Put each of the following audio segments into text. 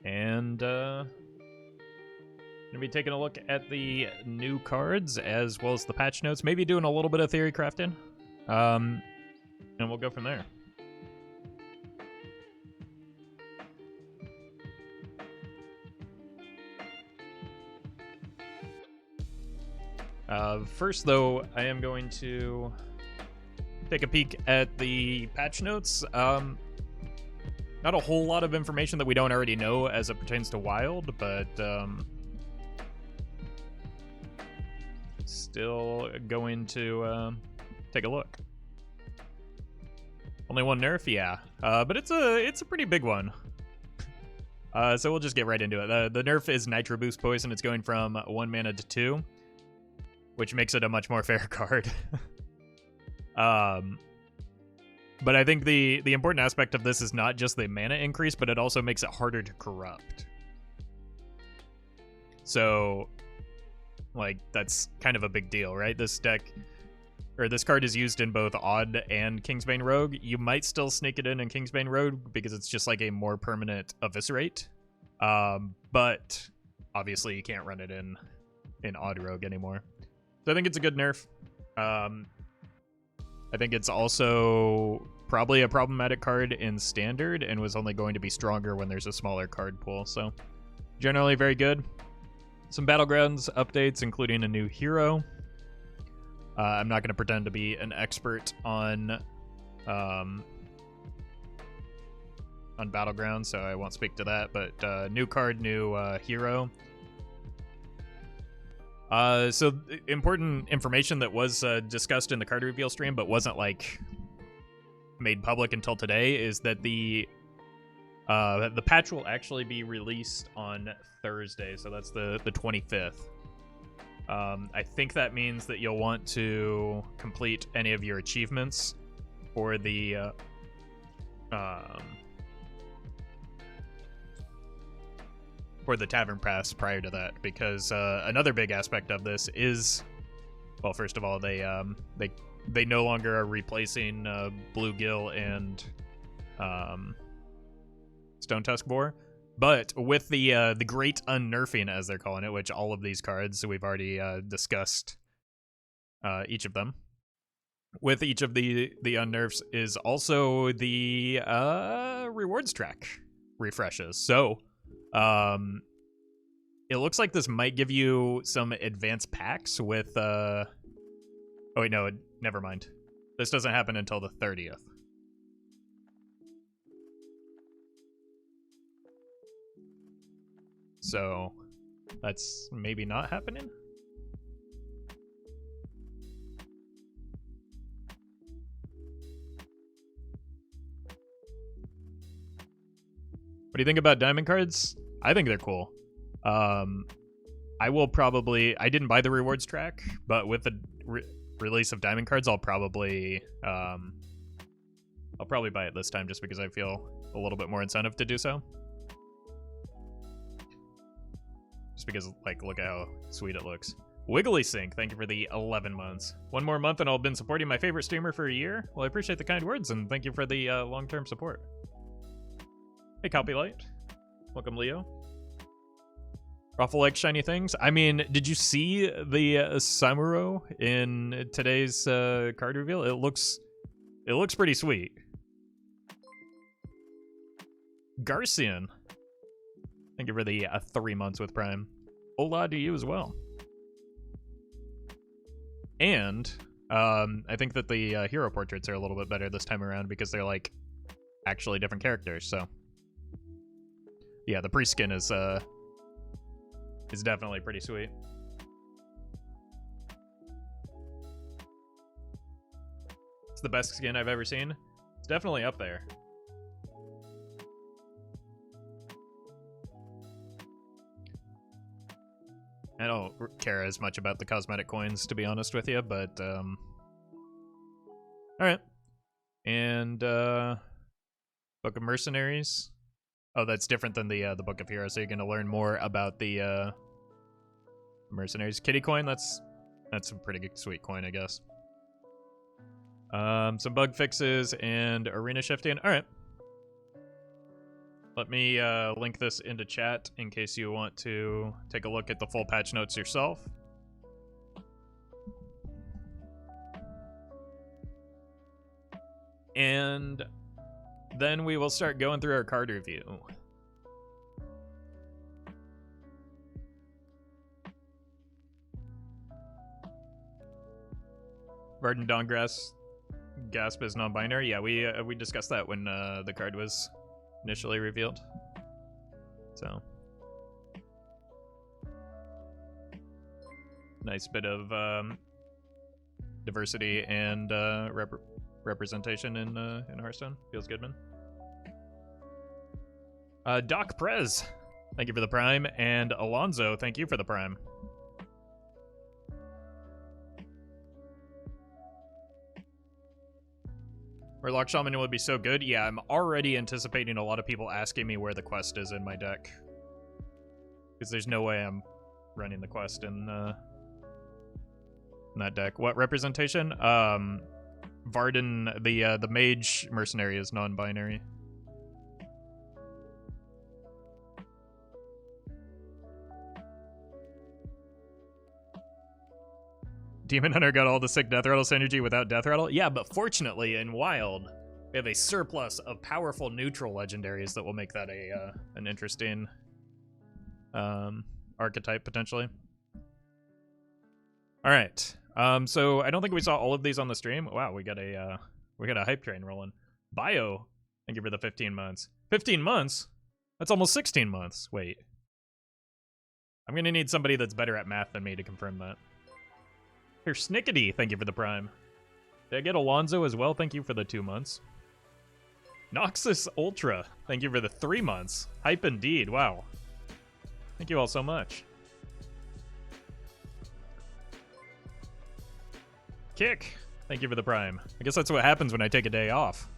And gonna be taking a look at the new cards as well as the patch notes. Maybe doing a little bit of theory crafting. And we'll go from there. First, though, I am going to take a peek at the patch notes. Not a whole lot of information that we don't already know as it pertains to Wild, but still going to take a look. Only one nerf, yeah, but it's a pretty big one. So we'll just get right into it. The nerf is Nitro Boost Poison. It's going from 1 mana to 2, which makes it a much more fair card. But I think the important aspect of this is not just the mana increase, but it also makes it harder to corrupt. So, like, that's kind of a big deal, right? This deck, or this card is used in both Odd and Kingsbane Rogue. You might still sneak it in Kingsbane Rogue because it's just like a more permanent Eviscerate. But obviously you can't run it in Odd Rogue anymore. So I think it's a good nerf. I think it's also probably a problematic card in Standard and was only going to be stronger when there's a smaller card pool. So generally very good. Some Battlegrounds updates, including a new hero. I'm not going to pretend to be an expert on Battlegrounds, so I won't speak to that. But new card, new hero. So important information that was discussed in the card reveal stream, but wasn't like made public until today, is that the patch will actually be released on Thursday. So that's the 25th. I think that means that you'll want to complete any of your achievements for the Tavern Pass prior to that, because another big aspect of this is, well, first of all, they no longer are replacing Bluegill and Stone Tusk Boar, but with the Great Unnerfing, as they're calling it, which all of these cards, we've already discussed each of them. With each of the unnerfs is also the rewards track refreshes. So it looks like this might give you some advanced packs with oh wait, no, never mind. This doesn't happen until the 30th. So that's maybe not happening. What do you think about diamond cards? I think they're cool. I will probably, I didn't buy the rewards track, but with the release of diamond cards, I'll probably buy it this time just because I feel a little bit more incentive to do so. Just because, like, look at how sweet it looks. Wiggly Sync, thank you for the 11 months. One more month and I'll have been supporting my favorite streamer for a year. Well, I appreciate the kind words and thank you for the long-term support. Hey, Copylight. Welcome, Leo. Ruffle like shiny things. I mean, did you see the Samuro in today's card reveal? It looks pretty sweet. Garcian, thank you for the 3 months with Prime. Hola to you as well. And I think that the hero portraits are a little bit better this time around because they're like actually different characters. So yeah, the pre-skin is definitely pretty sweet. It's the best skin I've ever seen. It's definitely up there. I don't care as much about the cosmetic coins, to be honest with you, but alright. And Book of Mercenaries. Oh, that's different than the Book of Heroes, so you're gonna learn more about the Mercenaries. Kitty coin, that's a pretty good, sweet coin, I guess. Some bug fixes and arena shifting. Alright. let me link this into chat in case you want to take a look at the full patch notes yourself. And then we will start going through our card review. Varden Dawngrass Gasp is non-binary. Yeah, we discussed that when the card was initially revealed. So nice bit of diversity and representation in Hearthstone. Feels good, man. Doc Prez, thank you for the Prime, and Alonzo, thank you for the Prime. Warlock Shaman would be so good. Yeah, I'm already anticipating a lot of people asking me where the quest is in my deck. Because there's no way I'm running the quest in that deck. What representation? Varden, the mage mercenary is non-binary. Demon Hunter got all the sick Death Rattle synergy without Death Rattle? Yeah, but fortunately in Wild, we have a surplus of powerful neutral legendaries that will make that an interesting archetype, potentially. Alright, so I don't think we saw all of these on the stream. Wow, we got a hype train rolling. Bio, thank you for the 15 months. 15 months? That's almost 16 months. Wait. I'm gonna need somebody that's better at math than me to confirm that. Here, Snickety, thank you for the Prime. Did I get Alonzo as well? Thank you for the 2 months. Noxus Ultra, thank you for the 3 months. Hype indeed, wow. Thank you all so much. Kick, thank you for the Prime. I guess that's what happens when I take a day off.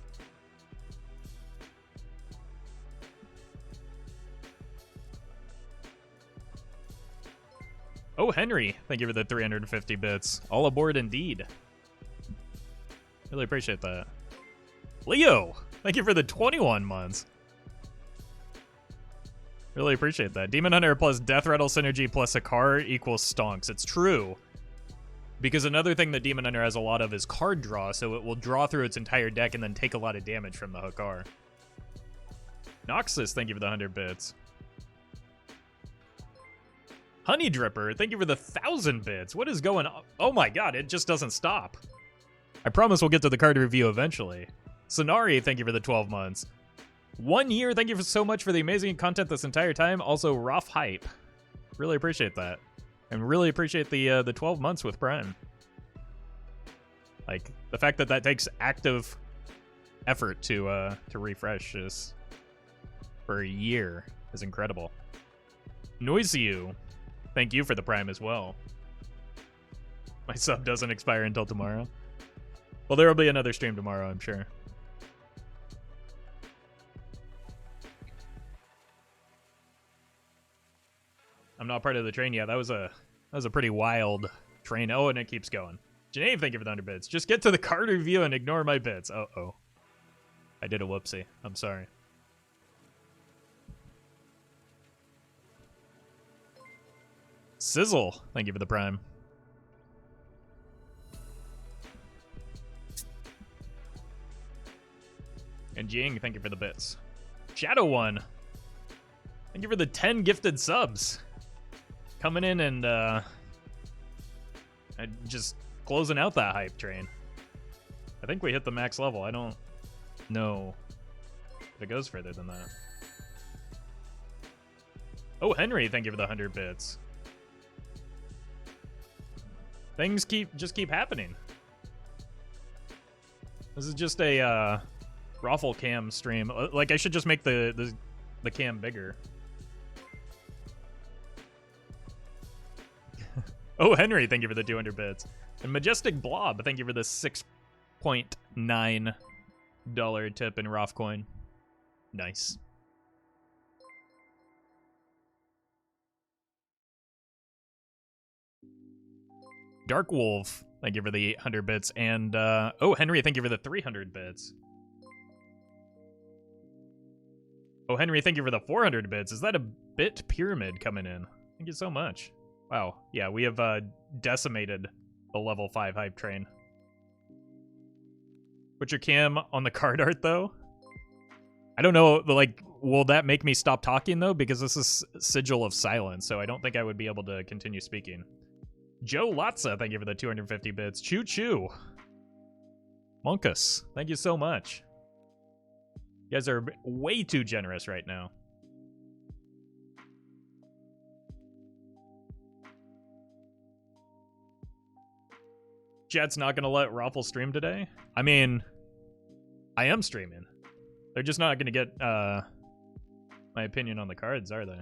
Oh, Henry, thank you for the 350 bits. All aboard indeed. Really appreciate that. Leo, thank you for the 21 months. Really appreciate that. Demon Hunter plus Death Rattle synergy plus Hakar equals stonks. It's true. Because another thing that Demon Hunter has a lot of is card draw, so it will draw through its entire deck and then take a lot of damage from the Hakar. Noxus, thank you for the 100 bits. Honey Dripper, thank you for the 1,000 bits. What is going on? Oh my god, it just doesn't stop. I promise we'll get to the card review eventually. Sonari, thank you for the 12 months. 1 year, thank you so much for the amazing content this entire time. Also, Rough Hype. Really appreciate that. And really appreciate the 12 months with Prime. Like, the fact that that takes active effort to refresh is, for a year, is incredible. Noiseu, thank you for the Prime as well. My sub doesn't expire until tomorrow. Well, there will be another stream tomorrow, I'm sure. I'm not part of the train yet. That was a pretty wild train. Oh, and it keeps going. Janae, thank you for the 100 bits. Just get to the card review and ignore my bits. Uh-oh. I did a whoopsie. I'm sorry. Sizzle, thank you for the Prime. And Jing, thank you for the bits. Shadow One, thank you for the 10 gifted subs. Coming in and just closing out that hype train. I think we hit the max level. I don't know if it goes further than that. Oh, Henry, thank you for the 100 bits. Things just keep happening. This is just a Raffle cam stream. Like, I should just make the cam bigger. Oh, Henry, thank you for the 200 bits. And Majestic Blob, thank you for the $6.9 tip in Roth coin. Nice. Dark Wolf, thank you for the 800 bits. And, oh, Henry, thank you for the 300 bits. Oh, Henry, thank you for the 400 bits. Is that a bit pyramid coming in? Thank you so much. Wow. Yeah, we have decimated the level 5 hype train. Put your cam on the card art, though. I don't know, like, will that make me stop talking, though? Because this is Sigil of Silence, so I don't think I would be able to continue speaking. Joe Lotza, thank you for the 250 bits. Choo Choo. Monkus, thank you so much. You guys are way too generous right now. Chat's not going to let Raffle stream today? I mean, I am streaming. They're just not going to get my opinion on the cards, are they?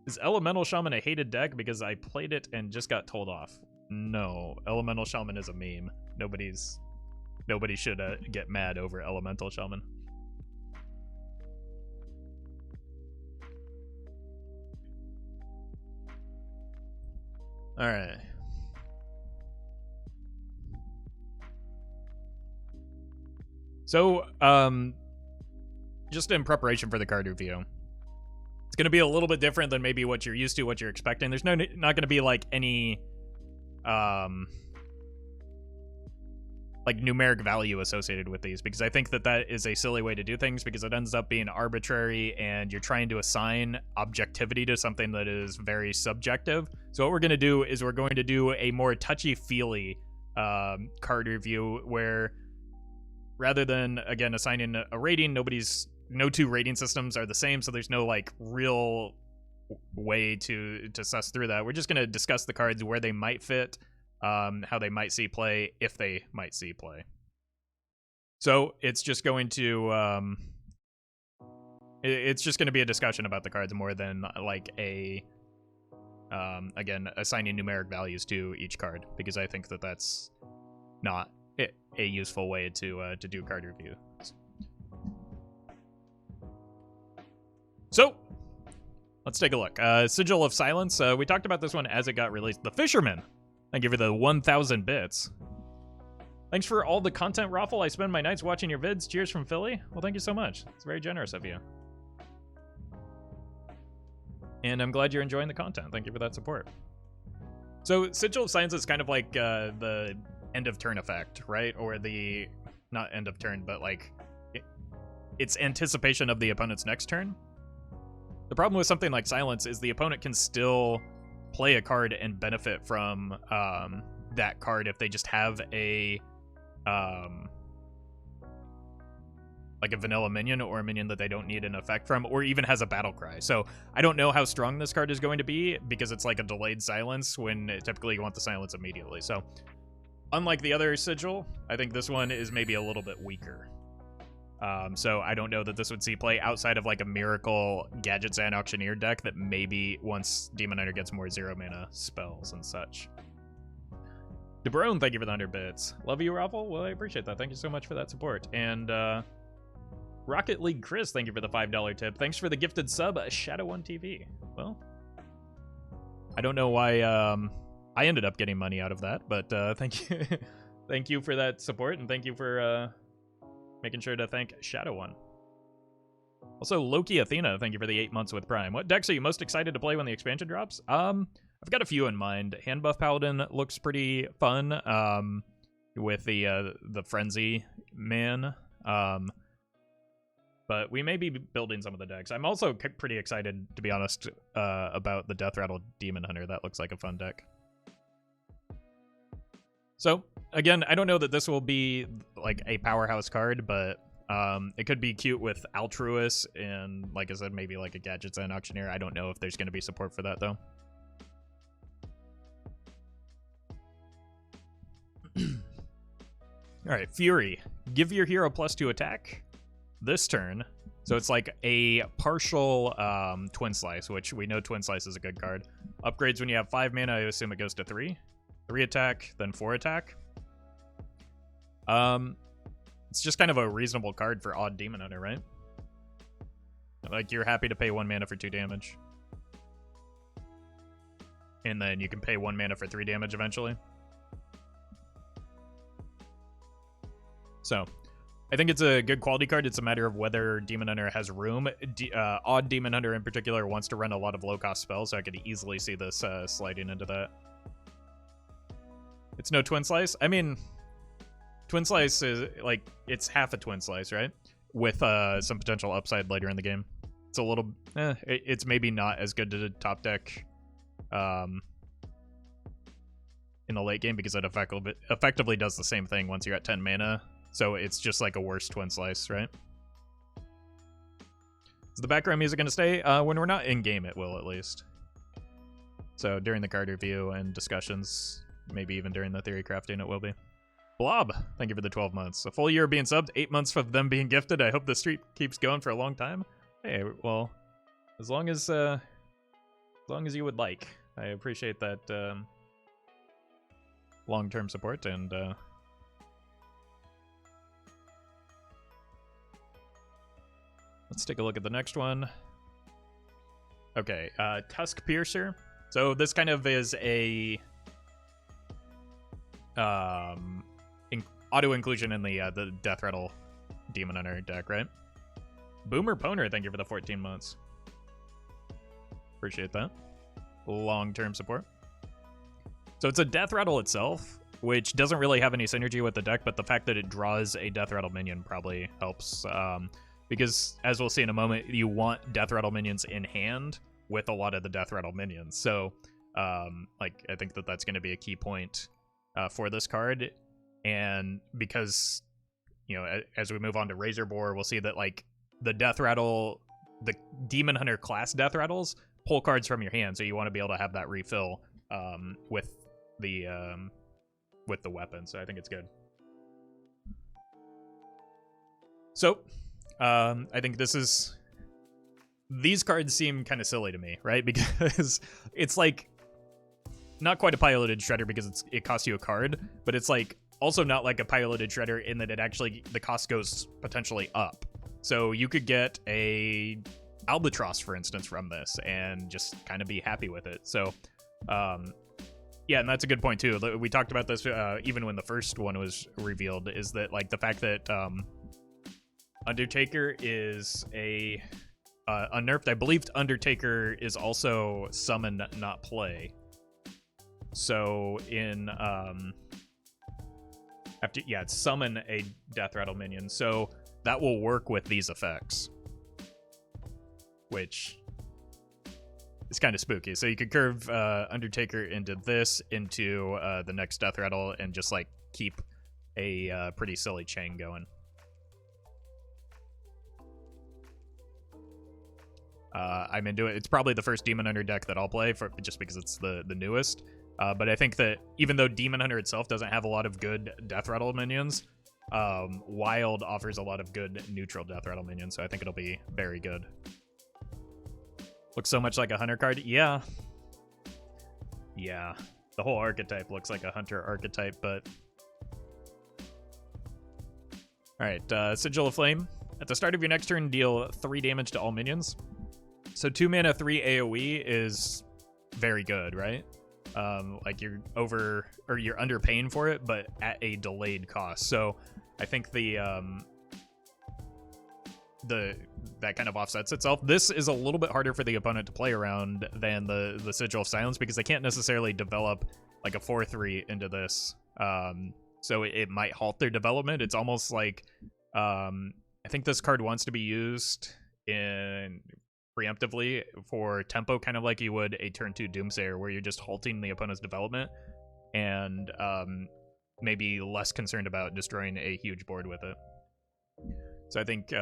Is Elemental Shaman a hated deck because I played it and just got told off? No, Elemental Shaman is a meme. Nobody should get mad over Elemental Shaman. All right. So, just in preparation for the card review, it's going to be a little bit different than maybe what you're used to, what you're expecting. There's not going to be like any like numeric value associated with these, because I think that is a silly way to do things, because it ends up being arbitrary and you're trying to assign objectivity to something that is very subjective. So what we're going to do is we're going to do a more touchy-feely card review, where rather than, again, assigning a rating, no two rating systems are the same, so there's no like real way to suss through that. We're just going to discuss the cards, where they might fit, how they might see play, if they might see play. So it's just going to it's just going to be a discussion about the cards more than like a again, assigning numeric values to each card, because I think that that's not a useful way to do card review. So let's take a look. Sigil of Silence. We talked about this one as it got released. The Fisherman. Thank you for the 1,000 bits. Thanks for all the content, Raffle. I spend my nights watching your vids. Cheers from Philly. Well, thank you so much. It's very generous of you. And I'm glad you're enjoying the content. Thank you for that support. So Sigil of Silence is kind of like the end of turn effect, right? Or the, not end of turn, but like it's anticipation of the opponent's next turn. The problem with something like Silence is the opponent can still play a card and benefit from that card if they just have a like a vanilla minion, or a minion that they don't need an effect from, or even has a battle cry. So I don't know how strong this card is going to be, because it's like a delayed silence when typically you want the silence immediately. So unlike the other Sigil, I think this one is maybe a little bit weaker. So I don't know that this would see play outside of like a Miracle Gadgets and Auctioneer deck that maybe once Demon Hunter gets more 0 mana spells and such. DeBrone, thank you for the 100 bits. Love you, Raffle. Well, I appreciate that. Thank you so much for that support. And Rocket League Chris, thank you for the $5 tip. Thanks for the gifted sub, Shadow One TV. Well, I don't know why I ended up getting money out of that, but thank you. Thank you for that support, and thank you for making sure to thank Shadow One. Also, Loki Athena, thank you for the 8 months with Prime. What decks are you most excited to play when the expansion drops? I've got a few in mind. Handbuff Paladin looks pretty fun, with the Frenzy Man. But we may be building some of the decks. I'm also pretty excited, to be honest, about the Death Rattle Demon Hunter. That looks like a fun deck. So, again, I don't know that this will be like a powerhouse card, but it could be cute with Altruist and, like I said, maybe like a Gadgets and Auctioneer. I don't know if there's going to be support for that, though. Alright, Fury. Give your hero +2 attack this turn. So it's like a partial Twin Slice, which we know Twin Slice is a good card. Upgrades when you have 5 mana, I assume it goes to 3. 3 attack, then 4 attack. It's just kind of a reasonable card for Odd Demon Hunter, right? Like, you're happy to pay 1 mana for 2 damage. And then you can pay 1 mana for 3 damage eventually. So, I think it's a good quality card. It's a matter of whether Demon Hunter has room. Odd Demon Hunter in particular wants to run a lot of low-cost spells, so I could easily see this sliding into that. It's no Twin Slice. I mean, Twin Slice is, like, it's half a Twin Slice, right? With some potential upside later in the game. It's a little... it's maybe not as good to the top deck in the late game because it effectively does the same thing once you're at 10 mana. So it's just like a worse Twin Slice, right? Is the background music going to stay? When we're not in-game, it will, at least. So during the card review and discussions, maybe even during the theory crafting, it will be. Blob, thank you for the 12 months. A full year being subbed, 8 months of them being gifted. I hope the streak keeps going for a long time. Hey, well, as long as you would like. I appreciate that long-term support, and let's take a look at the next one. Okay, Tusk Piercer. So this kind of is a auto-inclusion in the Death Rattle Demon Hunter deck, right? Boomer Poner, thank you for the 14 months. Appreciate that. Long-term support. So it's a Death Rattle itself, which doesn't really have any synergy with the deck, but the fact that it draws a Death Rattle minion probably helps. Because, as we'll see in a moment, you want Death Rattle minions in hand with a lot of the Death Rattle minions. So, like, I think that that's going to be a key point for this card. And because, you know, as we move on to Razorboar, we'll see that, like, the Death Rattle, the Demon Hunter class Death Rattles pull cards from your hand, so you want to be able to have that refill with the weapon. So I think it's good. So I think these cards seem kind of silly to me, right? Because it's like not quite a piloted shredder because it costs you a card, but it's like also not like a piloted shredder in that it actually, the cost goes potentially up. So you could get a Albatross, for instance, from this and just kind of be happy with it. So yeah, and that's a good point too. We talked about this even when the first one was revealed, is that like the fact that Undertaker is a unnerfed. I believe Undertaker is also summon, not play. So in it's summon a Death Rattle minion. So that will work with these effects, which is kind of spooky. So you could curve Undertaker into this, into the next Death Rattle, and just like keep a pretty silly chain going. I'm into it. It's probably the first Demon Hunter deck that I'll play, just because it's the newest. But I think that even though Demon Hunter itself doesn't have a lot of good Death Rattle minions, Wild offers a lot of good neutral Death Rattle minions, so I think it'll be very good. Looks so much like a Hunter card. Yeah. Yeah. The whole archetype looks like a Hunter archetype, but... Alright, Sigil of Flame. At the start of your next turn, deal 3 damage to all minions. So 2 mana, 3 AoE is very good, right? Like you're underpaying for it, but at a delayed cost. So I think that kind of offsets itself. This is a little bit harder for the opponent to play around than the Sigil of Silence, because they can't necessarily develop like a 4/3 into this. So it might halt their development. It's almost like I think this card wants to be used in preemptively for tempo, kind of like you would a turn 2 Doomsayer, where you're just halting the opponent's development and maybe less concerned about destroying a huge board with it. So I think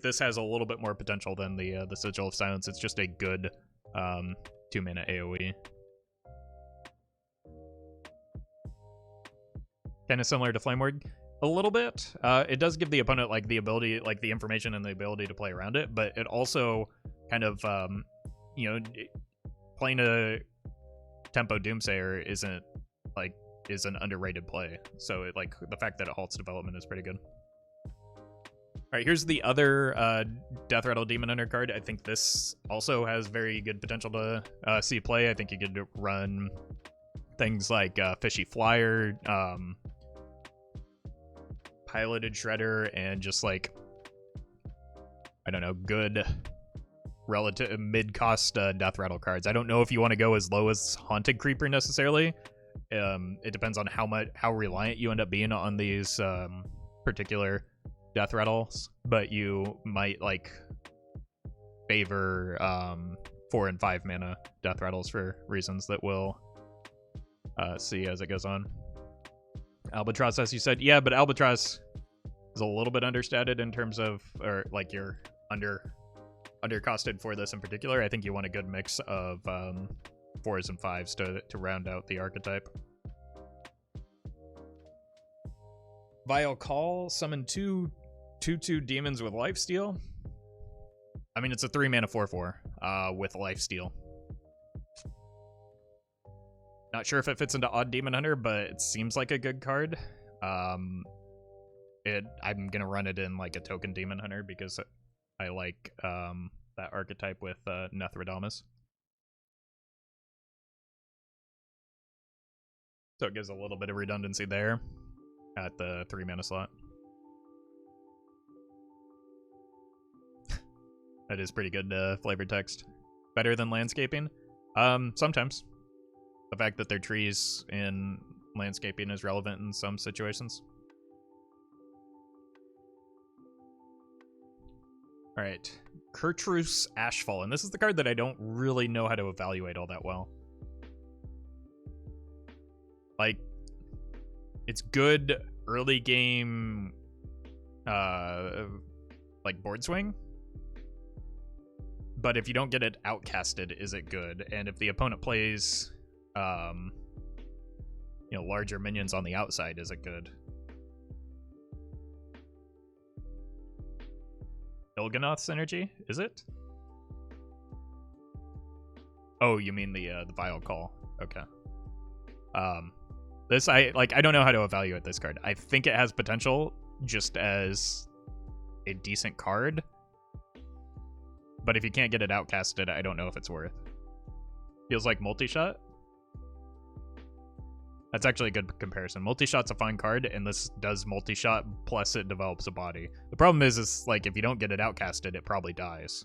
this has a little bit more potential than the Sigil of Silence. It's just a good 2 mana AoE. Kind of similar to Flame Ward. A little bit. It does give the opponent like the ability, like the information and the ability to play around it, but it also kind of, playing a tempo Doomsayer is an underrated play. So it, like, the fact that it halts development is pretty good. All right, here's the other Death Rattle Demon Hunter card. I think this also has very good potential to see play. I think you could run things like Fishy Flyer, Piloted Shredder and just like, I don't know, good relative mid-cost death rattle cards. I don't know if you want to go as low as Haunted Creeper necessarily. It depends on how reliant you end up being on these particular death rattles, but you might like favor 4 and 5 mana death rattles for reasons that we'll see as it goes on. Albatross, as you said, yeah, but Albatross is a little bit understated in terms of, or like you're undercosted for this in particular. I think you want a good mix of 4s and 5s to round out the archetype. Vile Call, summon 2/2 demons with lifesteal. I mean, it's a 3-mana 4/4 with lifesteal. Not sure if it fits into Odd Demon Hunter, but it seems like a good card. I'm gonna run it in like a token Demon Hunter because I like that archetype with Nethrodamus. So it gives a little bit of redundancy there at the 3-mana slot. That is pretty good flavored text. Better than landscaping? Sometimes. The fact that they're trees in landscaping is relevant in some situations. Alright. Curtrus Ashfall. And this is the card that I don't really know how to evaluate all that well. Like, it's good early game, like board swing. But if you don't get it outcasted, is it good? And if the opponent plays, you know, larger minions on the outside, is it good? Il'gynoth synergy, is it? Oh, you mean the Vile Call? Okay. This I don't know how to evaluate this card. I think it has potential just as a decent card, but if you can't get it outcasted, I don't know if it's worth. Feels like multi-shot. That's actually a good comparison. Multi-shot's a fine card, and this does multi-shot, plus it develops a body. The problem is like, if you don't get it outcasted, it probably dies.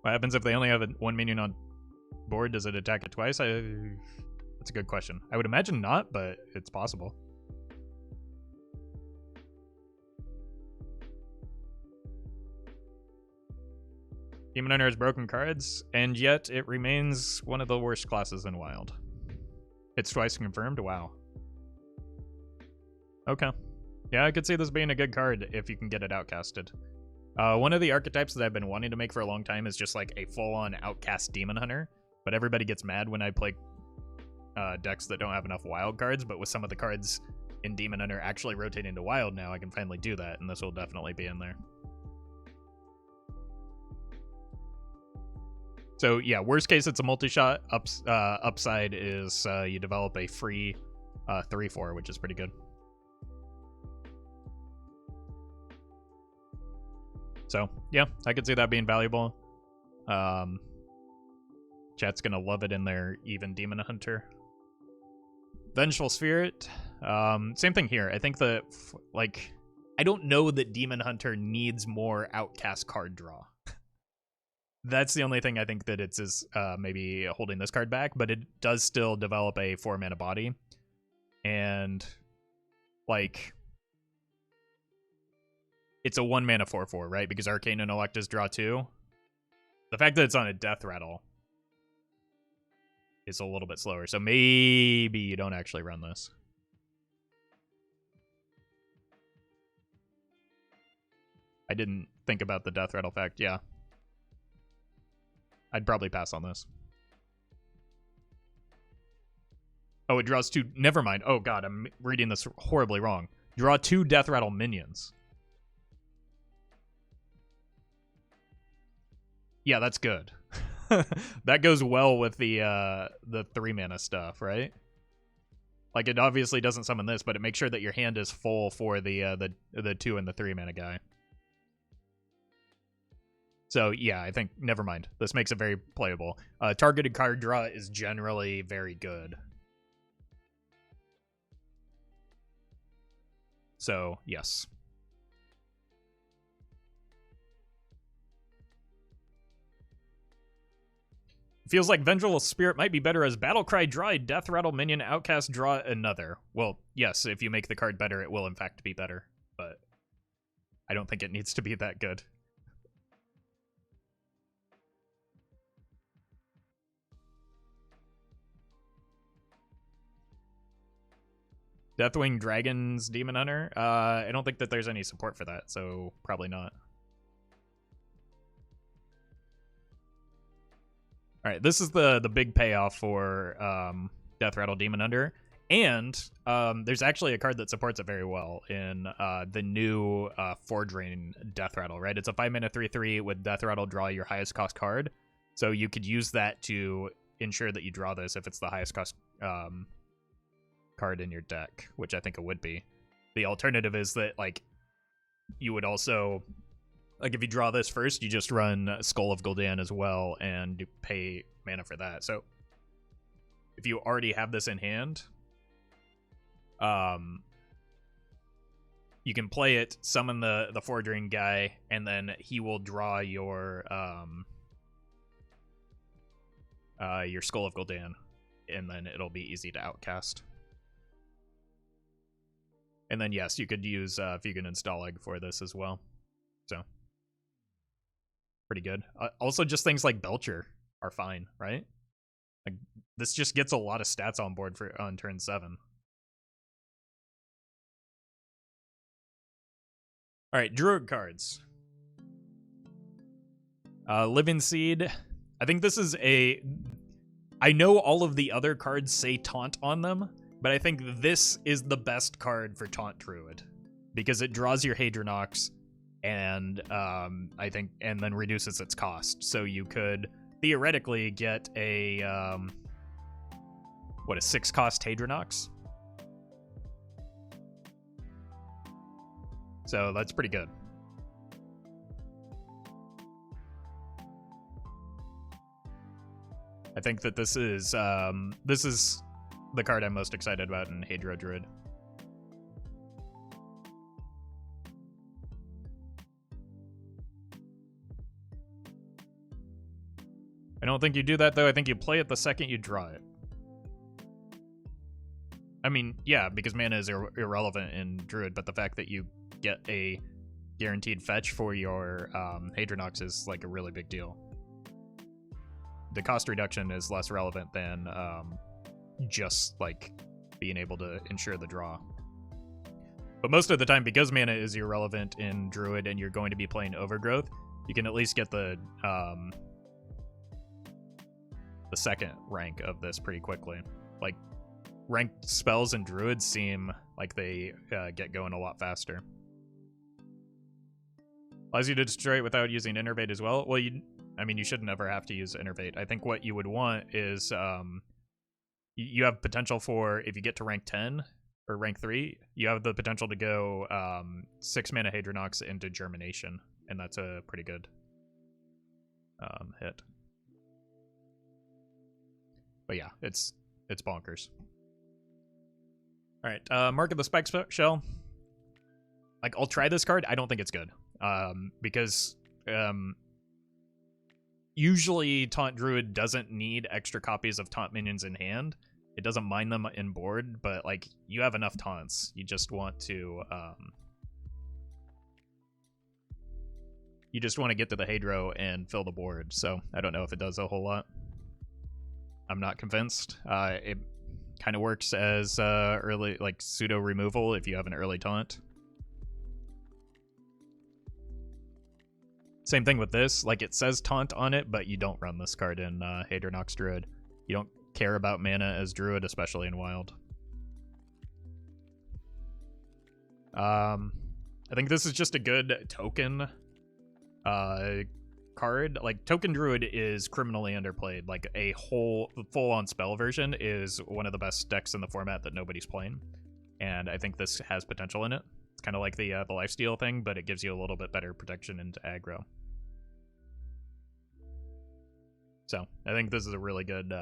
What happens if they only have one minion on board? Does it attack it twice? That's a good question. I would imagine not, but it's possible. Demon Hunter has broken cards, and yet it remains one of the worst classes in Wild. It's twice confirmed? Wow. Okay. Yeah, I could see this being a good card if you can get it outcasted. One of the archetypes that I've been wanting to make for a long time is just like a full-on outcast Demon Hunter, but everybody gets mad when I play decks that don't have enough Wild cards, but with some of the cards in Demon Hunter actually rotating to Wild now, I can finally do that, and this will definitely be in there. So yeah, worst case it's a multi-shot. Upside is you develop a free 3/4, which is pretty good. So yeah, I could see that being valuable. Chat's gonna love it in their even Demon Hunter. Vengeful Spirit. Same thing here. I think that I don't know that Demon Hunter needs more outcast card draw. That's the only thing I think that it's maybe holding this card back, but it does still develop a 4-mana body. And, like, it's a 1-mana 4/4, right? Because Arcane and Electas draw 2. The fact that it's on a Death Rattle is a little bit slower, so maybe you don't actually run this. I didn't think about the Death Rattle fact, yeah. I'd probably pass on this. Oh, it draws 2. Never mind. Oh, God, I'm reading this horribly wrong. Draw 2 Death Rattle minions. Yeah, that's good. That goes well with the 3-mana stuff, right? Like, it obviously doesn't summon this, but it makes sure that your hand is full for the 2 and the 3-mana guy. So, yeah, I think, never mind. This makes it very playable. Targeted card draw is generally very good. So, yes. Feels like Vengeful Spirit might be better as Battlecry draw a Death Rattle minion, Outcast draw another. Well, yes, if you make the card better, it will in fact be better, but I don't think it needs to be that good. Deathwing Dragon's Demon Hunter? I don't think that there's any support for that, so probably not. Alright, this is the big payoff for Death Rattle Demon Hunter. And there's actually a card that supports it very well in the new Forge Rain Death Rattle, right? It's a 5-mana 3/3 with Death Rattle, draw your highest cost card. So you could use that to ensure that you draw this if it's the highest cost card in your deck, which I think it would be. The alternative is that, like, you would also... Like, if you draw this first, you just run Skull of Gul'dan as well, and you pay mana for that. So, if you already have this in hand, you can play it, summon the Forge Rain guy, and then he will draw your Skull of Gul'dan, and then it'll be easy to outcast. And then, yes, you could use Fugan and Stalag for this as well. So... pretty good. Also, just things like Belcher are fine, right? Like, this just gets a lot of stats on board on turn 7. Alright, Druid cards. Living Seed. I think this is a... I know all of the other cards say Taunt on them, but I think this is the best card for Taunt Druid. Because it draws your Hadronox, and I think, and then reduces its cost. So you could theoretically get a a 6-cost Hadronox. So that's pretty good. I think that this is the card I'm most excited about in Hadro Druid. I don't think you do that, though. I think you play it the second you draw it. I mean, yeah, because mana is irrelevant in Druid, but the fact that you get a guaranteed fetch for your Hadronox is, like, a really big deal. The cost reduction is less relevant than just, like, being able to ensure the draw. But most of the time, because mana is irrelevant in Druid and you're going to be playing Overgrowth, you can at least get the second rank of this pretty quickly. Like, ranked spells in Druid seem like they get going a lot faster. Allows you to destroy it without using Innervate as well. Well, I mean, you should never have to use Innervate. I think what you would want is you have potential for, if you get to rank 10 or rank 3, you have the potential to go 6-mana Hadronox into Germination, and that's a pretty good hit. But yeah, it's bonkers. All right, Mark of the Spike Shell. Like, I'll try this card. I don't think it's good. Because usually Taunt Druid doesn't need extra copies of Taunt minions in hand. It doesn't mind them in board, but, like, you have enough taunts. You just want to get to the Hadro and fill the board. So I don't know if it does a whole lot. I'm not convinced. It kind of works as early, like, pseudo removal if you have an early taunt. Same thing with this. Like, it says taunt on it, but you don't run this card in Hadronox Druid. You don't care about mana as Druid, especially in Wild. I think this is just a good token card. Like, Token Druid is criminally underplayed. Like, a whole full-on spell version is one of the best decks in the format that nobody's playing, and I think this has potential in it. It's kind of like the lifesteal thing, but it gives you a little bit better protection into aggro. So I think this is a really good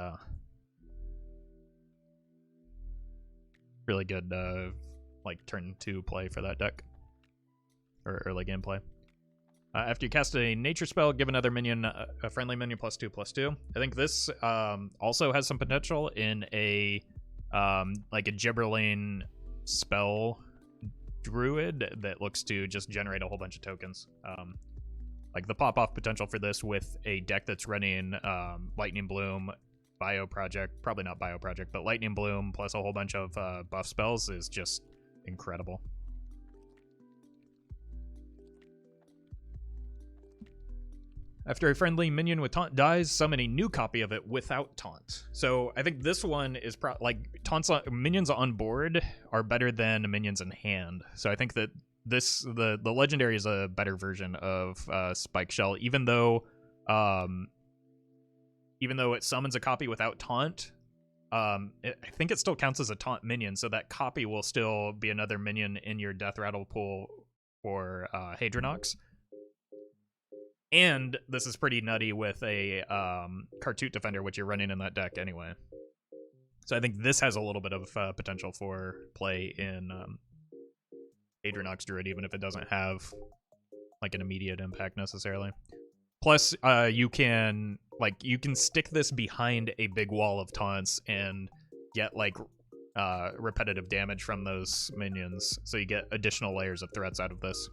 like turn 2 play for that deck, or early game play. After you cast a nature spell, give another minion a friendly minion +2/+2. I think this also has some potential in a like a Gibberlane spell druid that looks to just generate a whole bunch of tokens. Like the pop-off potential for this with a deck that's running Lightning Bloom, Bio Project, probably not Bio Project, but Lightning Bloom plus a whole bunch of buff spells is just incredible. After a friendly minion with taunt dies, summon a new copy of it without taunt. So I think this one is like taunts minions on board are better than minions in hand. So I think that this the legendary is a better version of Spike Shell, even though it summons a copy without taunt. I think it still counts as a taunt minion, so that copy will still be another minion in your Death Rattle pool for Hadronox. And this is pretty nutty with a Curtrus Defender, which you're running in that deck anyway. So I think this has a little bit of potential for play in Hadronox Druid, even if it doesn't have like an immediate impact necessarily. Plus, you can stick this behind a big wall of taunts and get like repetitive damage from those minions, so you get additional layers of threats out of this.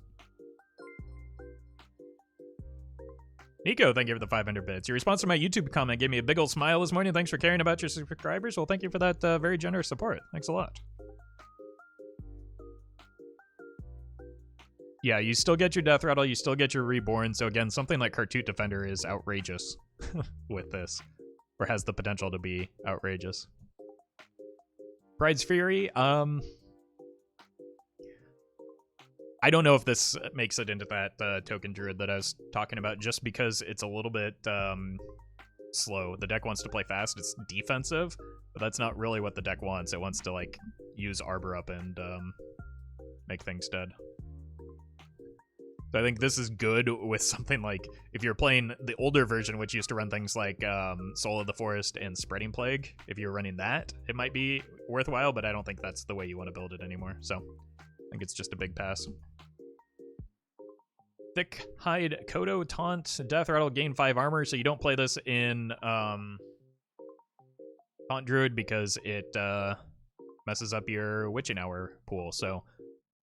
Nico, thank you for the 500 bits. Your response to my YouTube comment gave me a big old smile this morning. Thanks for caring about your subscribers. Well, thank you for that very generous support. Thanks a lot. Yeah, you still get your Death Rattle, you still get your Reborn, so again, something like Curtrus Defender is outrageous with this, or has the potential to be outrageous. Pride's Fury, I don't know if this makes it into that token druid that I was talking about, just because it's a little bit slow. The deck wants to play fast, it's defensive, but that's not really what the deck wants. It wants to like use Arbor up and make things dead. So I think this is good with something like, if you're playing the older version, which used to run things like Soul of the Forest and Spreading Plague, if you're running that, it might be worthwhile, but I don't think that's the way you want to build it anymore. So I think it's just a big pass. Thick Hide Kodo Taunt. Death Rattle, gain 5 armor, so you don't play this in Taunt Druid because it messes up your Witching Hour pool, so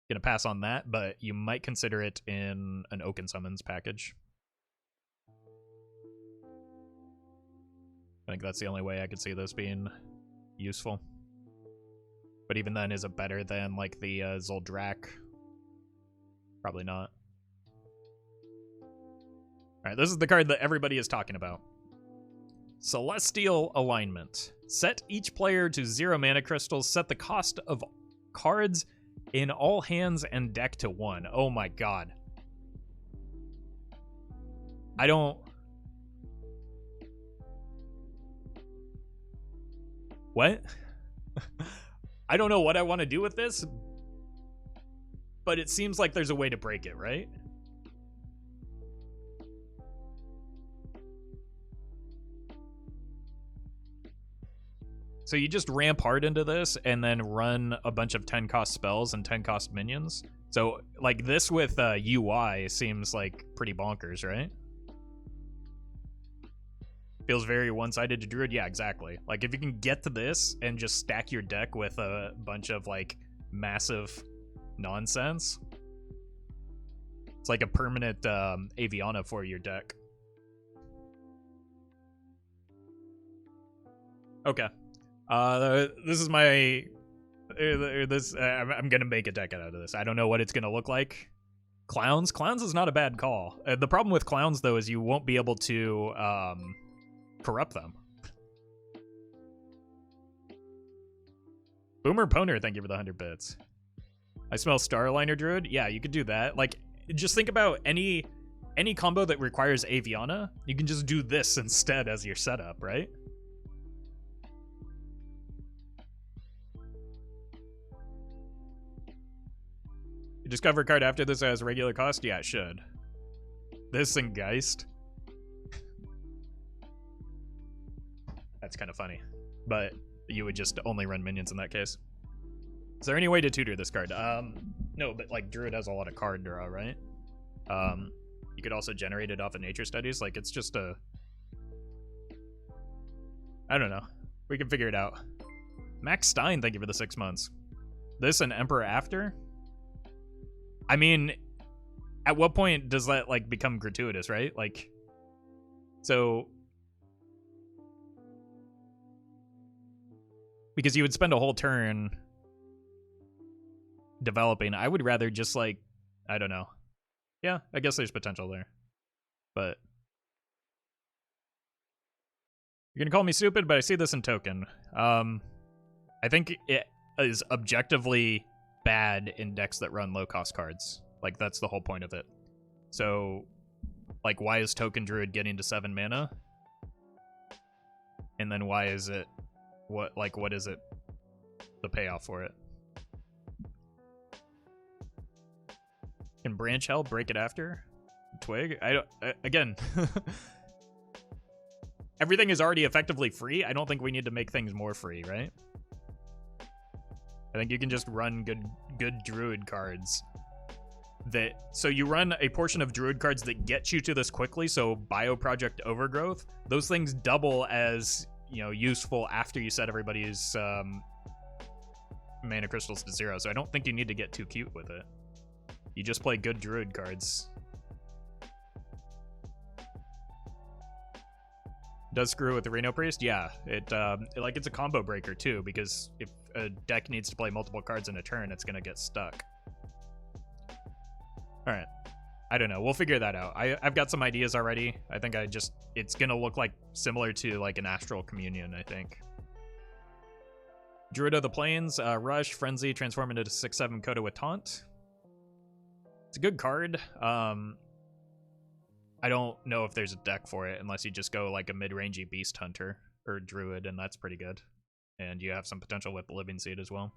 gonna pass on that, but you might consider it in an Oaken Summons package. I think that's the only way I could see this being useful. But even then, is it better than like the Zoldrak? Probably not. Alright, this is the card that everybody is talking about. Celestial Alignment. Set each player to 0 mana crystals. Set the cost of cards in all hands and deck to 1. Oh my god. I don't... What? I don't know what I want to do with this, but it seems like there's a way to break it, right? So you just ramp hard into this and then run a bunch of 10-cost spells and 10-cost minions. So like this with UI seems like pretty bonkers, right? Feels very one-sided to Druid. Yeah, exactly. Like if you can get to this and just stack your deck with a bunch of like massive nonsense, it's like a permanent Aviana for your deck. Okay. This is my... I'm gonna make a deck out of this. I don't know what it's gonna look like. Clowns? Clowns is not a bad call. The problem with Clowns, though, is you won't be able to corrupt them. Boomer Poner, thank you for the 100 bits. I smell Starliner Druid. Yeah, you could do that. Like, just think about any combo that requires Aviana. You can just do this instead as your setup, right? Discover card after this has regular cost? Yeah, it should. This and Geist. That's kind of funny. But you would just only run minions in that case. Is there any way to tutor this card? No, but like Druid has a lot of card draw, right? You could also generate it off of nature studies. Like it's just a, I don't know. We can figure it out. Max Stein, thank you for the 6 months. This and Emperor After? I mean, at what point does that like become gratuitous, right? Like, so because you would spend a whole turn developing. I would rather just like, I don't know. Yeah, I guess there's potential there. But you're gonna call me stupid, but I see this in token. I think it is objectively bad in decks that run low cost cards. Like that's the whole point of it. So like why is Token Druid getting to 7 mana? And then why is it what is it the payoff for it? Can Branch Hell break it after? Twig? I don't again. Everything is already effectively free. I don't think we need to make things more free, right? I think you can just run good Druid cards. So you run a portion of Druid cards that get you to this quickly, so Bioproject Overgrowth, those things double as, you know, useful after you set everybody's mana crystals to 0, so I don't think you need to get too cute with it. You just play good Druid cards. Does screw with the Reno Priest? Yeah, like it's a combo breaker too, because if a deck needs to play multiple cards in a turn, it's gonna get stuck. All right, I don't know. We'll figure that out. I've got some ideas already. I think it's gonna look like similar to like an Astral Communion, I think. Druid of the Plains, Rush, Frenzy, transform into 6/7 Coda with Taunt. It's a good card. I don't know if there's a deck for it unless you just go like a mid-rangey Beast Hunter or Druid, and that's pretty good. And you have some potential with Living Seed as well.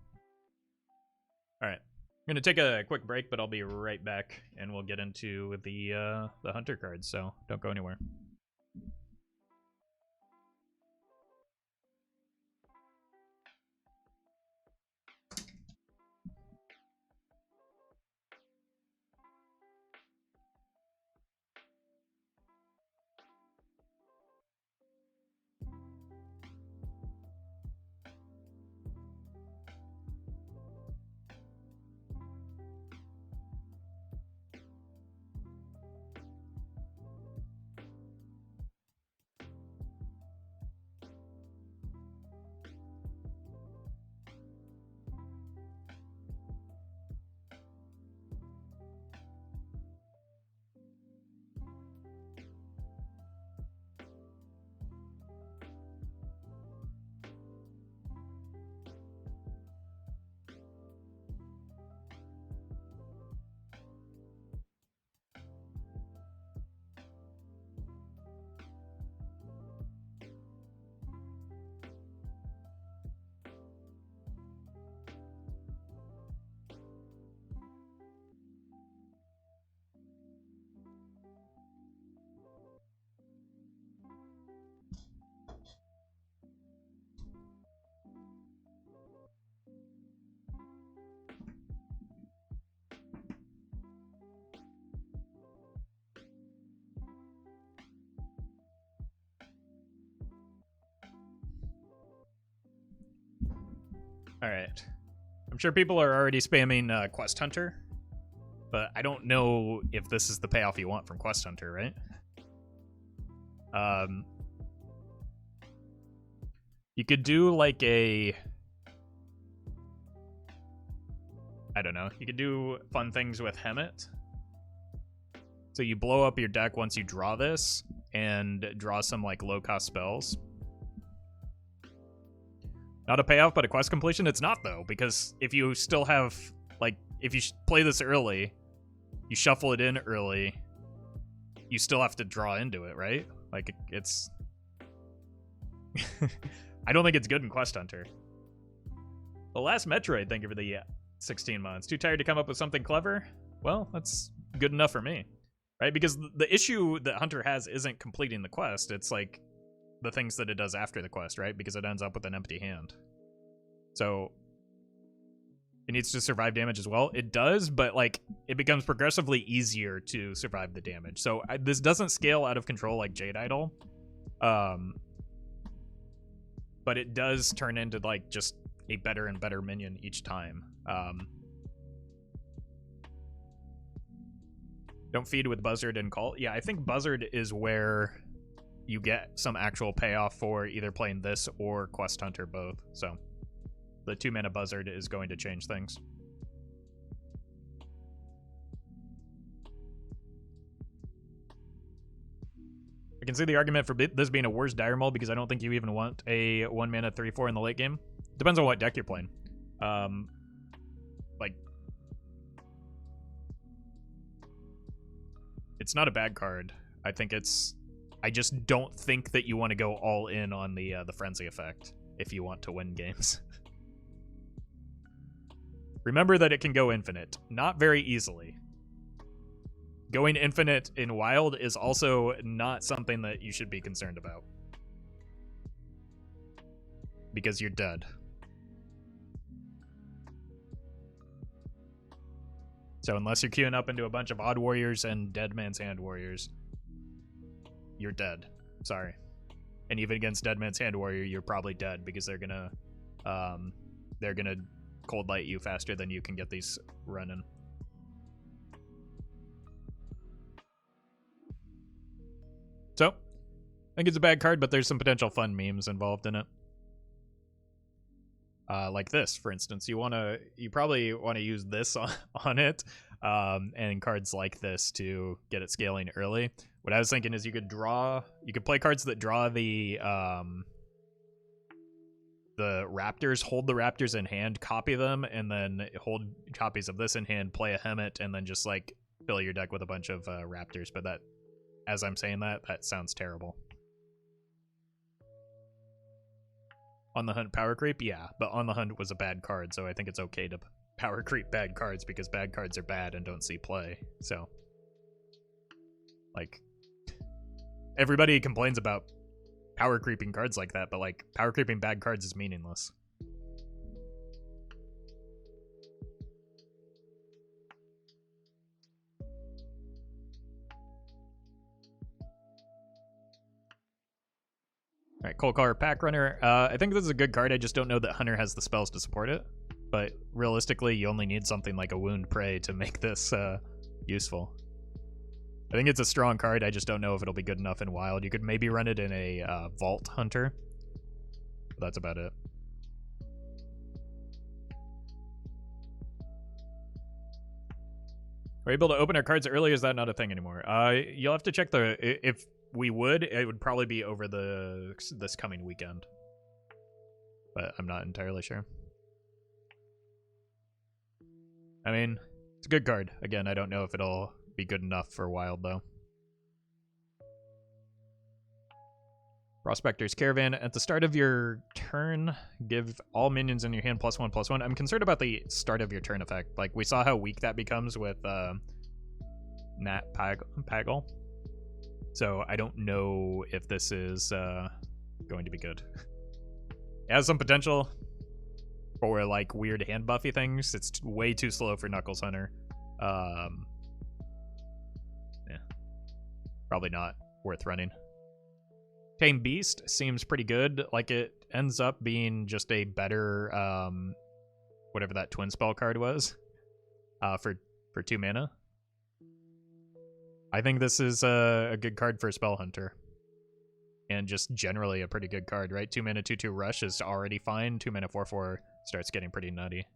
All right, I'm gonna take a quick break, but I'll be right back, and we'll get into the Hunter cards. So don't go anywhere. All right. I'm sure people are already spamming Quest Hunter, but I don't know if this is the payoff you want from Quest Hunter, right? You could do like a... I don't know. You could do fun things with Hemet. So you blow up your deck once you draw this, and draw some like low-cost spells. Not a payoff, but a quest completion? It's not, though, because if you still have, like, if you play this early, you shuffle it in early, you still have to draw into it, right? Like, it's... I don't think it's good in Quest Hunter. The Last Metroid, thank you for the 16 months. Too tired to come up with something clever? Well, that's good enough for me, right? Because the issue that Hunter has isn't completing the quest, it's like the things that it does after the quest, right? Because it ends up with an empty hand. So It needs to survive damage as well. It does, but like it becomes progressively easier to survive the damage. So this doesn't scale out of control like Jade Idol, but it does turn into like just a better and better minion each time. Don't feed with Buzzard and Cult. Yeah, I think Buzzard is where you get some actual payoff for either playing this or Quest Hunter both. So the 2-mana Buzzard is going to change things. I can see the argument for this being a worse Dire Maul because I don't think you even want a 1-mana 3/4 in the late game. Depends on what deck you're playing. Like, it's not a bad card. I just don't think that you want to go all in on the Frenzy effect if you want to win games. Remember that it can go infinite. Not very easily. Going infinite in Wild is also not something that you should be concerned about. Because you're dead. So unless you're queuing up into a bunch of Odd Warriors and Dead Man's Hand Warriors, you're dead. Sorry. And even against Dead Man's Hand Warrior, you're probably dead because they're gonna Cold Light you faster than you can get these running. So, I think it's a bad card, but there's some potential fun memes involved in it. Like this, for instance. You probably want to use this on it, and cards like this to get it scaling early. What I was thinking is you could play cards that draw the Raptors, hold the Raptors in hand, copy them, and then hold copies of this in hand, play a Hemet, and then just like fill your deck with a bunch of Raptors. But that, as I'm saying that sounds terrible. On the Hunt power creep? Yeah, but On the Hunt was a bad card, so I think it's okay to power creep bad cards because bad cards are bad and don't see play. So, like, everybody complains about power creeping cards like that, but like power creeping bad cards is meaningless. Alright, Cold Collar Pack Runner. I think this is a good card, I just don't know that Hunter has the spells to support it. But realistically, you only need something like a Wound Prey to make this useful. I think it's a strong card, I just don't know if it'll be good enough in Wild. You could maybe run it in a Vault Hunter. But that's about it. We're able to open our cards early, is that not a thing anymore? You'll have to check if we would, it would probably be over this coming weekend. But I'm not entirely sure. I mean, it's a good card. Again, I don't know if it'll be good enough for Wild, though. Prospectors Caravan. At the start of your turn, give all minions in your hand +1/+1. I'm concerned about the start of your turn effect. Like, we saw how weak that becomes with Nat Pagel. So I don't know if this is going to be good. It has some potential for like weird hand buffy things. It's way too slow for Knuckles Hunter. Yeah, probably not worth running. Tame Beast seems pretty good. Like, it ends up being just a better whatever that twin spell card was for 2 mana. I think this is a good card for Spell Hunter. And just generally a pretty good card, right? 2 mana 2/2 Rush is already fine. 2 mana 4/4 starts getting pretty nutty.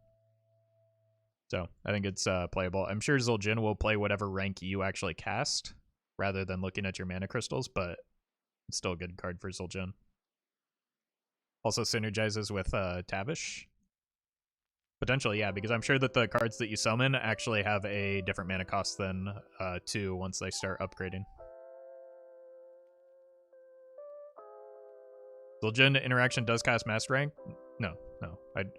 So I think it's playable. I'm sure Zul'jin will play whatever rank you actually cast, rather than looking at your mana crystals, but it's still a good card for Zul'jin. Also synergizes with Tavish. Potentially, yeah, because I'm sure that the cards that you summon actually have a different mana cost than 2 once they start upgrading. Zul'jin interaction does cast Master Rank? No.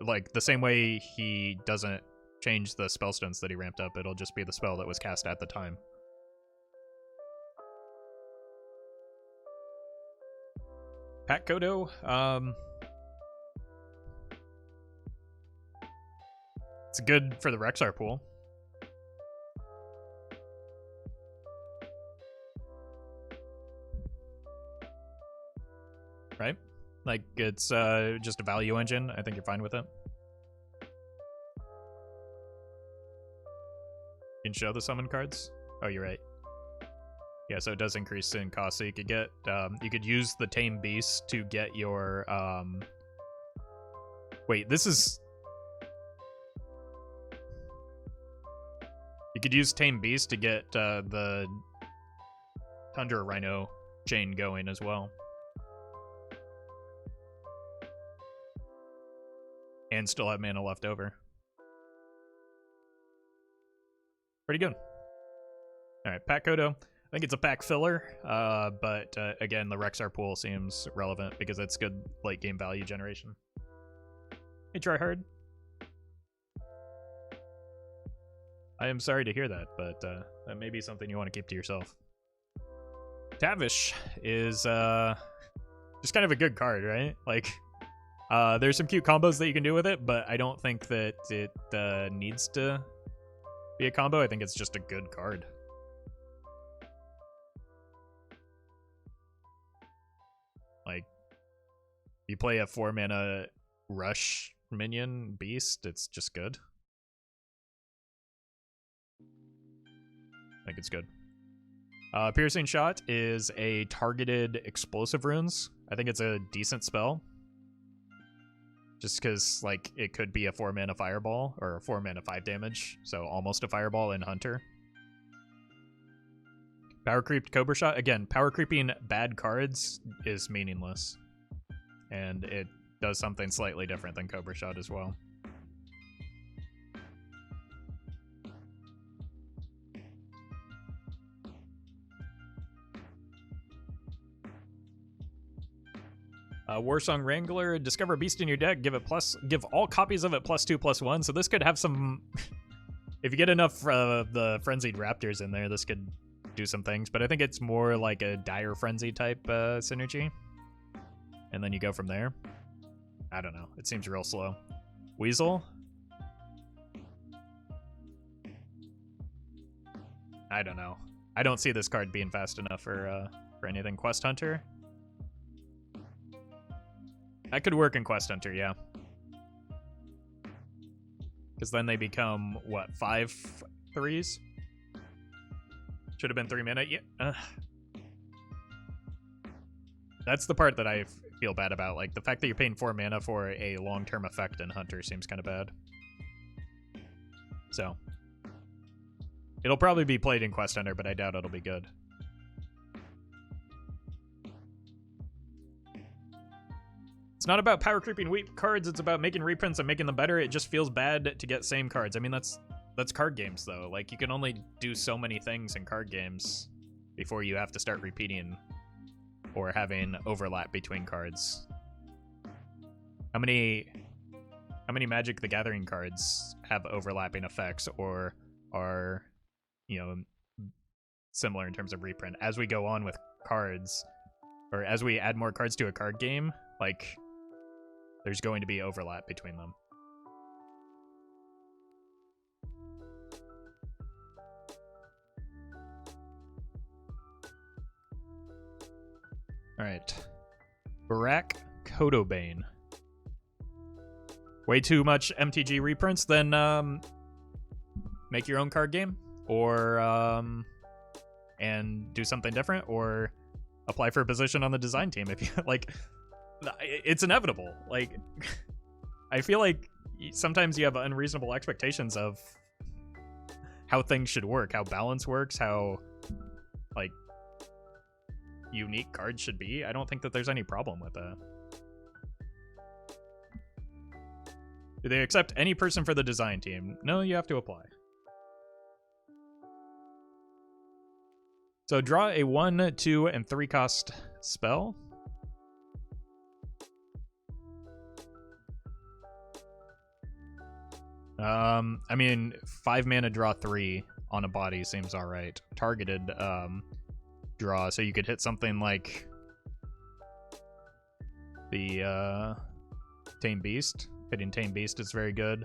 Like, the same way he doesn't change the spellstones that he ramped up, it'll just be the spell that was cast at the time. Pat Kodo, It's good for the Rexar pool. Right? Like, it's just a value engine. I think you're fine with it. You can show the summon cards? Oh, you're right. Yeah, so it does increase in cost. So you could get, you could use the Tame Beast to get your, wait, this is... You could use Tame Beast to get the Tundra Rhino chain going as well. And still have mana left over. Pretty good. Alright, Pack Kodo. I think it's a pack filler, but again, the Rexar pool seems relevant because it's good late game value generation. Hey, try hard. I am sorry to hear that, but that may be something you want to keep to yourself. Tavish is just kind of a good card, right? Like, there's some cute combos that you can do with it, but I don't think that it needs to be a combo. I think it's just a good card. Like, you play a 4-mana rush minion beast, it's just good. I think it's good. Piercing Shot is a targeted explosive runes. I think it's a decent spell. Just because, like, it could be a 4-mana fireball, or a 4-mana 5 damage, so almost a fireball in Hunter. Power creeped Cobra Shot. Again, power creeping bad cards is meaningless. And it does something slightly different than Cobra Shot as well. Warsong Wrangler, discover a beast in your deck, give all copies of it +2/+1. So this could have some... if you get enough of the Frenzied Raptors in there, this could do some things. But I think it's more like a Dire Frenzy type synergy. And then you go from there. I don't know. It seems real slow. Weasel? I don't know. I don't see this card being fast enough for anything. Quest Hunter? That could work in Quest Hunter, yeah. Because then they become, what, 5/3s? Should have been 3 mana. Yeah. That's the part that I feel bad about. Like, the fact that you're paying 4 mana for a long-term effect in Hunter seems kind of bad. So. It'll probably be played in Quest Hunter, but I doubt it'll be good. It's not about power creeping weak cards, it's about making reprints and making them better. It just feels bad to get same cards. I mean, that's card games, though. Like, you can only do so many things in card games before you have to start repeating or having overlap between cards. How many Magic the Gathering cards have overlapping effects or are, you know, similar in terms of reprint? As we go on with cards, or as we add more cards to a card game, like, there's going to be overlap between them. Alright. Barak Kodobane. Way too much MTG reprints, then make your own card game, or and do something different, or apply for a position on the design team if you like. It's inevitable. Like, I feel like sometimes you have unreasonable expectations of how things should work, how balance works, how, like, unique cards should be. I don't think that there's any problem with that. Do they accept any person for the design team? No, you have to apply. So draw a 1, 2, and 3 cost spell. I mean, 5 mana draw 3 on a body seems alright. Targeted draw, so you could hit something like the Tame Beast. Hitting Tame Beast is very good.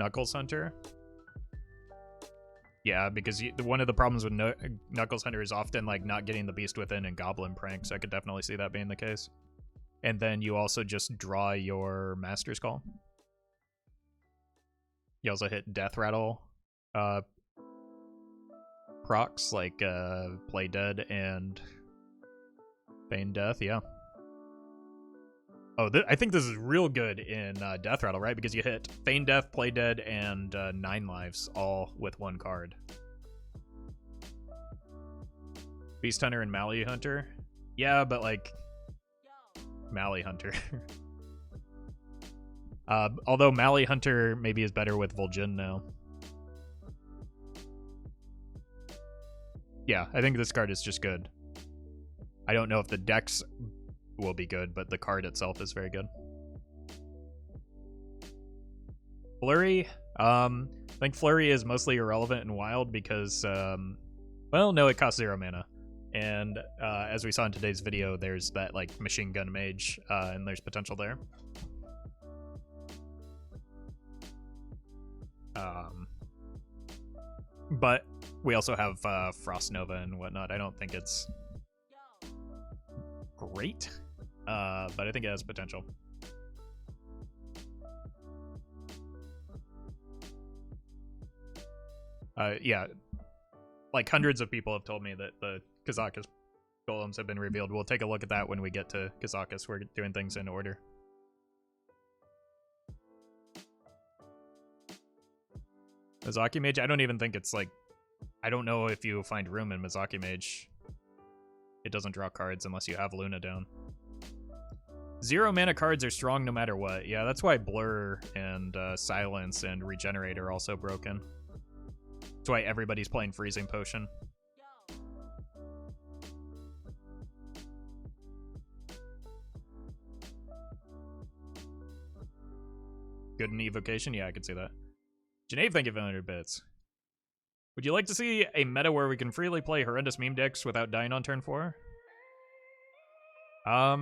Knuckles Hunter. Yeah, because one of the problems with Knuckles Hunter is often like not getting the Beast Within and Goblin Prank, so I could definitely see that being the case. And then you also just draw your Master's Call. You also hit Death Rattle procs like Play Dead and Feign Death, yeah. Oh, I think this is real good in Death Rattle, right? Because you hit Feign Death, Play Dead, and 9 lives all with one card. Beast Hunter and Mally Hunter? Yeah, but like... Mally Hunter. Although Mally Hunter maybe is better with Vol'jin now. Yeah, I think this card is just good. I don't know if the decks will be good, but the card itself is very good. Flurry? I think Flurry is mostly irrelevant in Wild because, well, no, it costs 0 mana. And as we saw in today's video, there's that like Machine Gun Mage, and there's potential there. But we also have Frost Nova and whatnot. I don't think it's great, but I think it has potential. Yeah, like hundreds of people have told me that the Kazakus golems have been revealed. We'll take a look at that when we get to Kazakus. We're doing things in order. Zaki Mage, I don't even think it's like... I don't know if you find room in Zaki Mage. It doesn't draw cards unless you have Luna down. 0 mana cards are strong no matter what. Yeah, that's why Blur and Silence and Regenerate are also broken. That's why everybody's playing Freezing Potion. Good in Evocation? Yeah, I could see that. Janae, thank you for 100 bits. Would you like to see a meta where we can freely play horrendous meme decks without dying on turn 4? I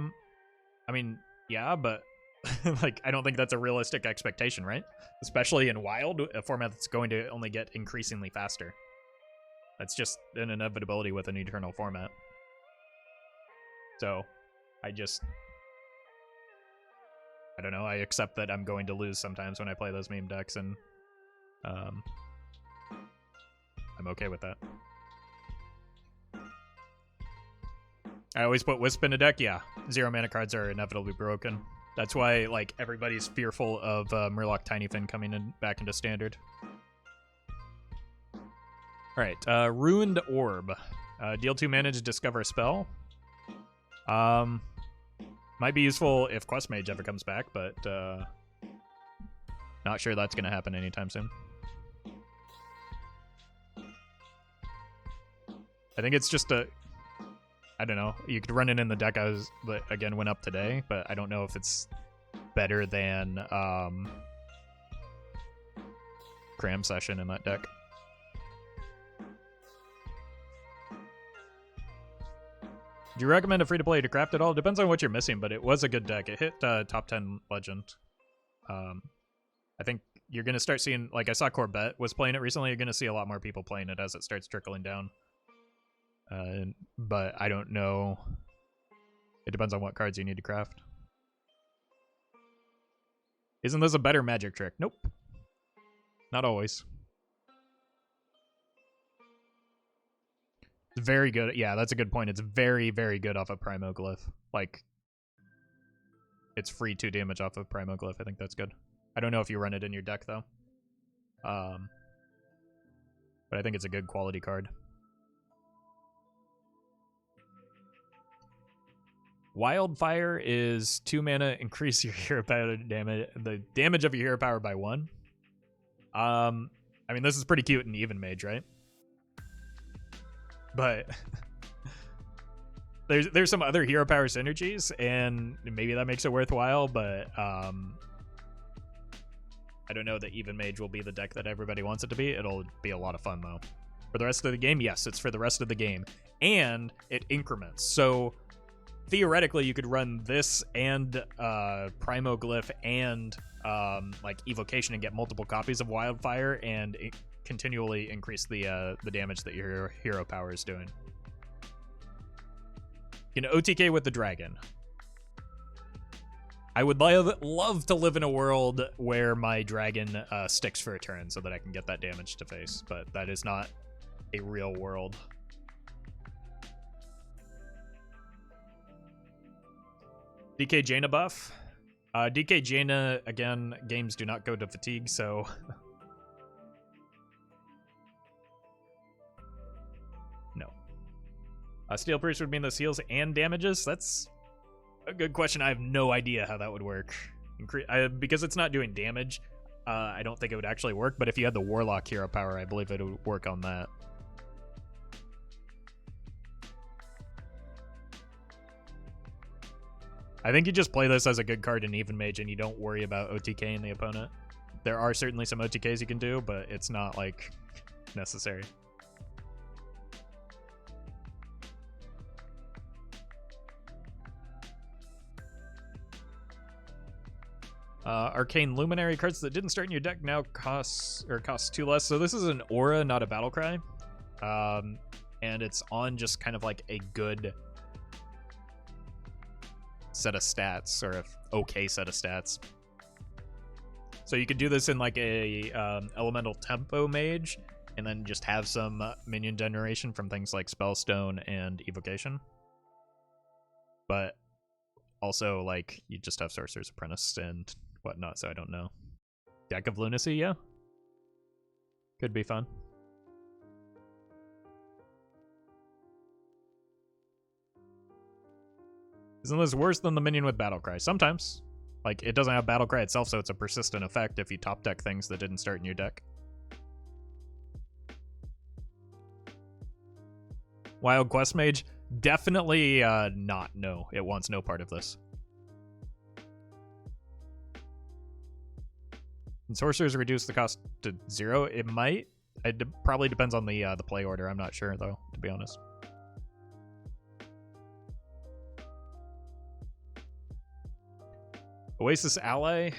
mean, yeah, but like, I don't think that's a realistic expectation, right? Especially in Wild, a format that's going to only get increasingly faster. That's just an inevitability with an Eternal format. So, I don't know, I accept that I'm going to lose sometimes when I play those meme decks, and I'm okay with that. I always put Wisp in a deck, yeah. 0 mana cards are inevitably broken. That's why, like, everybody's fearful of Murloc Tinyfin coming in back into Standard. Alright, Ruined Orb. Deal 2 mana to discover a spell. Might be useful if Quest Mage ever comes back, but not sure that's going to happen anytime soon. I think it's just a... I don't know. You could run it in the deck that again went up today, but I don't know if it's better than Cram Session in that deck. Do you recommend a free-to-play to craft at all? Depends on what you're missing, but it was a good deck. It hit top 10 Legend. I think you're going to start seeing... Like, I saw Corbett was playing it recently. You're going to see a lot more people playing it as it starts trickling down. But I don't know. It depends on what cards you need to craft. Isn't this a better magic trick? Nope. Not always. It's very good. Yeah, that's a good point. It's very, very good off of Primoglyph. Like, it's free 2 damage off of Primoglyph. I think that's good. I don't know if you run it in your deck, though. But I think it's a good quality card. Wildfire is 2 mana, increase your hero power damage, the damage of your hero power by 1. I mean, this is pretty cute in Even Mage, right? But there's some other hero power synergies, and maybe that makes it worthwhile, but I don't know that Even Mage will be the deck that everybody wants it to be. It'll be a lot of fun, though. For the rest of the game, yes, it's for the rest of the game. And it increments. So theoretically, you could run this and Primoglyph and like Evocation and get multiple copies of Wildfire and continually increase the damage that your hero power is doing. You can OTK with the dragon. I would love to live in a world where my dragon sticks for a turn so that I can get that damage to face, but that is not a real world. DK Jaina buff. DK Jaina, again, games do not go to fatigue, so... no. Steel Priest would mean this heals and damages? That's a good question. I have no idea how that would work. Because it's not doing damage, I don't think it would actually work, but if you had the Warlock hero power, I believe it would work on that. I think you just play this as a good card in Even Mage and you don't worry about OTKing the opponent. There are certainly some OTKs you can do, but it's not, like, necessary. Arcane Luminary cards that didn't start in your deck now cost 2 less. So this is an aura, not a battle cry. And it's on just kind of like a good set of stats, or a okay set of stats. So you could do this in like a elemental tempo mage, and then just have some minion generation from things like Spellstone and Evocation. But also, like, you just have Sorcerer's Apprentice and whatnot, so I don't know. Deck of Lunacy, yeah. Could be fun. Isn't this worse than the minion with Battlecry? Sometimes. Like, it doesn't have Battlecry itself, so it's a persistent effect if you top deck things that didn't start in your deck. Wild Quest Mage? Definitely not. No, it wants no part of this. And sorcerers reduce the cost to 0. It might. It probably depends on the play order. I'm not sure though, to be honest. Oasis Ally.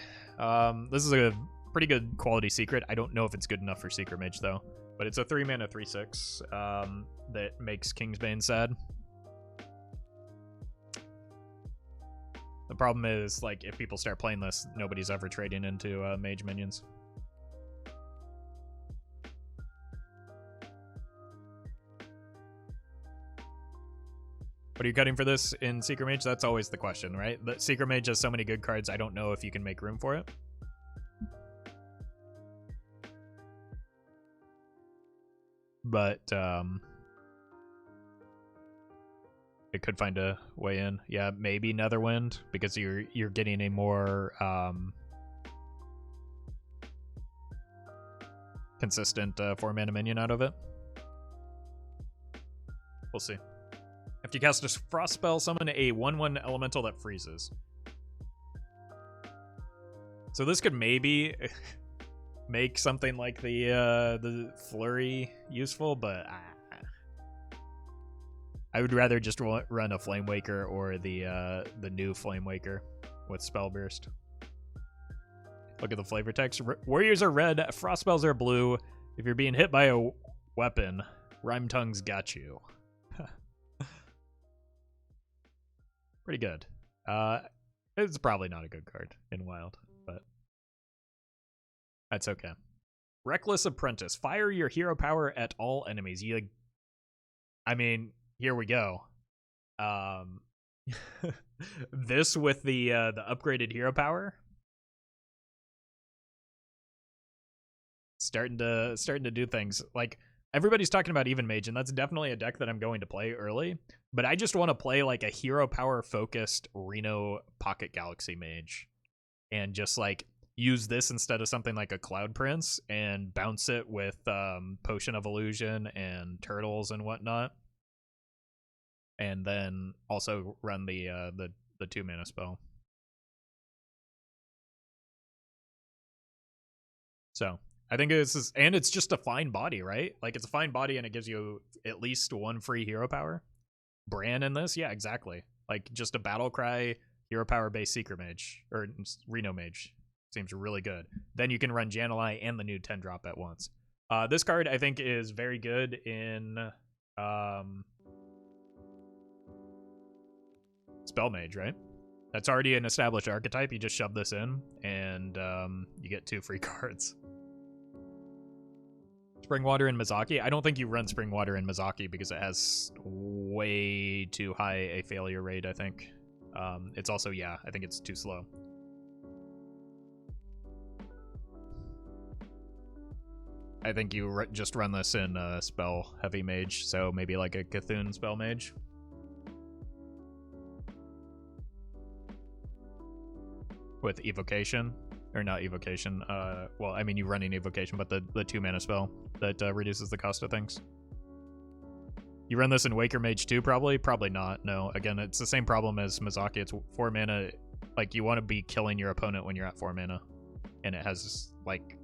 This is a pretty good quality secret. I don't know if it's good enough for Secret Mage though, but it's a 3-mana 3/6 that makes Kingsbane sad. The problem is, like, if people start playing this, nobody's ever trading into mage minions. What are you cutting for this in Secret Mage? That's always the question, right? The Secret Mage has so many good cards, I don't know if you can make room for it. But, it could find a way in. Yeah, maybe Netherwind, because you're getting a more consistent 4-mana minion out of it. We'll see. After you cast a Frost spell, summon a 1/1 elemental that freezes. So this could maybe make something like the Flurry useful, but I would rather just run a Flame Waker or the new Flame Waker with Spell Burst. Look at the flavor text. Warriors are red, frost spells are blue. If you're being hit by a weapon, Rhyme Tongue's got you. Pretty good. It's probably not a good card in Wild, but that's okay. Reckless Apprentice. Fire your hero power at all enemies. I mean, here we go. This with the upgraded hero power, starting to do things. Like, everybody's talking about Even Mage, and that's definitely a deck that I'm going to play early. But I just want to play like a hero power focused Reno Pocket Galaxy Mage, and just like use this instead of something like a Cloud Prince, and bounce it with Potion of Illusion and Turtles and whatnot. And then also run the 2-mana spell. So I think it's just a fine body, right? Like, it's a fine body and it gives you at least 1 free hero power. Bran in this, yeah, exactly. Like, just a battle cry, hero power based Seeker Mage, or Reno Mage. Seems really good. Then you can run Jan'alai and the new 10-drop at once. This card, I think, is very good in Spell Mage, right? That's already an established archetype. You just shove this in, and you get 2 free cards. Springwater and Mizaki. I don't think you run Springwater and Mizaki because it has way too high a failure rate, I think. It's also, yeah, I think it's too slow. I think you just run this in Spell Heavy Mage, so maybe like a Cthulhu Spell Mage. With Evocation. Or not Evocation. Well, I mean, you run an Evocation, but the 2-mana spell that reduces the cost of things. You run this in Waker Mage too, probably? Probably not, no. Again, it's the same problem as Mizaki. It's 4 mana. Like, you want to be killing your opponent when you're at 4 mana. And it has, like,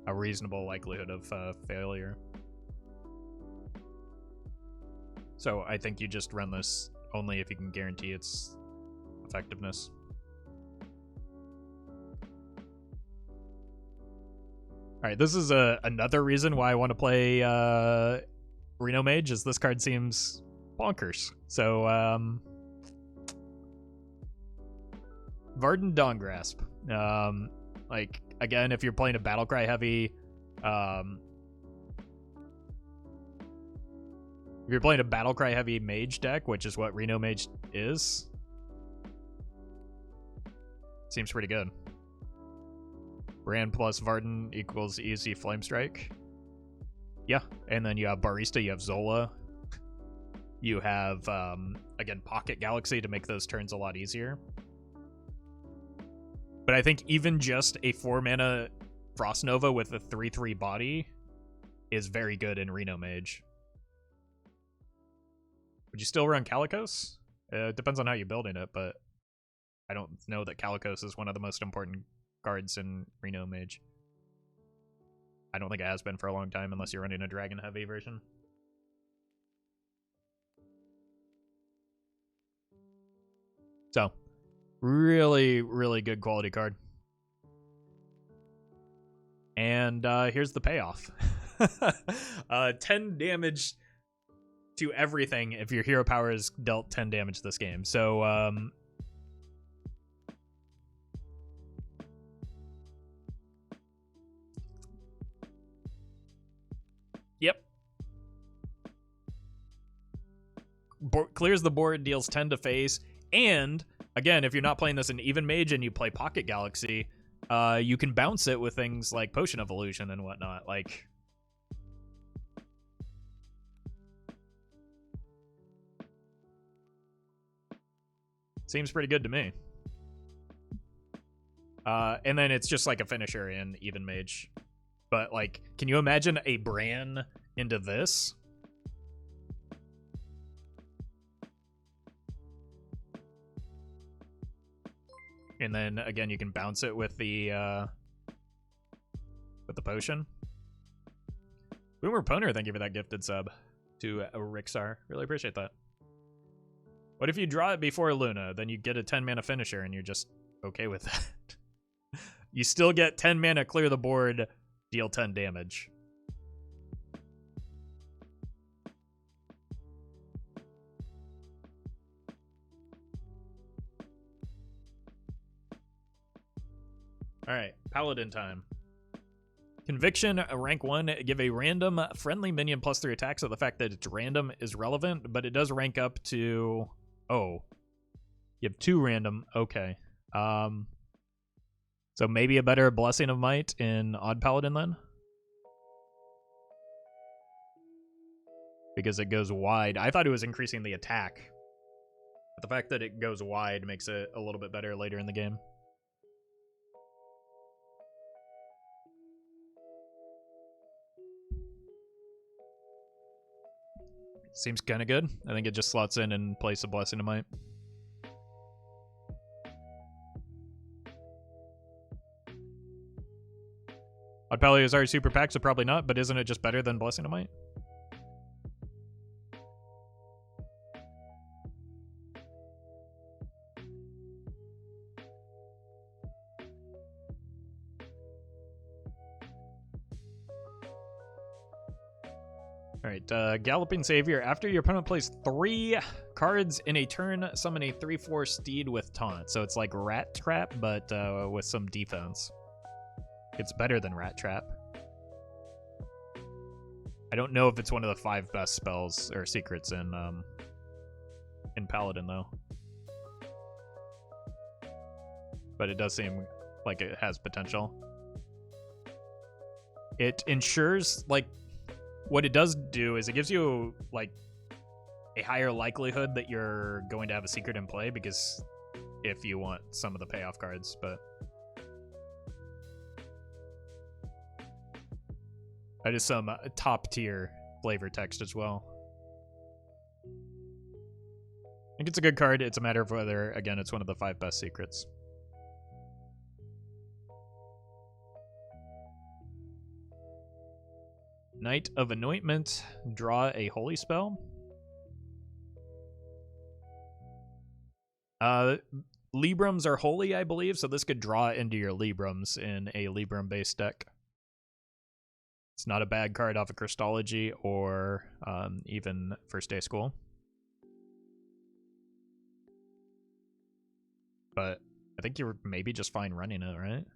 a reasonable likelihood of failure. So I think you just run this only if you can guarantee its effectiveness. Alright, this is another reason why I want to play Reno Mage, is this card seems bonkers. So, Varden Dawngrasp. Like, again, if you're playing a Battlecry heavy, if you're playing a Battlecry heavy mage deck, which is what Reno Mage is, seems pretty good. Brand plus Varden equals easy Flame Strike. Yeah, and then you have Barista, you have Zola. You have, again, Pocket Galaxy to make those turns a lot easier. But I think even just a 4-mana Frost Nova with a 3/3 body is very good in Reno Mage. Would you still run Calicos? It depends on how you're building it, but I don't know that Calicos is one of the most important cards in Reno Mage. I don't think it has been for a long time unless you're running a Dragon Heavy version. So, really, really good quality card. And here's the payoff. 10 damage to everything if your hero power is dealt 10 damage this game. So, yep. Clears the board, deals 10 to face, and again, if you're not playing this in Even Mage and you play Pocket Galaxy, you can bounce it with things like Potion of Illusion and whatnot. Like, seems pretty good to me. And then it's just like a finisher in Even Mage. But, like, can you imagine a Bran into this? And then, again, you can bounce it with the potion. Boomer Poner, thank you for that gifted sub to Rixar. Really appreciate that. What if you draw it before Luna? Then you get a 10-mana finisher, and you're just okay with that. You still get 10 mana, clear the board, deal 10 damage. Alright, Paladin time. Conviction, rank 1, give a random friendly minion +3 attack, so the fact that it's random is relevant, but it does rank up to... Oh. You have 2 random, okay. So maybe a better Blessing of Might in Odd Paladin then? Because it goes wide. I thought it was increasing the attack. But the fact that it goes wide makes it a little bit better later in the game. Seems kind of good. I think it just slots in place of Blessing of Might. Odd Paladin is already super packed, so probably not, but isn't it just better than Blessing of Might? Alright, Galloping Savior. After your opponent plays 3 cards in a turn, summon a 3/4 steed with taunt. So it's like Rat Trap, but with some defense. It's better than Rat Trap. I don't know if it's one of the 5 best spells or secrets in Paladin, though. But it does seem like it has potential. It ensures, like, what it does do is it gives you, like, a higher likelihood that you're going to have a secret in play, because if you want some of the payoff cards, but that is some top tier flavor text as well. I think it's a good card. It's a matter of whether, again, it's one of the 5 best secrets. Knight of Anointment, draw a holy spell. Librams are holy, I believe, so this could draw into your Librams in a Libram-based deck. It's not a bad card off of Christology or even First Day School. But I think you're maybe just fine running it, right? It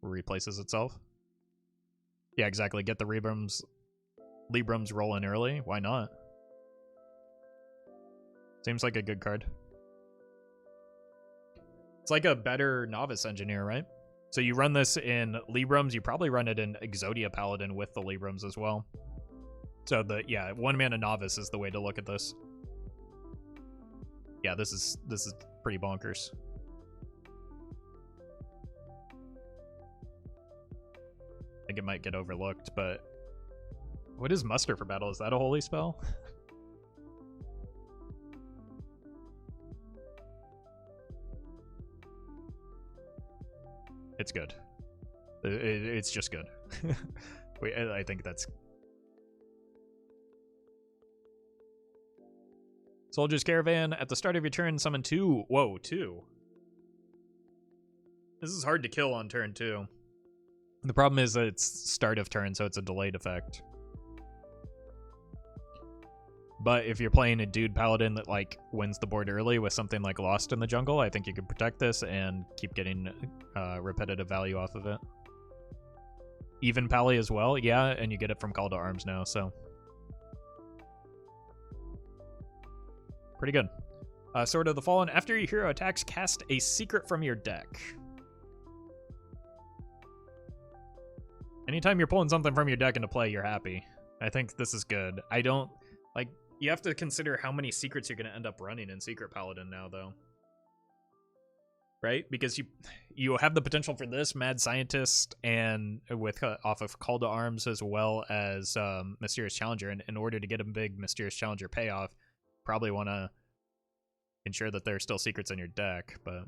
replaces itself. Yeah, exactly. Get the Librams rolling early. Why not? Seems like a good card. It's like a better Novice Engineer, right? So you run this in Librams. You probably run it in Exodia Paladin with the Librams as well. So yeah, 1-mana Novice is the way to look at this. Yeah, this is pretty bonkers. I think it might get overlooked, but what is Muster for Battle? Is that a holy spell? It's good. It's just good. I think that's... Soldier's Caravan. At the start of your turn, summon 2. Whoa, 2. This is hard to kill on turn 2. The problem is that it's start of turn, so it's a delayed effect. But if you're playing a dude paladin that, like, wins the board early with something like Lost in the Jungle, I think you can protect this and keep getting repetitive value off of it. Even Pally as well, yeah, and you get it from Call to Arms now, so. Pretty good. Sword of the Fallen. After your hero attacks, cast a secret from your deck. Anytime you're pulling something from your deck into play, you're happy. I think this is good. I don't... Like, you have to consider how many secrets you're going to end up running in Secret Paladin now, though. Right? Because you have the potential for this, Mad Scientist, and with off of Call to Arms, as well as Mysterious Challenger. And in order to get a big Mysterious Challenger payoff, probably want to ensure that there are still secrets in your deck, but...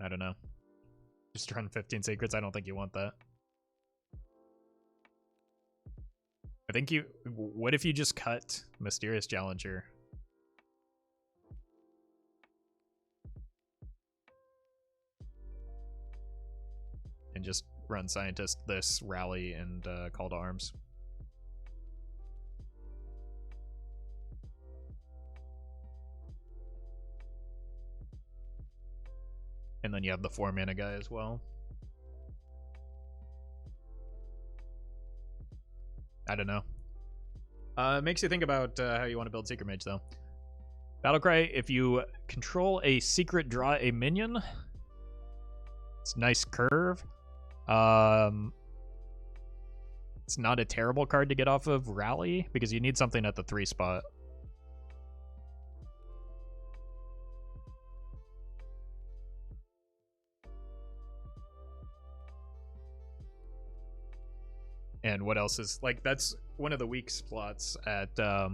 I don't know. Just run 15 secrets. I don't think you want that. I think you... What if you just cut Mysterious Challenger? And just run Scientist, this, Rally, and Call to Arms. And then you have the 4-mana guy as well. I don't know. It makes you think about how you want to build Secret Mage, though. Battlecry, if you control a secret, draw a minion. It's a nice curve. It's not a terrible card to get off of Rally, because you need something at the 3 spot. And what else is... Like, that's one of the weak spots at... at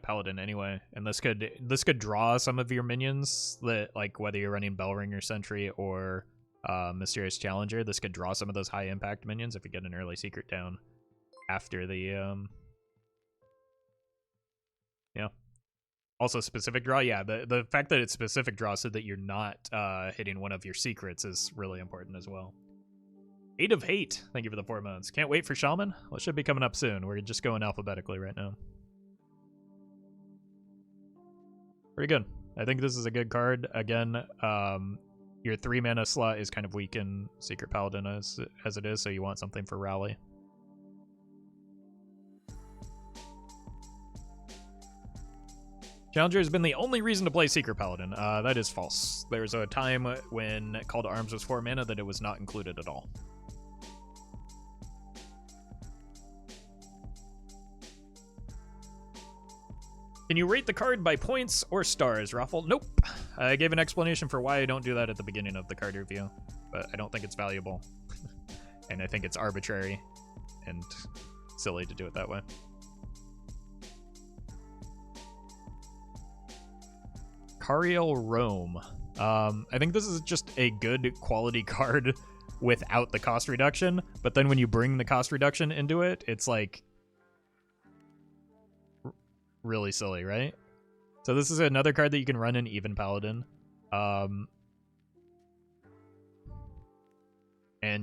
Paladin anyway. And this could draw some of your minions that, like, whether you're running Bellringer Sentry or Mysterious Challenger, this could draw some of those high impact minions if you get an early secret down after the yeah. Also specific draw, yeah. The fact that it's specific draw so that you're not hitting one of your secrets is really important as well. 8 of Hate, thank you for the 4 months. Can't wait for Shaman. Well, it should be coming up soon. We're just going alphabetically right now. Pretty good. I think this is a good card. Again, your 3 mana slot is kind of weak in Secret Paladin as it is, so you want something for Rally. Challenger has been the only reason to play Secret Paladin. That is false. There's a time when Call to Arms was 4 mana that it was not included at all. Can you rate the card by points or stars, Raffle? Nope. I gave an explanation for why I don't do that at the beginning of the card review, but I don't think it's valuable. And I think it's arbitrary and silly to do it that way. Cariel Rome. I think this is just a good quality card without the cost reduction, but then when you bring the cost reduction into it, it's like really silly, right? So this is another card that you can run in Even Paladin. And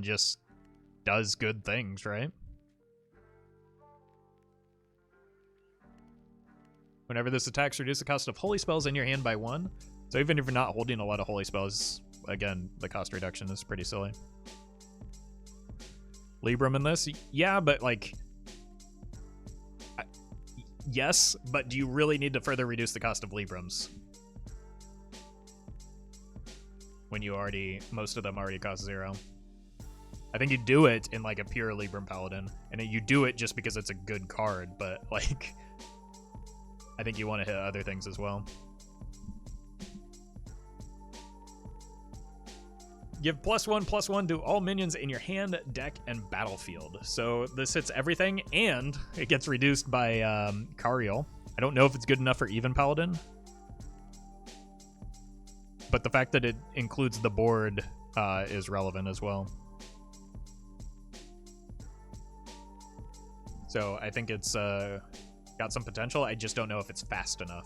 just does good things, right? Whenever this attacks, reduce the cost of holy spells in your hand by 1. So even if you're not holding a lot of holy spells, again, the cost reduction is pretty silly. Libram in this? Yeah, but like... yes, but do you really need to further reduce the cost of Librams? When you already... most of them already cost 0. I think you do it in like a pure Libram Paladin, and you do it just because it's a good card, but like... I think you want to hit other things as well. Give +1/+1 to all minions in your hand, deck, and battlefield. So this hits everything, and it gets reduced by Cariel. I don't know if it's good enough for Even Paladin, but the fact that it includes the board is relevant as well. So I think it's got some potential. I just don't know if it's fast enough.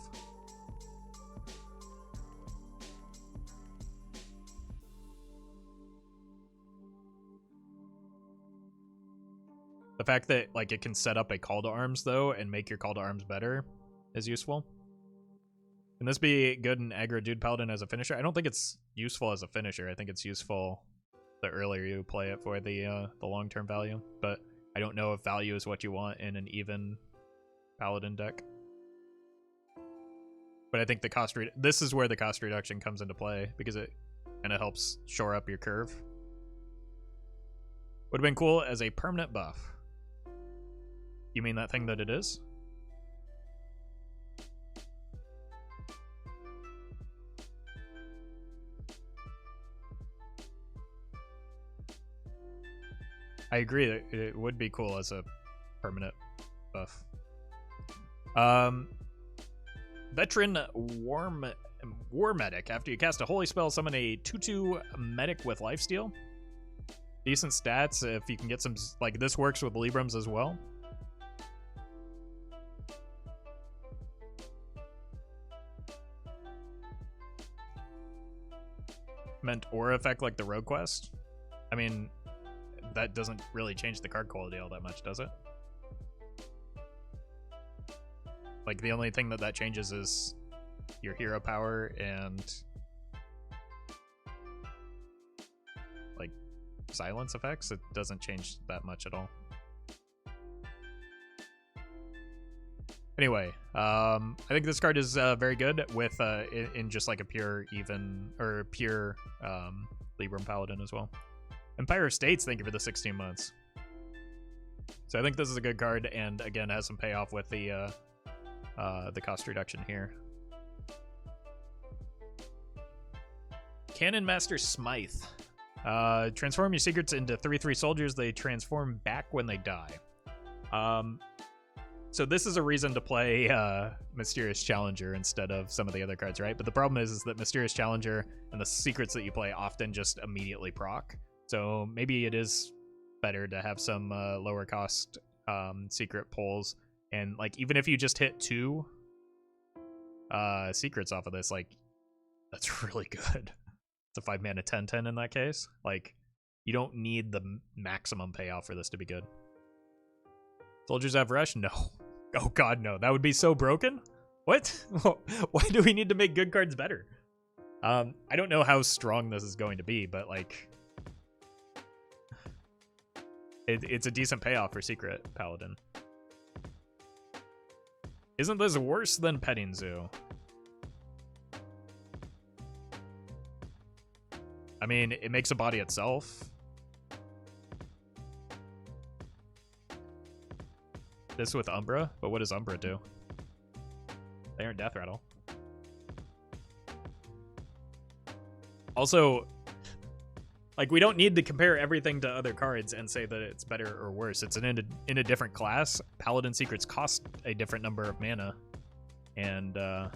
The fact that like it can set up a call to arms though and make your call to arms better is useful. Can this be good in aggro dude paladin as a finisher? I don't think it's useful as a finisher. I think it's useful the earlier you play it for the long-term value, but I don't know if value is what you want in an even paladin deck. But I think the cost this is where the cost reduction comes into play because it kind of helps shore up your curve. Would have been cool as a permanent buff. You mean that thing that it is? I agree that it would be cool as a permanent buff. Veteran War Medic. After you cast a holy spell, summon a 2/2 medic with lifesteal. Decent stats if you can get some, like this works with Librams as well. Meant aura effect like the Rogue Quest. I mean, that doesn't really change the card quality all that much, does it? Like the only thing that changes is your hero power and like silence effects. It doesn't change that much at all. Anyway, I think this card is very good with in just like a pure even or pure Libram Paladin as well. Empire of States, thank you for the 16 months. So I think this is a good card, and again has some payoff with the cost reduction here. Cannon Master Smythe. Transform your secrets into 3/3 soldiers. They transform back when they die. So this is a reason to play Mysterious Challenger instead of some of the other cards, right? But the problem is that Mysterious Challenger and the secrets that you play often just immediately proc. So maybe it is better to have some lower cost secret pulls. And like even if you just hit 2, secrets off of this, like, that's really good. It's a 5-mana 10/10 in that case. Like, you don't need the maximum payoff for this to be good. Soldiers have rush? No. Oh god, no. That would be so broken? What? Why do we need to make good cards better? I don't know how strong this is going to be, but, like, it's a decent payoff for Secret Paladin. Isn't this worse than Petting Zoo? I mean, it makes a body itself. This with Umbra, but what does Umbra do? They aren't Death Rattle. Also, like, we don't need to compare everything to other cards and say that it's better or worse. It's in a different class. Paladin Secrets cost a different number of mana, and like,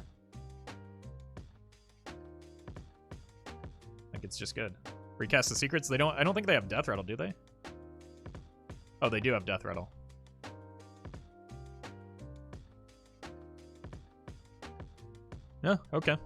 it's just good. Recast the Secrets. They don't. I don't think they have Death Rattle, do they? Oh, they do have Death Rattle. No, okay.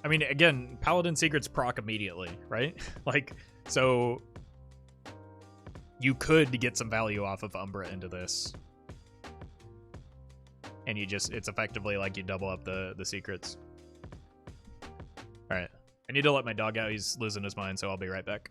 I mean, again, Paladin Secrets proc immediately, right? Like, so you could get some value off of Umbra into this. And you just, it's effectively like you double up the secrets. Alright. I need to let my dog out. He's losing his mind, so I'll be right back.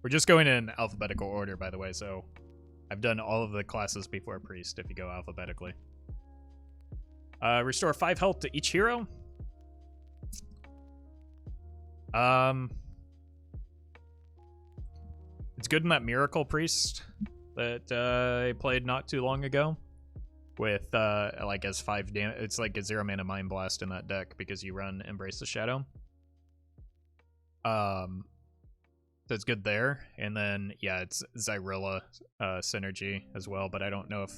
We're just going in alphabetical order, by the way, so I've done all of the classes before Priest, if you go alphabetically. Restore 5 health to each hero. It's good in that Miracle Priest that I played not too long ago. With, like, as 5 damage. It's like a 0 mana Mind Blast in that deck because you run Embrace the Shadow. So it's good there, and then yeah, it's Zarillo synergy as well, but I don't know if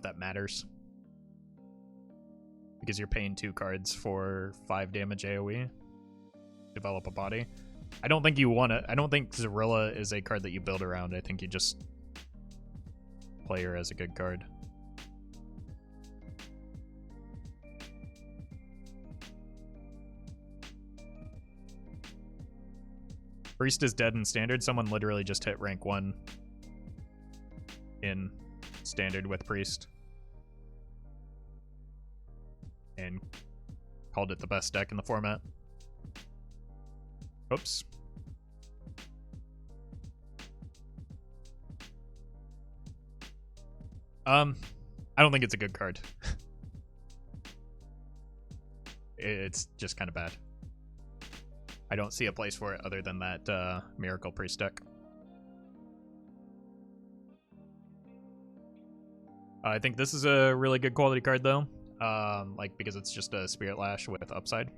that matters because you're paying 2 cards for 5 damage AoE. Develop a body. I don't think you want to. I don't think Zarillo is a card that you build around. I think you just play her as a good card. Priest is dead in Standard. Someone literally just hit rank 1 in Standard with Priest. And called it the best deck in the format. Oops. I don't think it's a good card. It's just kind of bad. I don't see a place for it other than that Miracle Priest deck. I think this is a really good quality card, though, like because it's just a Spirit Lash with upside.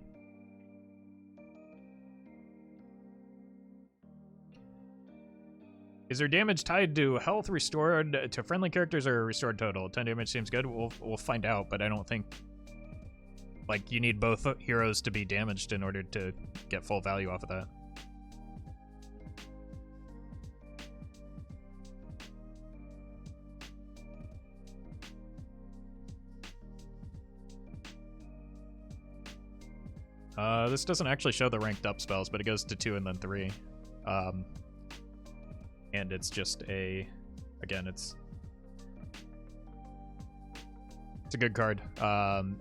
Is there damage tied to health restored to friendly characters or restored total? 10 damage seems good. We'll find out, but I don't think... Like, you need both heroes to be damaged in order to get full value off of that. This doesn't actually show the ranked up spells, but it goes to 2 and then 3. And it's just a... Again, it's a good card.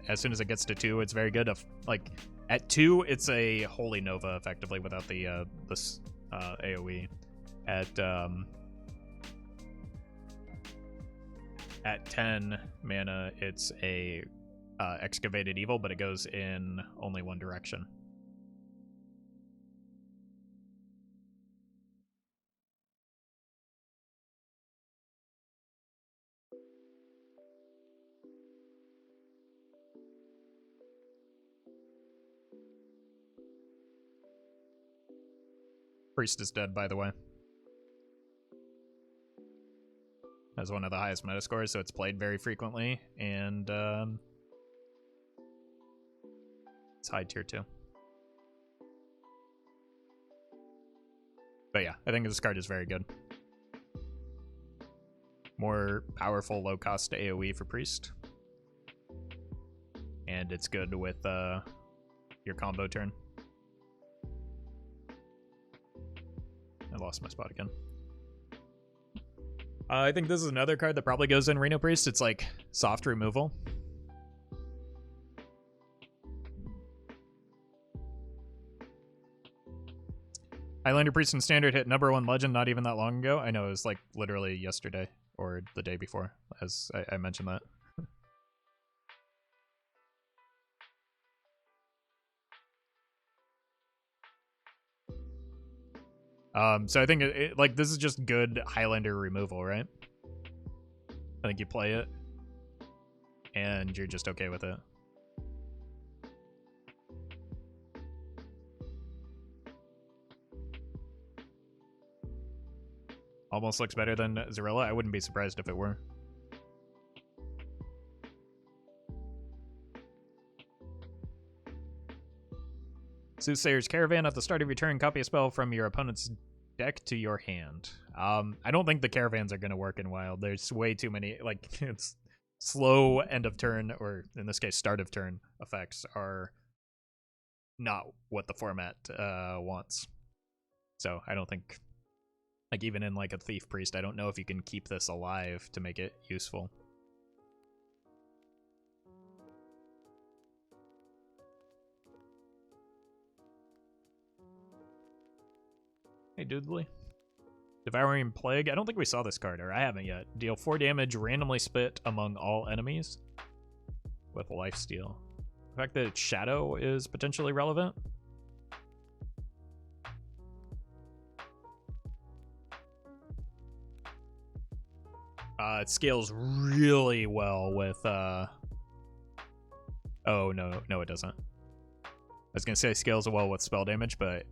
As soon as it gets to 2, it's very good. Like, at 2, it's a Holy Nova, effectively, without the this AoE. At 10 mana, it's a Excavated Evil, but it goes in only one direction. Priest is dead, by the way. Has one of the highest meta scores, so it's played very frequently, and it's high tier 2. But yeah, I think this card is very good. More powerful, low-cost AoE for Priest. And it's good with your combo turn. I lost my spot again. I think this is another card that probably goes in Reno Priest. It's like soft removal. Highlander Priest and Standard hit #1 Legend not even that long ago. I know, it was like literally yesterday or the day before, as I mentioned that. So I think like this is just good Highlander removal, right? I think you play it, and you're just okay with it. Almost looks better than Zarillo. I wouldn't be surprised if it were. Soothsayer's Caravan. At the start of your turn, copy a spell from your opponent's deck to your hand. I don't think the caravans are going to work in Wild. There's way too many, like, it's slow end of turn, or in this case, start of turn effects are not what the format wants. So I don't think, like, even in like a Thief Priest, I don't know if you can keep this alive to make it useful. Hey, Doodly. Devouring Plague. I don't think we saw this card, or I haven't yet. Deal 4 damage, randomly split among all enemies with lifesteal. The fact that Shadow is potentially relevant. It scales really well with, oh, no, it doesn't. I was gonna say it scales well with spell damage, but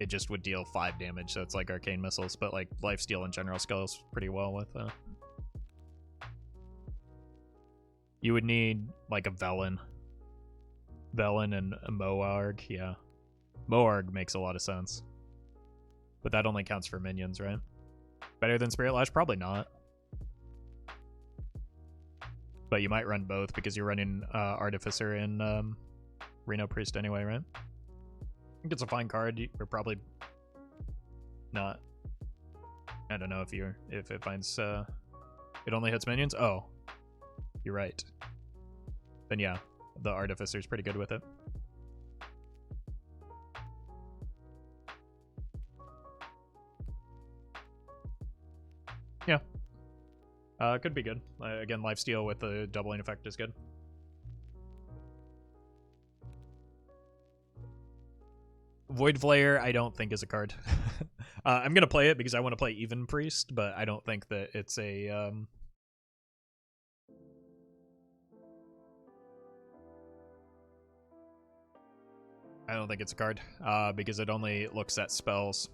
it just would deal 5 damage, so it's like Arcane Missiles, but like lifesteal in general scales pretty well with, you would need like a Velen. Velen and a Moarg, yeah. Moarg makes a lot of sense. But that only counts for minions, right? Better than Spirit Lash? Probably not. But you might run both because you're running Artificer and Reno Priest anyway, right? I think it's a fine card. You're probably not. I don't know if it finds it only hits minions. Oh, you're right. Then yeah, the Artificer's pretty good with it. Yeah. Could be good. Again, lifesteal with the doubling effect is good. Voidflare, I don't think is a card. I'm gonna play it because I want to play Even Priest, but I don't think that it's a I don't think it's a card, because it only looks at spells.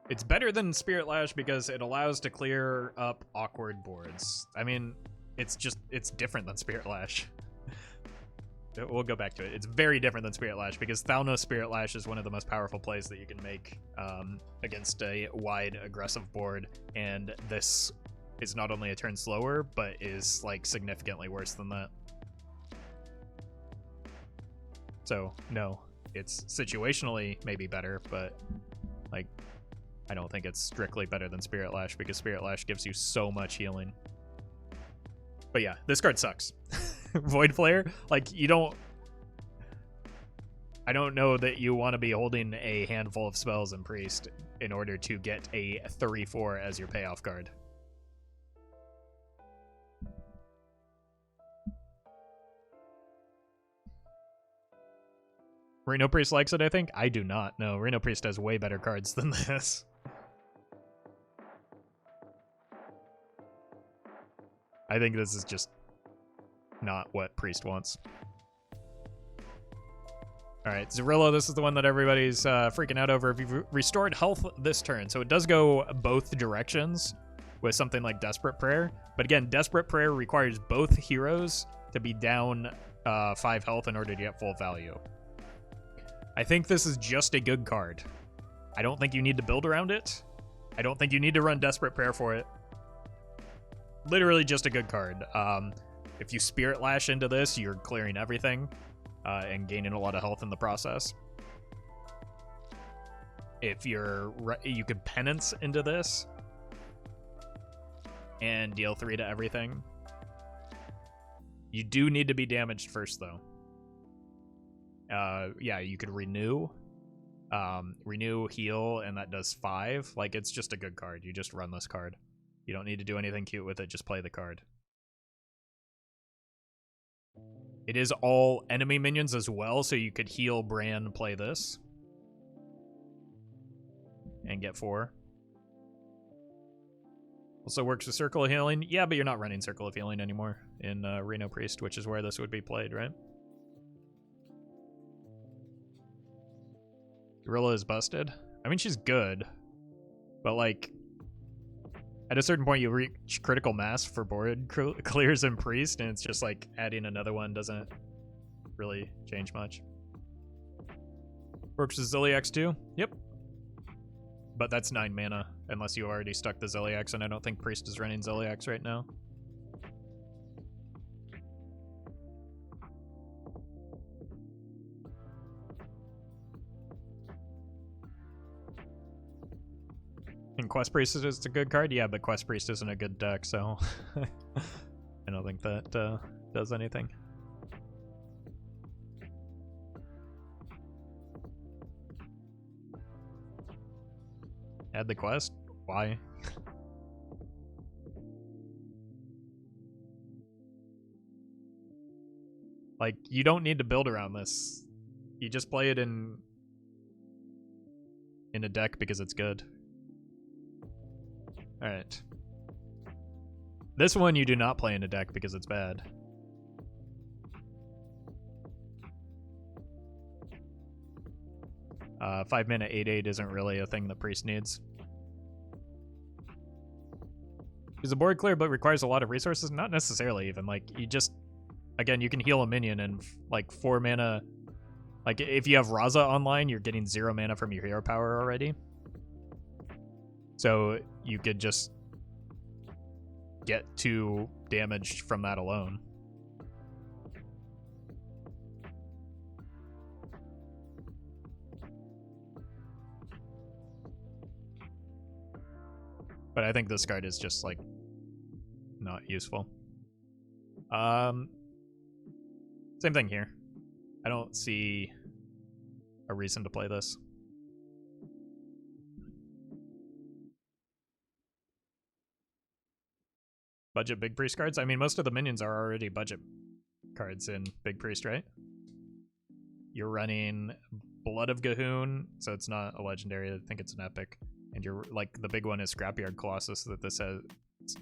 It's better than Spirit Lash because it allows to clear up awkward boards. I mean, it's different than Spirit Lash. We'll go back to it. It's very different than Spirit Lash because Thalnos Spirit Lash is one of the most powerful plays that you can make against a wide, aggressive board, and this is not only a turn slower, but is like significantly worse than that. So, no, it's situationally maybe better, but like, I don't think it's strictly better than Spirit Lash because Spirit Lash gives you so much healing. But yeah, this card sucks. Voidflare, like, you don't... I don't know that you want to be holding a handful of spells in Priest in order to get a 3-4 as your payoff card. Reno Priest likes it, I think? I do not. No, Reno Priest has way better cards than this. I think this is just not what Priest wants. Alright, Zarillo, this is the one that everybody's freaking out over. If you've restored health this turn, so it does go both directions with something like Desperate Prayer. But again, Desperate Prayer requires both heroes to be down 5 health in order to get full value. I think this is just a good card. I don't think you need to build around it. I don't think you need to run Desperate Prayer for it. Literally just a good card. If you Spirit Lash into this, you're clearing everything and gaining a lot of health in the process. If you could Penance into this and deal 3 to everything. You do need to be damaged first, though. Yeah, you could Renew. Renew, heal, and that does 5. Like, it's just a good card. You just run this card. You don't need to do anything cute with it, just play the card. It is all enemy minions as well, so you could heal Bran, play this. And get 4. Also works with Circle of Healing. Yeah, but you're not running Circle of Healing anymore in Reno Priest, which is where this would be played, right? Zarillo is busted. I mean, she's good. But, like, at a certain point, you reach critical mass for board clears in Priest, and it's just like adding another one doesn't really change much. Works with Ziliax too? Yep. But that's 9 mana, unless you already stuck the Ziliax, and I don't think Priest is running Ziliax right now. And Quest Priest is a good card? Yeah, but Quest Priest isn't a good deck, so I don't think that does anything. Add the quest? Why? Like, you don't need to build around this. You just play it in a deck because it's good. Alright. This one you do not play in a deck because it's bad. Uh, 5 mana 8/8 isn't really a thing that Priest needs. Is the board clear but requires a lot of resources? Not necessarily even. Like, you just... Again, you can heal a minion and, like, 4 mana... Like, if you have Raza online, you're getting 0 mana from your hero power already. So you could just get 2 damage from that alone. But I think this card is just, like, not useful. Same thing here. I don't see a reason to play this. budget Big Priest cards. I mean, most of the minions are already budget cards in Big Priest, right? You're running Blood of Gahoon, so it's not a legendary. I think it's an epic. And you're like, the big one is Scrapyard Colossus that this has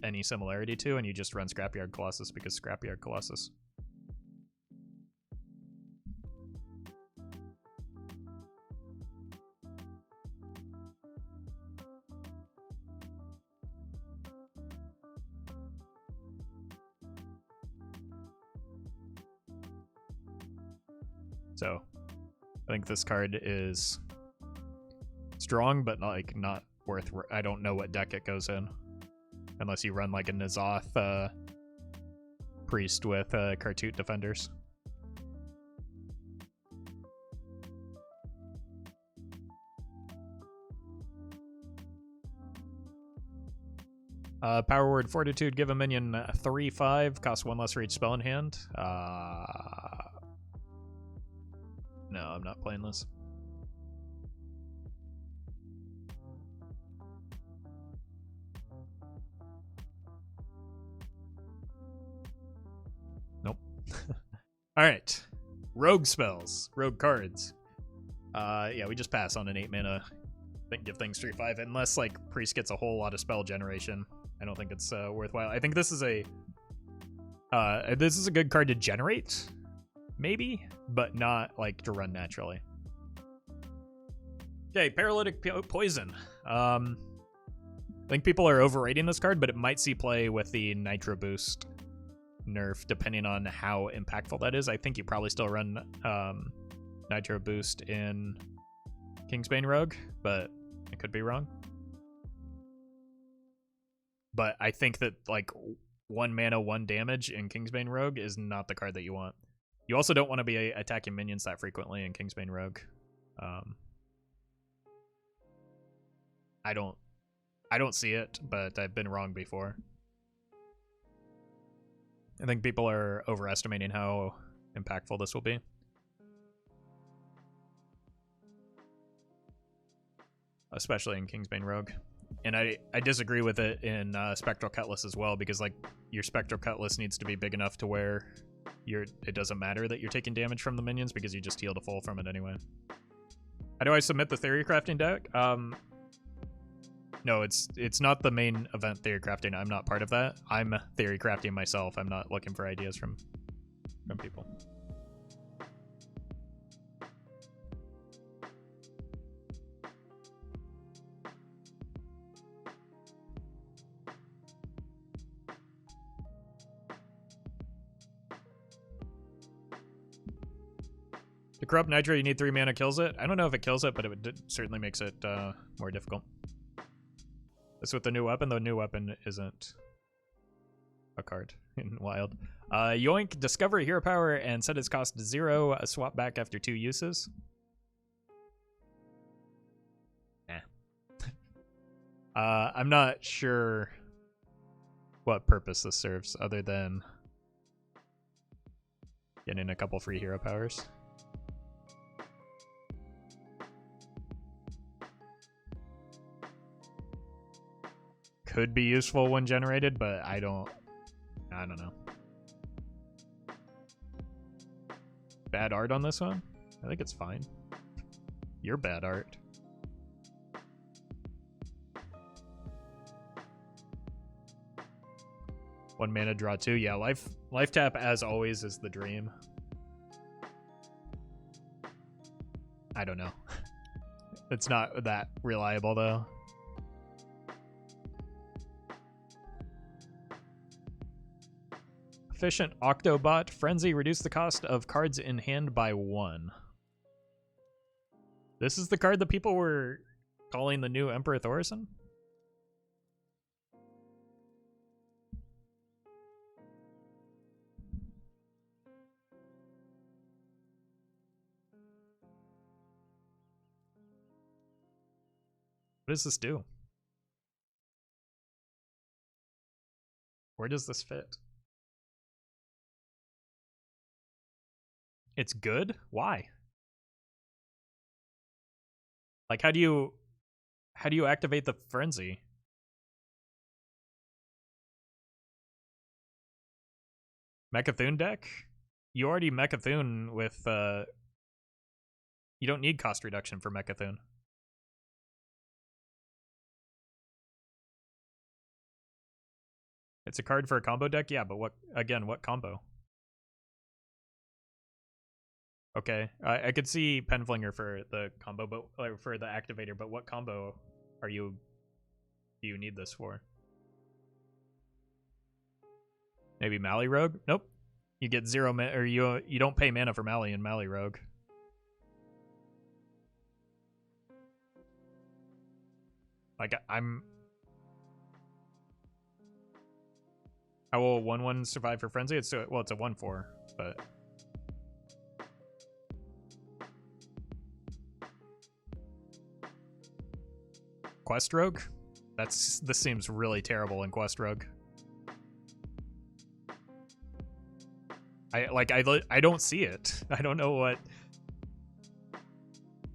any similarity to, and you just run Scrapyard Colossus because Scrapyard Colossus. So, I think this card is strong, but like not worth. I don't know what deck it goes in, unless you run like a N'Zoth priest with Kartut defenders. Power Word Fortitude, give a minion 3/5, cost 1 less for each spell in hand. No, I'm not playing this. Nope. Alright. Rogue spells. Rogue cards. Yeah, we just pass on an 8 mana. Give things 3/5, unless like Priest gets a whole lot of spell generation. I don't think it's worthwhile. I think this is a good card to generate, maybe, but not like to run naturally. Okay, Paralytic Poison. I think people are overrating this card, but it might see play with the Nitro Boost nerf, depending on how impactful that is. I think you probably still run Nitro Boost in Kingsbane Rogue, but I could be wrong. But I think that like 1 mana, 1 damage in Kingsbane Rogue is not the card that you want. You also don't want to be attacking minions that frequently in Kingsbane Rogue. I don't see it, but I've been wrong before. I think people are overestimating how impactful this will be. Especially in Kingsbane Rogue. And I disagree with it in Spectral Cutlass as well, because like your Spectral Cutlass needs to be big enough to where it doesn't matter that you're taking damage from the minions because you just heal to full from it anyway. How do I submit the theory crafting deck? No, it's not the main event theory crafting. I'm not part of that. I'm theory crafting myself. I'm not looking for ideas from people. To corrupt Nitro, you need 3 mana kills it. I don't know if it kills it, but it certainly makes it more difficult. This with the new weapon. The new weapon isn't a card in Wild. Yoink, discover hero power and set its cost to 0. Swap back after 2 uses. I'm not sure what purpose this serves other than getting a couple free hero powers. Could be useful when generated, but I don't know. Bad art on this one? I think it's fine. You're bad art. One mana, draw 2. Yeah, life tap as always is the dream. I don't know. It's not that reliable though. Efficient Octobot Frenzy, reduce the cost of cards in hand by 1. This is the card that people were calling the new Emperor Thorison? What does this do? Where does this fit? It's good? Why? Like, how do you activate the frenzy? Mechathune deck? You already Mechathune with, you don't need cost reduction for Mechathune. It's a card for a combo deck? Yeah, but what combo? Okay, I could see Penflinger for the combo, but for the activator, but what combo do you need this for? Maybe Mally Rogue? Nope. You get 0 mana, or you don't pay mana for Mally and Mally Rogue. Like, how will 1/1 survive for Frenzy? It's a 1/4, but Quest Rogue? This seems really terrible in Quest Rogue. I don't see it. I don't know what.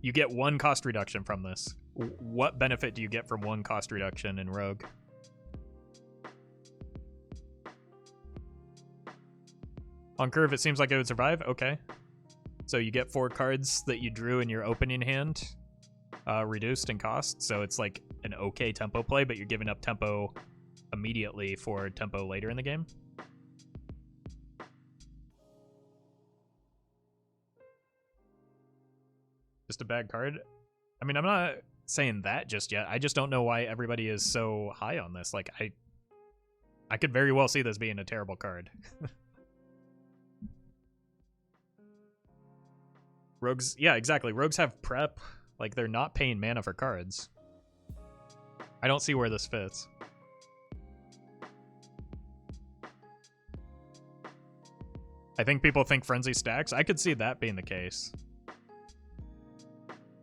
You get 1 cost reduction from this. What benefit do you get from 1 cost reduction in Rogue? On curve, it seems like it would survive. Okay. So you get 4 cards that you drew in your opening hand reduced in cost. So it's like an okay tempo play, but you're giving up tempo immediately for tempo later in the game. Just a bad card? I mean, I'm not saying that just yet. I just don't know why everybody is so high on this. Like, I could very well see this being a terrible card. Rogues, yeah, exactly. Rogues have prep. Like, they're not paying mana for cards. I don't see where this fits. I think people think Frenzy stacks. I could see that being the case.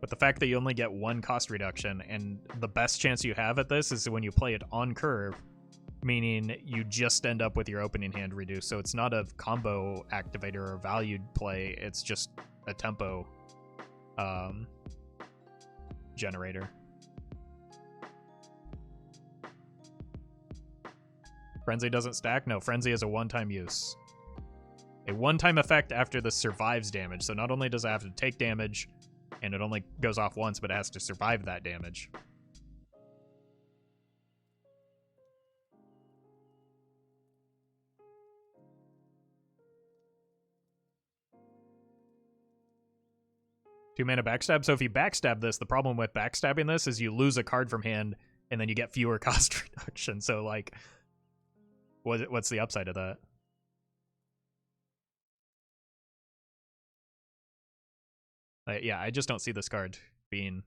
But the fact that you only get 1 cost reduction, and the best chance you have at this is when you play it on curve, meaning you just end up with your opening hand reduced. So it's not a combo activator or valued play, it's just a tempo generator. Frenzy doesn't stack? No, Frenzy is a one-time use. A one-time effect after the survives damage. So not only does it have to take damage, and it only goes off once, but it has to survive that damage. Two mana backstab. So if you backstab this, the problem with backstabbing this is you lose a card from hand, and then you get fewer cost reduction. So, like, what's the upside of that? Yeah, I just don't see this card being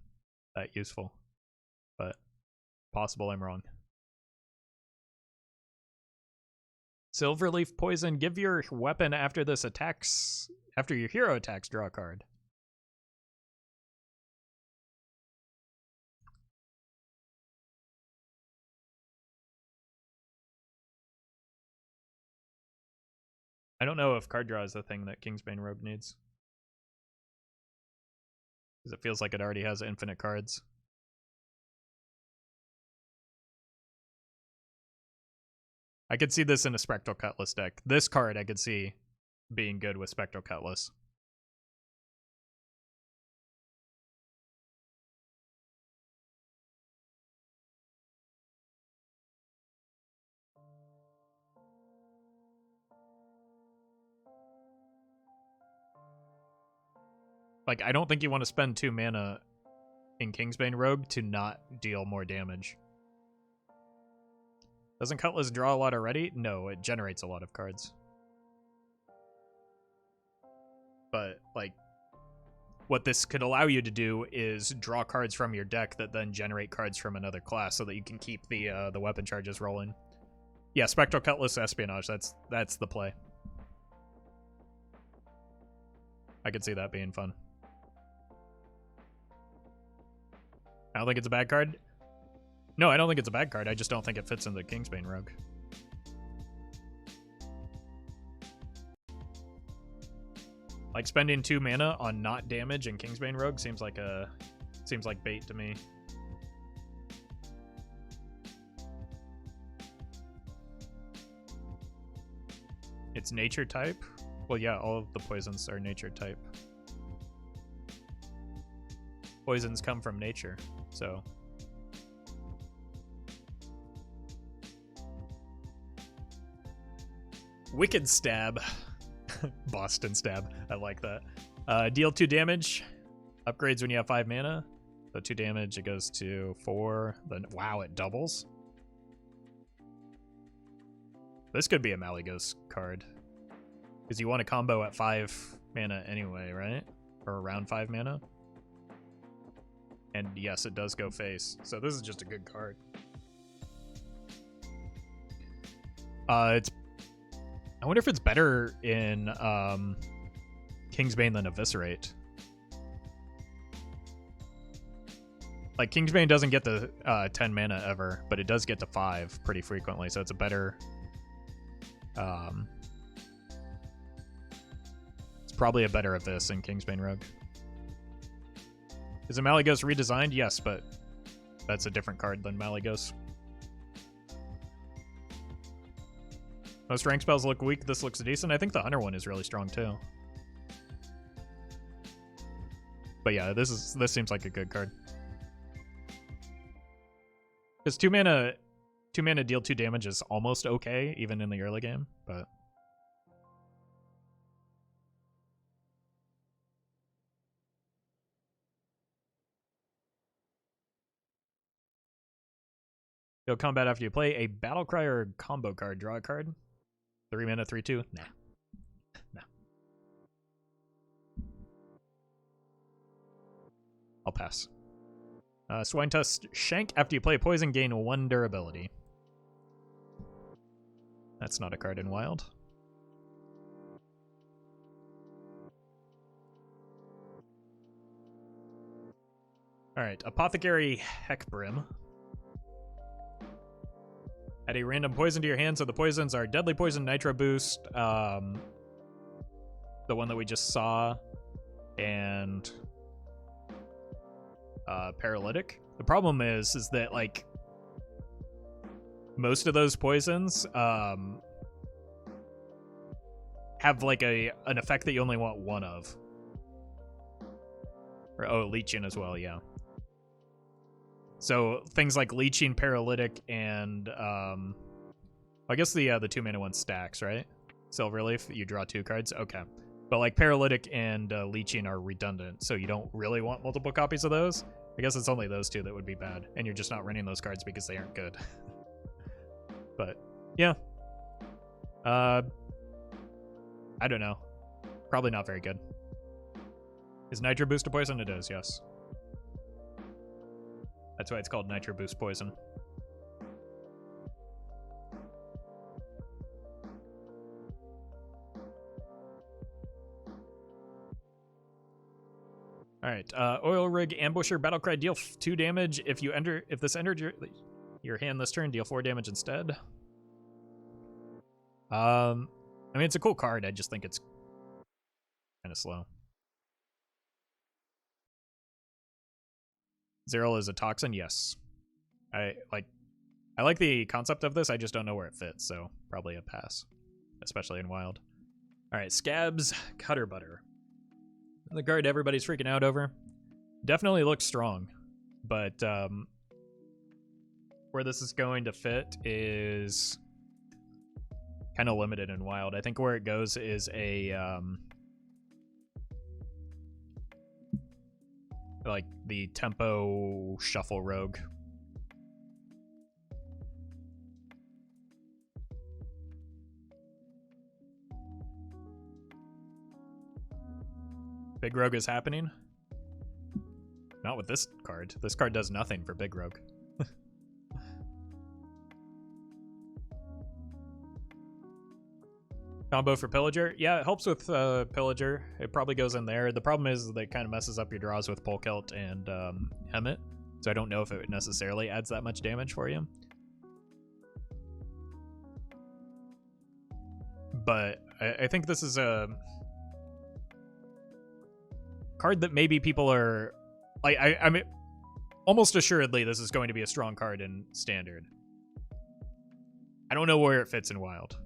that useful. But possible I'm wrong. Silverleaf Poison. Give your weapon after your hero attacks, draw a card. I don't know if card draw is the thing that Kingsbane Rogue needs. Because it feels like it already has infinite cards. I could see this in a Spectral Cutlass deck. This card I could see being good with Spectral Cutlass. Like, I don't think you want to spend 2 mana in Kingsbane Rogue to not deal more damage. Doesn't Cutlass draw a lot already? No, it generates a lot of cards. But, like, what this could allow you to do is draw cards from your deck that then generate cards from another class so that you can keep the weapon charges rolling. Yeah, Spectral Cutlass Espionage, that's the play. I could see that being fun. I don't think it's a bad card. No, I don't think it's a bad card. I just don't think it fits in the Kingsbane Rogue. Like, spending 2 mana on not damage in Kingsbane Rogue seems like bait to me. It's nature type? Well, yeah, all of the poisons are nature type. Poisons come from nature, so... Wicked Stab. Boston Stab. I like that. Deal 2 damage. Upgrades when you have 5 mana. So 2 damage, it goes to 4. Then, wow, it doubles. This could be a Malygos card. Because you want a combo at 5 mana anyway, right? Or around 5 mana. And yes, it does go face. So this is just a good card. It's... I wonder if it's better in Kingsbane than Eviscerate. Like, Kingsbane doesn't get the 10 mana ever, but it does get to 5 pretty frequently, so it's a better... it's probably a better Abyss in Kingsbane Rogue. Is Malygos redesigned? Yes, but that's a different card than Malygos. Most rank spells look weak. This looks decent. I think the Hunter one is really strong too. But yeah, this seems like a good card. Because 2 mana deal 2 damage is almost okay, even in the early game, but... Go combat after you play a Battlecry or combo card. Draw a card. 3 mana, 3/2. Nah. No. I'll pass. Swine Tusk Shank. After you play poison, gain 1 durability. That's not a card in Wild. Alright, Apothecary Heckbrim. Add a random poison to your hand, so the poisons are Deadly Poison, Nitro Boost, the one that we just saw, and Paralytic. The problem is that, like, most of those poisons have, like, an effect that you only want 1 of. Or, oh, Leeching as well, yeah. So things like Leeching, Paralytic, and I guess the 2 mana one stacks, right? Silverleaf, you draw 2 cards. Okay, but like Paralytic and Leeching are redundant, so you don't really want multiple copies of those. I guess it's only those 2 that would be bad, and you're just not running those cards because they aren't good. But yeah, I don't know. Probably not very good. Is Nitro Boost a poison? It is, yes. That's why it's called Nitro Boost Poison. Alright, Oil Rig Ambusher Battlecry, deal 2 damage. If this entered your hand this turn, deal 4 damage instead. I mean, it's a cool card, I just think it's kind of slow. Zarillo is a toxin, yes. I like the concept of this, I just don't know where it fits, so probably a pass. Especially in Wild. Alright, Scabs Cutter Butter. The card everybody's freaking out over. Definitely looks strong, but where this is going to fit is kind of limited in Wild. I think where it goes is a like the tempo shuffle rogue. Big Rogue is happening? Not with this card. This card does nothing for Big Rogue. Combo for Pillager? Yeah, it helps with Pillager. It probably goes in there. The problem is that it kind of messes up your draws with Polkelt and Hemet. So I don't know if it necessarily adds that much damage for you. But I think this is a card that maybe people are... like, I mean, almost assuredly this is going to be a strong card in Standard. I don't know where it fits in Wild.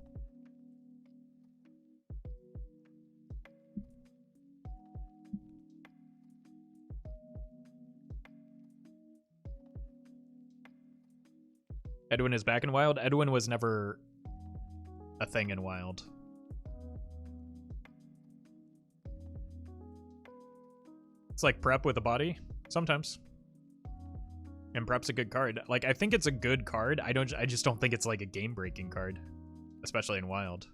Edwin is back in Wild. Edwin was never a thing in Wild. It's like prep with a body sometimes. And prep's a good card. Like, I think it's a good card. I just don't think it's like a game-breaking card, especially in Wild.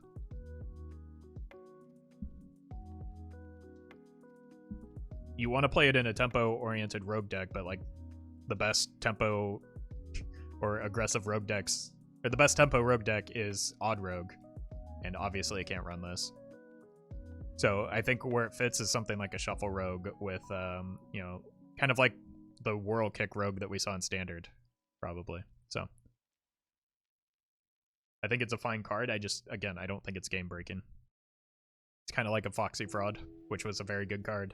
You want to play it in a tempo-oriented rogue deck, but like the best tempo or aggressive rogue decks, or the best tempo rogue deck is Odd Rogue, and obviously it can't run this. So I think where it fits is something like a Shuffle Rogue with, you know, kind of like the Whirl Kick Rogue that we saw in Standard, probably. So I think it's a fine card. Again, I don't think it's game breaking. It's kind of like a Foxy Fraud, which was a very good card.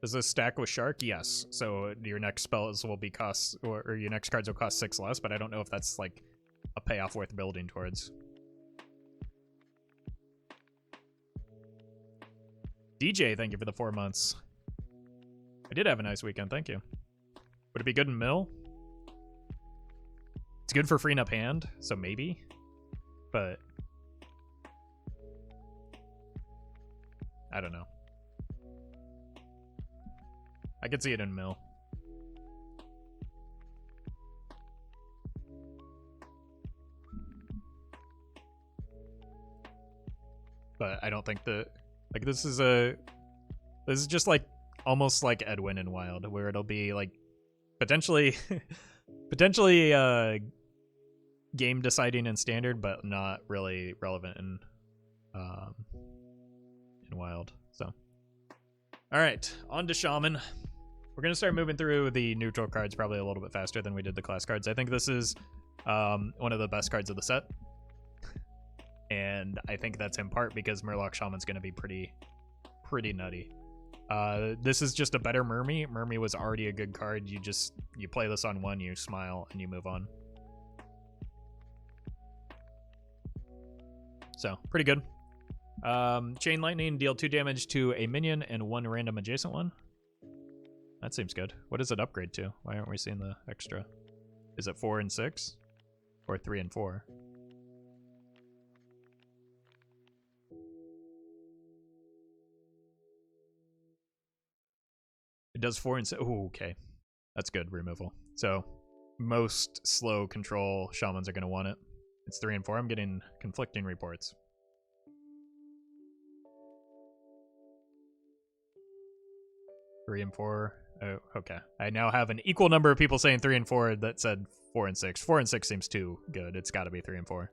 Does this stack with Shark? Yes. So your next spells will be cost, or your next cards will cost 6 less, but I don't know if that's like a payoff worth building towards. DJ, thank you for the 4 months. I did have a nice weekend, thank you. Would it be good in Mill? It's good for freeing up hand, so maybe. But I don't know. I could see it in Mill. But I don't think that, like, this is just like almost like Edwin in Wild, where it'll be like potentially game deciding in Standard, but not really relevant in Wild. So all right, on to Shaman. We're going to start moving through the neutral cards probably a little bit faster than we did the class cards. I think this is one of the best cards of the set. And I think that's in part because Murloc Shaman's going to be pretty nutty. This is just a better Murmy. Murmy was already a good card. You play this on one, you smile, and you move on. So, pretty good. Chain Lightning, deal 2 damage to a minion and 1 random adjacent one. That seems good. What does it upgrade to? Why aren't we seeing the extra? Is it 4 and 6? Or 3 and 4? It does 4 and 6. Oh, okay. That's good removal. So, most slow control Shamans are going to want it. It's 3 and 4. I'm getting conflicting reports. Three and 4. Oh, okay. I now have an equal number of people saying 3 and 4 that said 4 and 6. 4 and 6 seems too good. It's got to be 3 and 4.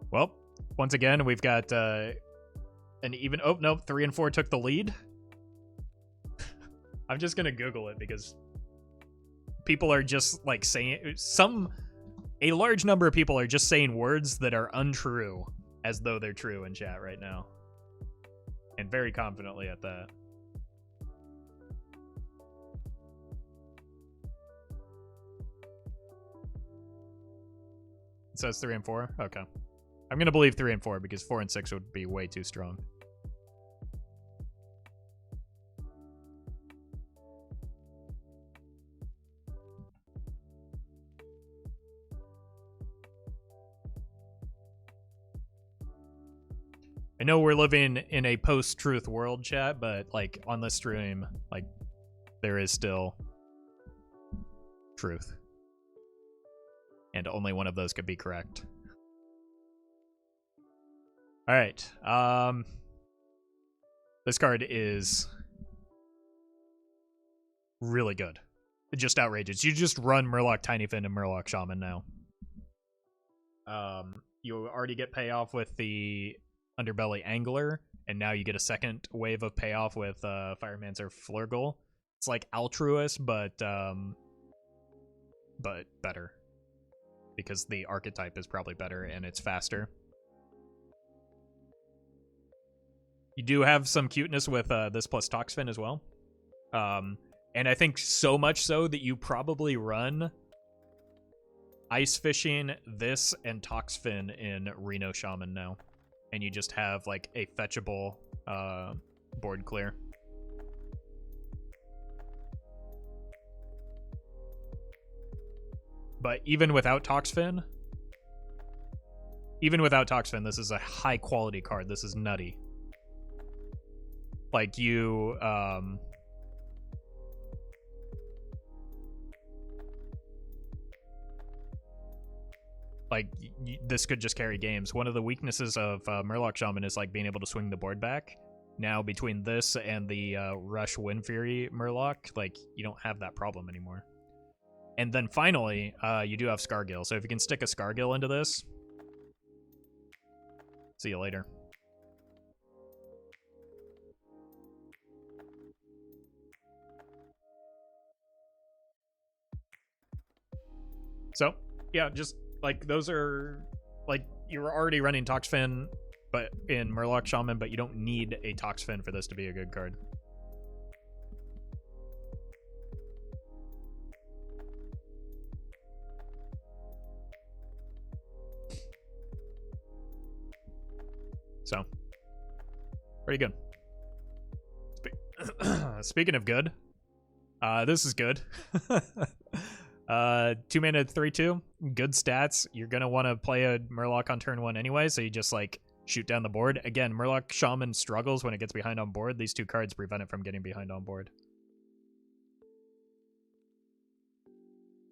Well, once again, we've got an even... Oh, no, 3 and 4 took the lead. I'm just going to Google it because people are just, like, saying... A large number of people are just saying words that are untrue as though they're true in chat right now. And very confidently at that. It says 3 and 4? Okay. I'm going to believe 3 and 4 because 4 and 6 would be way too strong. I know we're living in a post-truth world, chat, but like on this stream, like there is still truth. And only one of those could be correct. All right. This card is really good. Just outrageous. You just run Murloc Tinyfin and Murloc Shaman now. You already get payoff with the Underbelly Angler, and now you get a second wave of payoff with Firemancer Flurgle. It's like Altruist, but better. Because the archetype is probably better and it's faster. You do have some cuteness with this plus Toxfin as well. And I think so much so that you probably run ice fishing this and Toxfin in Reno Shaman now. And you just have like a fetchable board clear. But even without Toxfin, this is a high quality card. This is nutty. Like you, this could just carry games. One of the weaknesses of Murloc Shaman is like being able to swing the board back. Now between this and the Rush Wind Fury Murloc, like you don't have that problem anymore. And then finally, you do have Scargill. So if you can stick a Scargill into this, see you later. So, yeah, just, like, those are, like, you're already running Toxfin but in Murloc Shaman, but you don't need a Toxfin for this to be a good card. So, pretty good. Speaking of good, this is good. 2 mana 3/2, good stats. You're gonna want to play a Murloc on turn 1 anyway, so you just like shoot down the board. Again, Murloc Shaman struggles when it gets behind on board. These 2 cards prevent it from getting behind on board.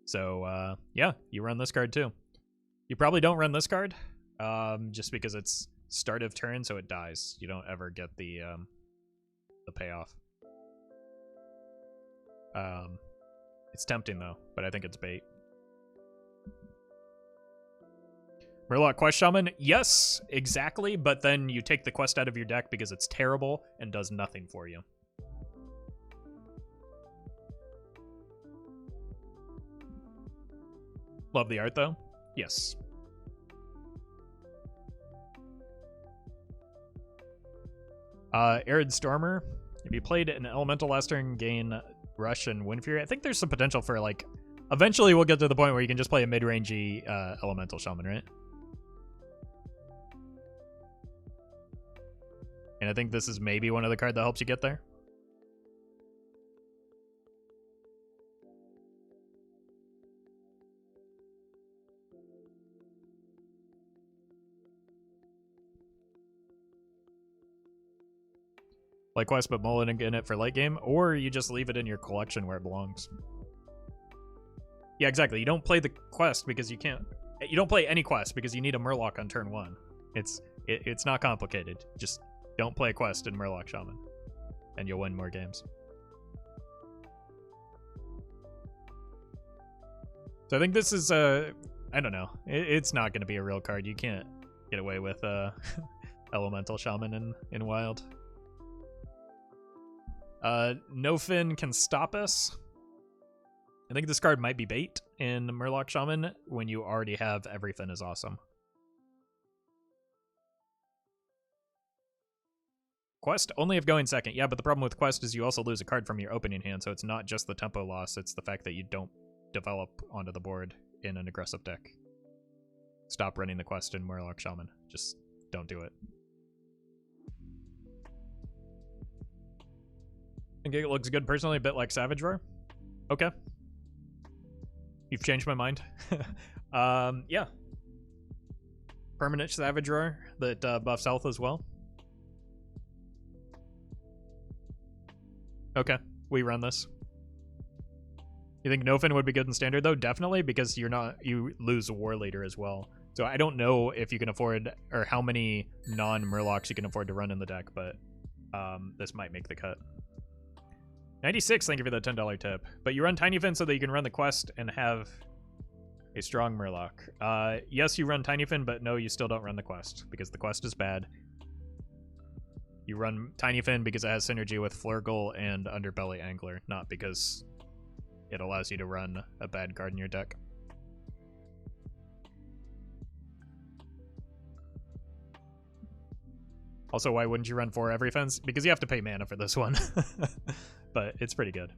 So yeah, you run this card too. You probably don't run this card, just because it's start of turn, so it dies. You don't ever get the payoff. It's tempting though, but I think it's bait. Murloc Quest Shaman, yes, exactly, but then you take the quest out of your deck because it's terrible and does nothing for you. Love the art though. Yes. Arid Stormer. If you played an Elemental last turn, gain Rush and Wind Fury. I think there's some potential for, like, eventually we'll get to the point where you can just play a mid-rangey Elemental Shaman, right? And I think this is maybe one of the cards that helps you get there. Like quest, but mulligan in it for late game, or you just leave it in your collection where it belongs. Yeah, exactly. You don't play the quest because you can't. You don't play any quest because you need a Murloc on turn 1. It's not complicated. Just don't play a quest in Murloc Shaman, and you'll win more games. So I think this is I don't know. It's not going to be a real card. You can't get away with Elemental Shaman in Wild. No Fin can stop us. I think this card might be bait in Murloc Shaman when you already have everything is awesome. Quest only if going second. Yeah, but the problem with Quest is you also lose a card from your opening hand, so it's not just the tempo loss, it's the fact that you don't develop onto the board in an aggressive deck. Stop running the Quest in Murloc Shaman. Just don't do it. I think it looks good personally, a bit like Savage Roar. Okay. You've changed my mind. Yeah. Permanent Savage Roar that buffs health as well. Okay, we run this. You think Nofin would be good in Standard though? Definitely, because you lose a War Leader as well. So I don't know if you can afford, or how many non-Murlocs you can afford to run in the deck, but this might make the cut. 96, thank you for the $10 tip. But you run Tiny Fin so that you can run the quest and have a strong Murloc. Yes, you run Tiny Fin, but no, you still don't run the quest, because the quest is bad. You run Tiny Fin because it has synergy with Flurgle and Underbelly Angler, not because it allows you to run a bad card in your deck. Also, why wouldn't you run 4 Everythings? Because you have to pay mana for this one. But it's pretty good.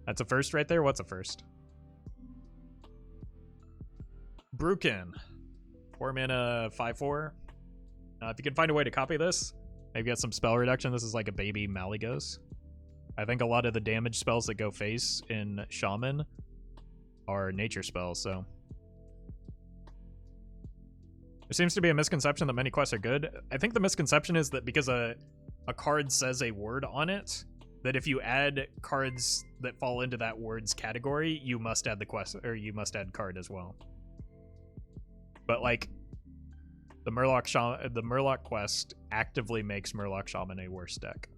That's a first right there. What's a first? Brukin. 4 mana, 5/4. If you can find a way to copy this, maybe get some spell reduction. This is like a baby Malygos. I think a lot of the damage spells that go face in Shaman are nature spells, so. There seems to be a misconception that many quests are good. I think the misconception is that because a card says a word on it, that if you add cards that fall into that word's category, you must add the quest, or you must add card as well. But like, the Murloc quest actively makes Murloc Shaman a worse deck.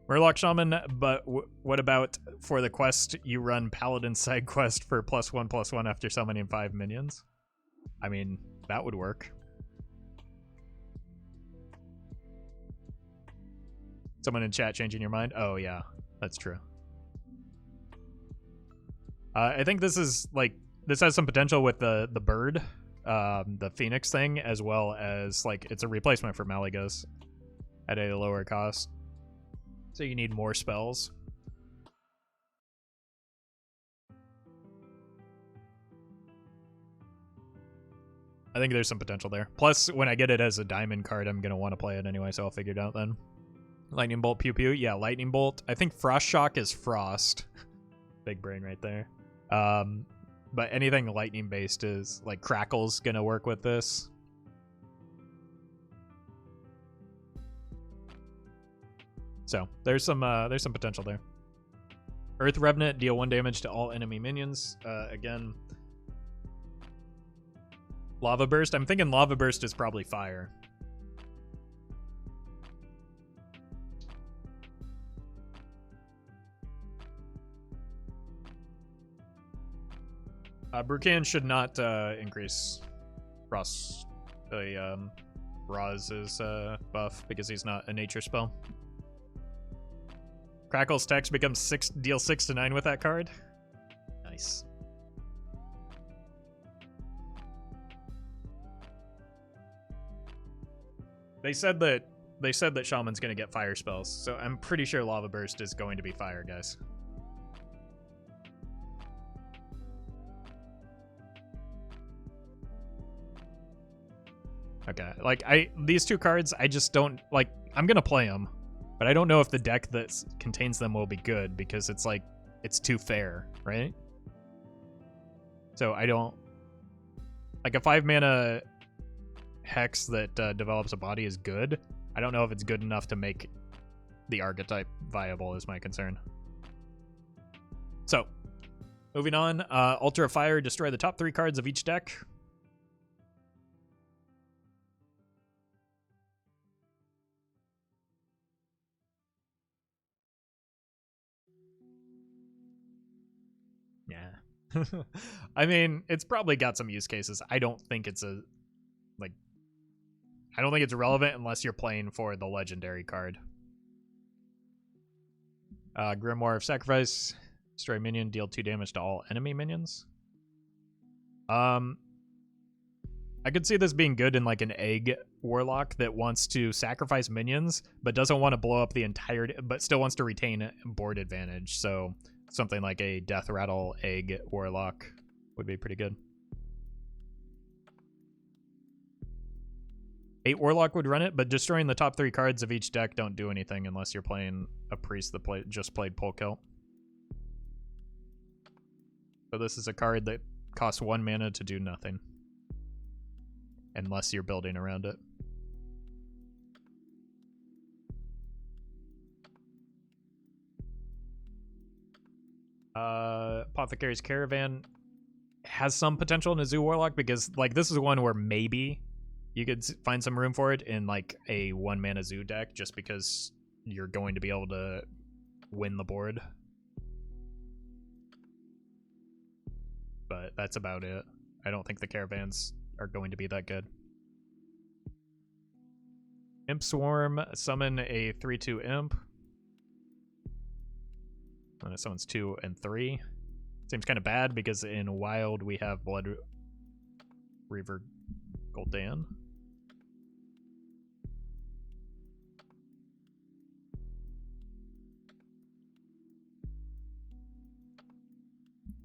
Murloc Shaman, but what about for the quest you run Paladin side quest for +1/+1 after summoning 5 minions? I mean, that would work. Someone in chat changing your mind? Oh yeah, that's true. I think this is like, this has some potential with the bird, the Phoenix thing, as well as like it's a replacement for Malygos at a lower cost. So you need more spells. I think there's some potential there. Plus, when I get it as a diamond card, I'm going to want to play it anyway, so I'll figure it out then. Lightning Bolt, Pew Pew. Yeah, Lightning Bolt. I think Frost Shock is Frost. Big brain right there. But anything lightning based is like Crackle's going to work with this. So there's some potential there. Earth Revenant, deal 1 damage to all enemy minions. Again, Lava Burst. I'm thinking Lava Burst is probably fire. Brucan should not increase Roz's buff because he's not a nature spell. Crackle's text becomes deal 6 to 9 with that card. Nice. They said that Shaman's gonna get fire spells, so I'm pretty sure Lava Burst is going to be fire, guys. Okay, like these two cards, I just don't like. I'm gonna play them, but I don't know if the deck that contains them will be good because it's like it's too fair, right? So I don't like a 5 mana hex that develops a body is good. I don't know if it's good enough to make the archetype viable is my concern. So moving on, Ultra Fire, destroy the top 3 cards of each deck. Yeah. I mean, it's probably got some use cases. I don't think it's relevant unless you're playing for the legendary card. Grimoire of Sacrifice, destroy minion, deal 2 damage to all enemy minions. I could see this being good in like an egg warlock that wants to sacrifice minions but doesn't want to blow up the entire, but still wants to retain board advantage. So something like a Death Rattle egg warlock would be pretty good. 8 warlock would run it, but destroying the top 3 cards of each deck don't do anything unless you're playing a priest that just played Polkilt. So this is a card that costs 1 mana to do nothing. Unless you're building around it. Apothecary's Caravan has some potential in a Zoo Warlock because like this is one where maybe you could find some room for it in like a 1 mana Zoo deck just because you're going to be able to win the board. But that's about it. I don't think the Caravans are going to be that good. Imp Swarm, summon a 3/2 Imp. And it summons 2 and 3. Seems kind of bad because in Wild we have Blood Reaver Gul'dan.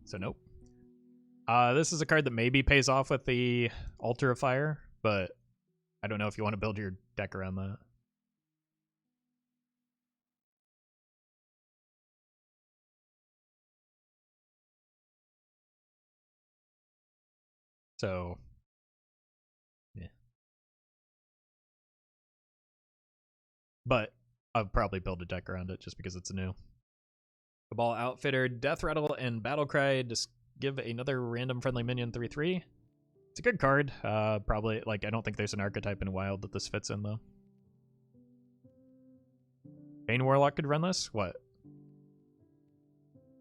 So nope. This is a card that maybe pays off with the Altar of Fire, but I don't know if you want to build your deck around that. So, yeah. But I'll probably build a deck around it just because it's new. Cabal Outfitter, Death Rattle, and Battlecry. Just give another random friendly minion 3/3. It's a good card. Probably, like, I don't think there's an archetype in Wild that this fits in, though. Bane Warlock could run this? What?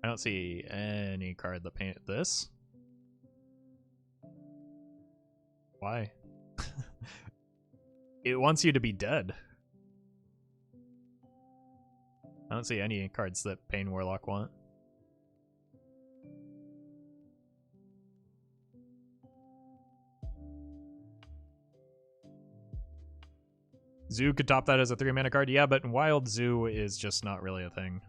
I don't see any card that paint this. Why? It wants you to be dead. I don't see any cards that Bane Warlock want. Zoo could top that as a 3-mana card. Yeah, but in Wild, Zoo is just not really a thing.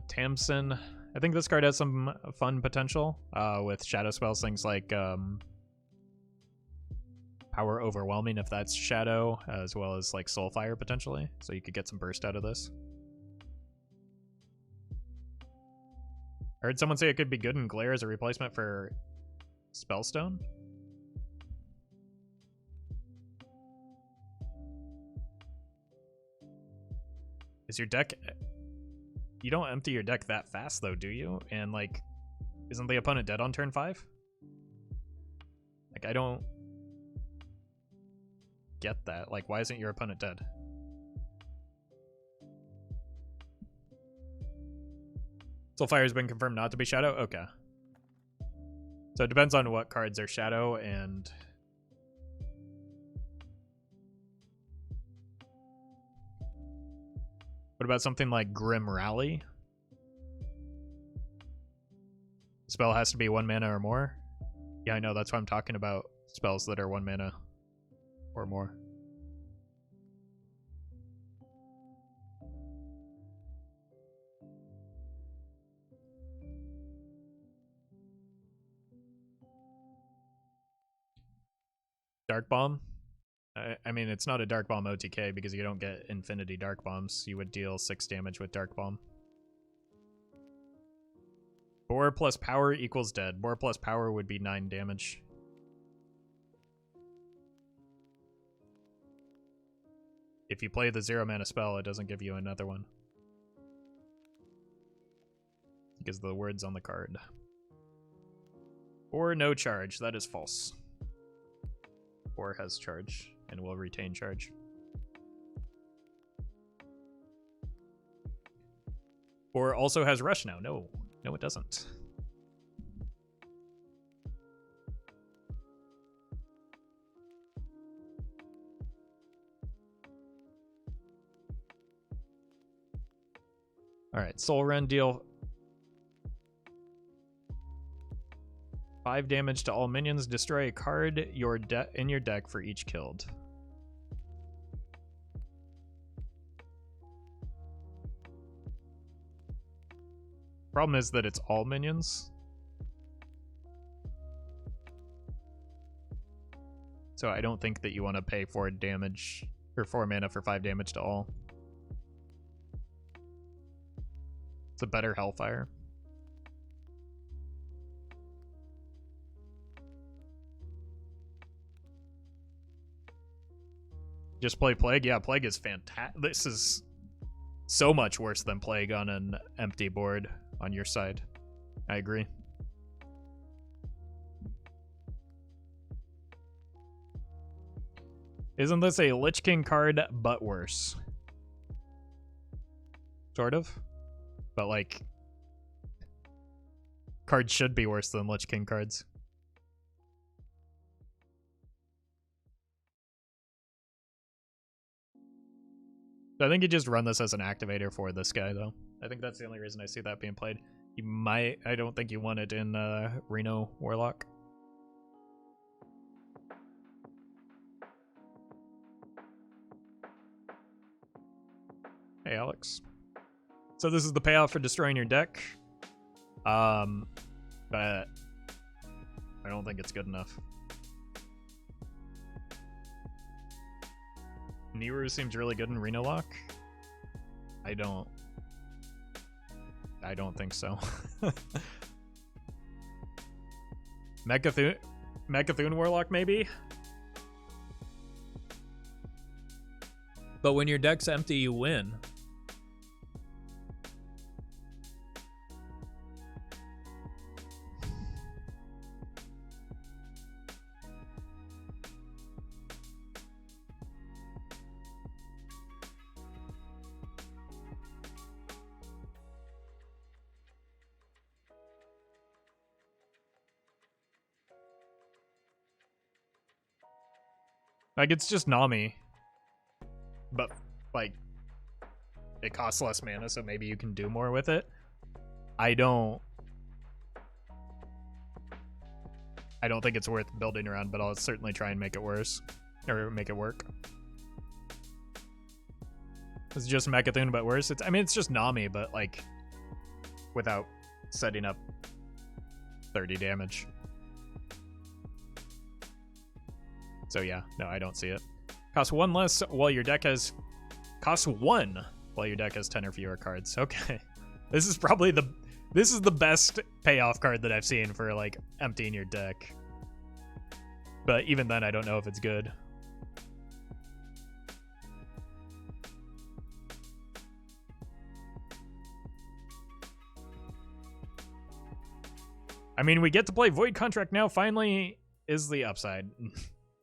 Tamsen. I think this card has some fun potential with shadow spells, things like Power Overwhelming if that's shadow, as well as like Soulfire potentially. So you could get some burst out of this. I heard someone say it could be good in Glare as a replacement for Spellstone. Is your deck... You don't empty your deck that fast though, do you? And like, isn't the opponent dead on turn 5? Like, I don't get that. Like, why isn't your opponent dead? Soulfire has been confirmed not to be shadow? Okay. So it depends on what cards are shadow and... What about something like Grim Rally? Spell has to be 1 mana or more? Yeah, I know, that's why I'm talking about spells that are 1 mana or more. Dark Bomb? I mean, it's not a Dark Bomb OTK because you don't get infinity Dark Bombs. You would deal 6 damage with Dark Bomb. Boar plus power equals dead. Boar plus power would be 9 damage. If you play the 0 mana spell, it doesn't give you another one. Because the word's on the card. Or no charge. That is false. Or has charge and will retain charge. Or also has rush now. No, it doesn't. Alright, Soul Rend deal 5 damage to all minions. Destroy a card in your deck for each killed. Problem is that it's all minions. So I don't think that you want to pay 4 damage or 4 mana for 5 damage to all. It's a better Hellfire. Just play Plague? Yeah, Plague is fantastic. This is so much worse than Plague on an empty board on your side. I agree. Isn't this a Lich King card, but worse? Sort of. But, like, cards should be worse than Lich King cards. I think you just run this as an activator for this guy, though. I think that's the only reason I see that being played. You might... I don't think you want it in Reno Warlock. Hey, Alex. So this is the payoff for destroying your deck. But I don't think it's good enough. Niru seems really good in Reno Lock. I don't think so. Mechathune Warlock maybe? But when your deck's empty, you win. Like, it's just Nami. But, like, it costs less mana, so maybe you can do more with it. I don't think it's worth building around, but I'll certainly try and make it worse. Or make it work. It's just Mechathune, but worse. I mean, it's just Nami, but, like, without setting up 30 damage. So yeah, no, I don't see it. Costs 1 less while your deck has... Costs 1 while your deck has 10 or fewer cards. Okay. This is probably the... This is the best payoff card that I've seen for, like, emptying your deck. But even then, I don't know if it's good. I mean, we get to play Void Contract now, finally, is the upside.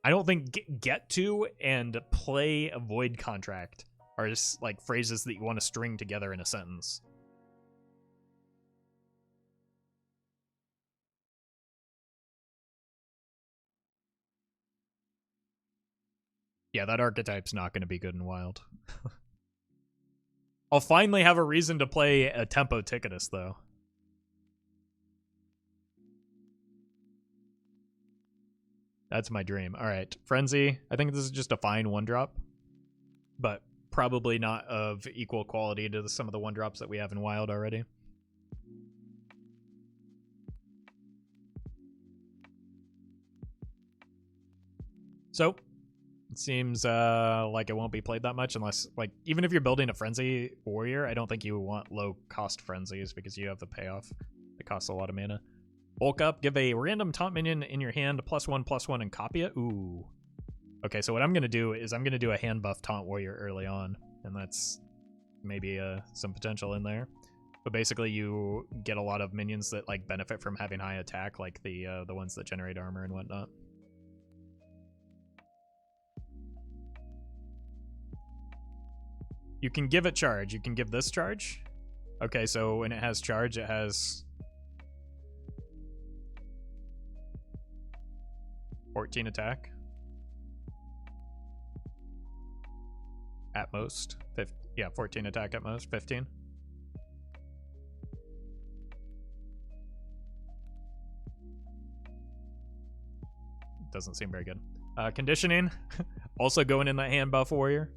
I don't think get to and play a Void Contract are just like phrases that you want to string together in a sentence. Yeah, that archetype's not going to be good in Wild. I'll finally have a reason to play a Tempo Ticketus, though. That's my dream. All right, Frenzy. I think this is just a fine 1-drop, but probably not of equal quality to some of the 1-drops that we have in Wild already. So, it seems like it won't be played that much unless, like, even if you're building a Frenzy Warrior, I don't think you want low-cost Frenzies because you have the payoff. It costs a lot of mana. Bulk up, give a random taunt minion in your hand +1/+1 and copy it. Ooh. Okay, so what I'm going to do is I'm going to do a hand buff taunt warrior early on, and that's maybe some potential in there. But basically you get a lot of minions that like benefit from having high attack, like the ones that generate armor and whatnot. You can give it charge. You can give this charge. Okay, so when it has charge, it has 14 attack. At most. Yeah, 14 attack at most. 15. Doesn't seem very good. Conditioning. Also going in that hand buff warrior.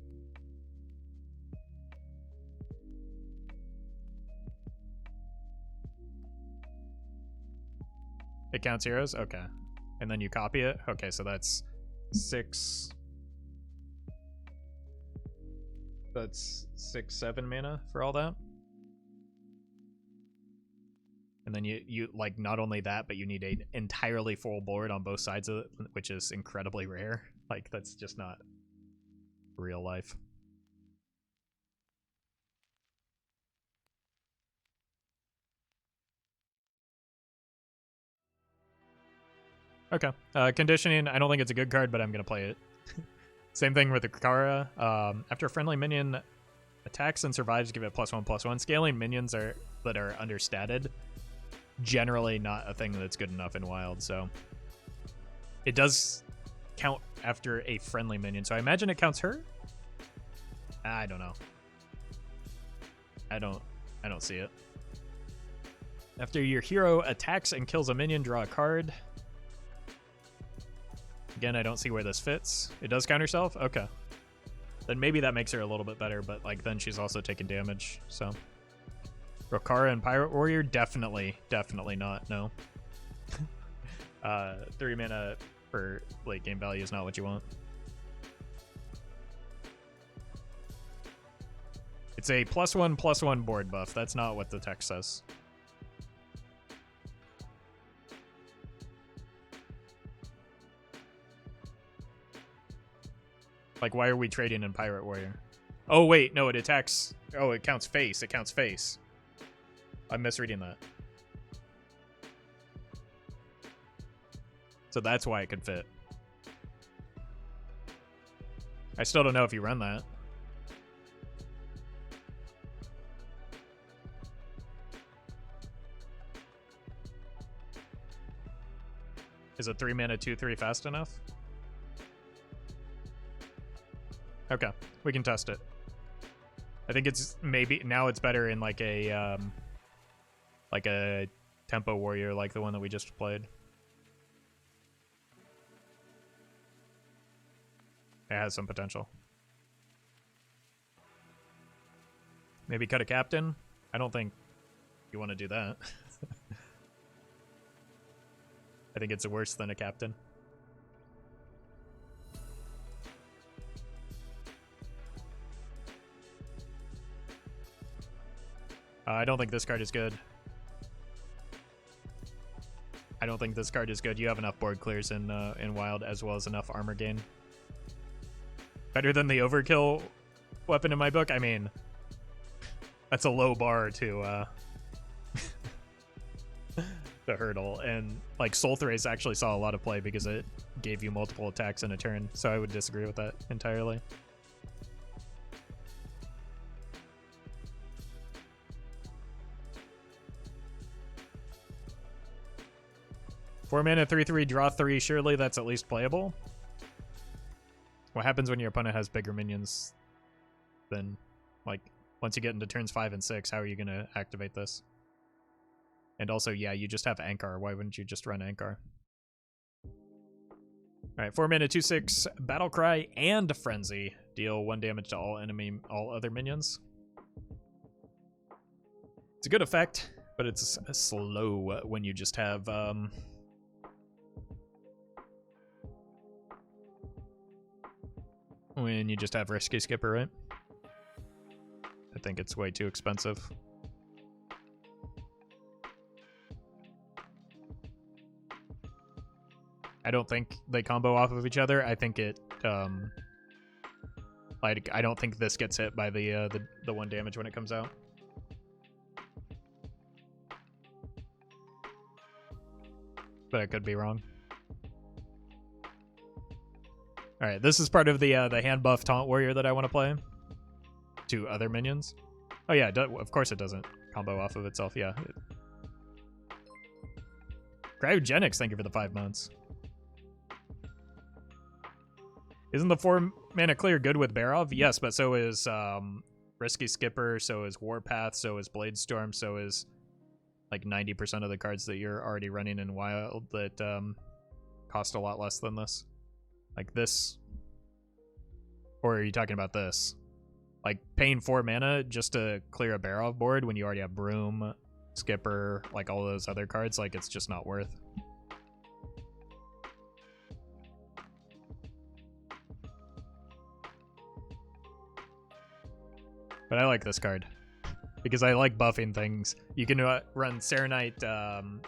It counts heroes? Okay. And then you copy it? Okay, so that's 6. That's 6-7 mana for all that. And then you like not only that, but you need an entirely full board on both sides of it, which is incredibly rare. Like, that's just not real life. Okay. Conditioning, I don't think it's a good card, but I'm going to play it. Same thing with the Kara. After a friendly minion attacks and survives, give it +1/+1. Scaling minions that are understated, generally not a thing that's good enough in Wild, so it does count after a friendly minion, so I imagine it counts her? I don't know. I don't see it. After your hero attacks and kills a minion, draw a card. Again, I don't see where this fits. It does counter self? Okay. then maybe that makes her a little bit better, but like then she's also taking damage, so. Rokara and Pirate Warrior? Definitely not, no. 3 mana for late game value is not what you want. It's a +1/+1 board buff. That's not what the text says. Like, why are we trading in Pirate Warrior? Oh, wait, no, it attacks. Oh, it counts face. It counts face. I'm misreading that. So that's why it could fit. I still don't know if you run that. Is a 3 mana 2/3 fast enough? Okay, we can test it. I think it's maybe now it's better in like a tempo warrior like the one that we just played. It has some potential. Maybe cut a captain? I don't think you want to do that. I think it's worse than a captain. I don't think this card is good. I don't think this card is good. You have enough board clears in Wild as well as enough armor gain. Better than the overkill weapon in my book? I mean, that's a low bar to to hurdle. And like Soul Thrace actually saw a lot of play because it gave you multiple attacks in a turn. So I would disagree with that entirely. Four mana, 3/3, draw 3. Surely that's at least playable. What happens when your opponent has bigger minions than, like, once you get into turns 5 and 6, how are you going to activate this? And also, yeah, you just have Ankar. Why wouldn't you just run Ankar? Alright, 4 mana, 2/6, Battle Cry and Frenzy. Deal 1 damage to all other minions. It's a good effect, but it's slow when you just have, when you just have Risky Skipper, right? I think it's way too expensive. I don't think they combo off of each other. I think it, like, I don't think this gets hit by the 1 damage when it comes out. But I could be wrong. All right, this is part of the hand buff Taunt Warrior that I want to play. To other minions. Oh yeah, of course it doesn't combo off of itself. Yeah. Cryogenics, thank you for the 5 months. Isn't the 4 mana clear good with Barov? Yes, but so is Risky Skipper, so is Warpath, so is Bladestorm, so is like 90% of the cards that you're already running in Wild that cost a lot less than this. Like this. Or are you talking about this? Like paying 4 mana just to clear a Barov board when you already have Broom, Skipper, like all those other cards, like it's just not worth. But I like this card because I like buffing things. You can run Serenite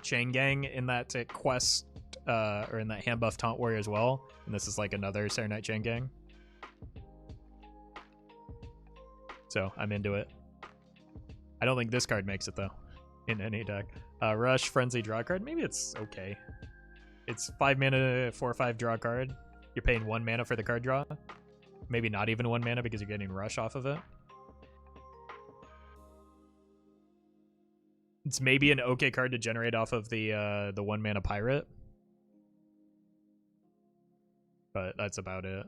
Chain Gang in that quest or in that hand buff Taunt Warrior as well. And this is like another Serenite Chain Gang. So I'm into it. I don't think this card makes it though in any deck. Rush, Frenzy, draw card. Maybe it's okay. It's 5 mana, 4/5 draw card. You're paying 1 mana for the card draw. Maybe not even 1 mana because you're getting Rush off of it. It's maybe an okay card to generate off of the 1 mana Pirate. But that's about it.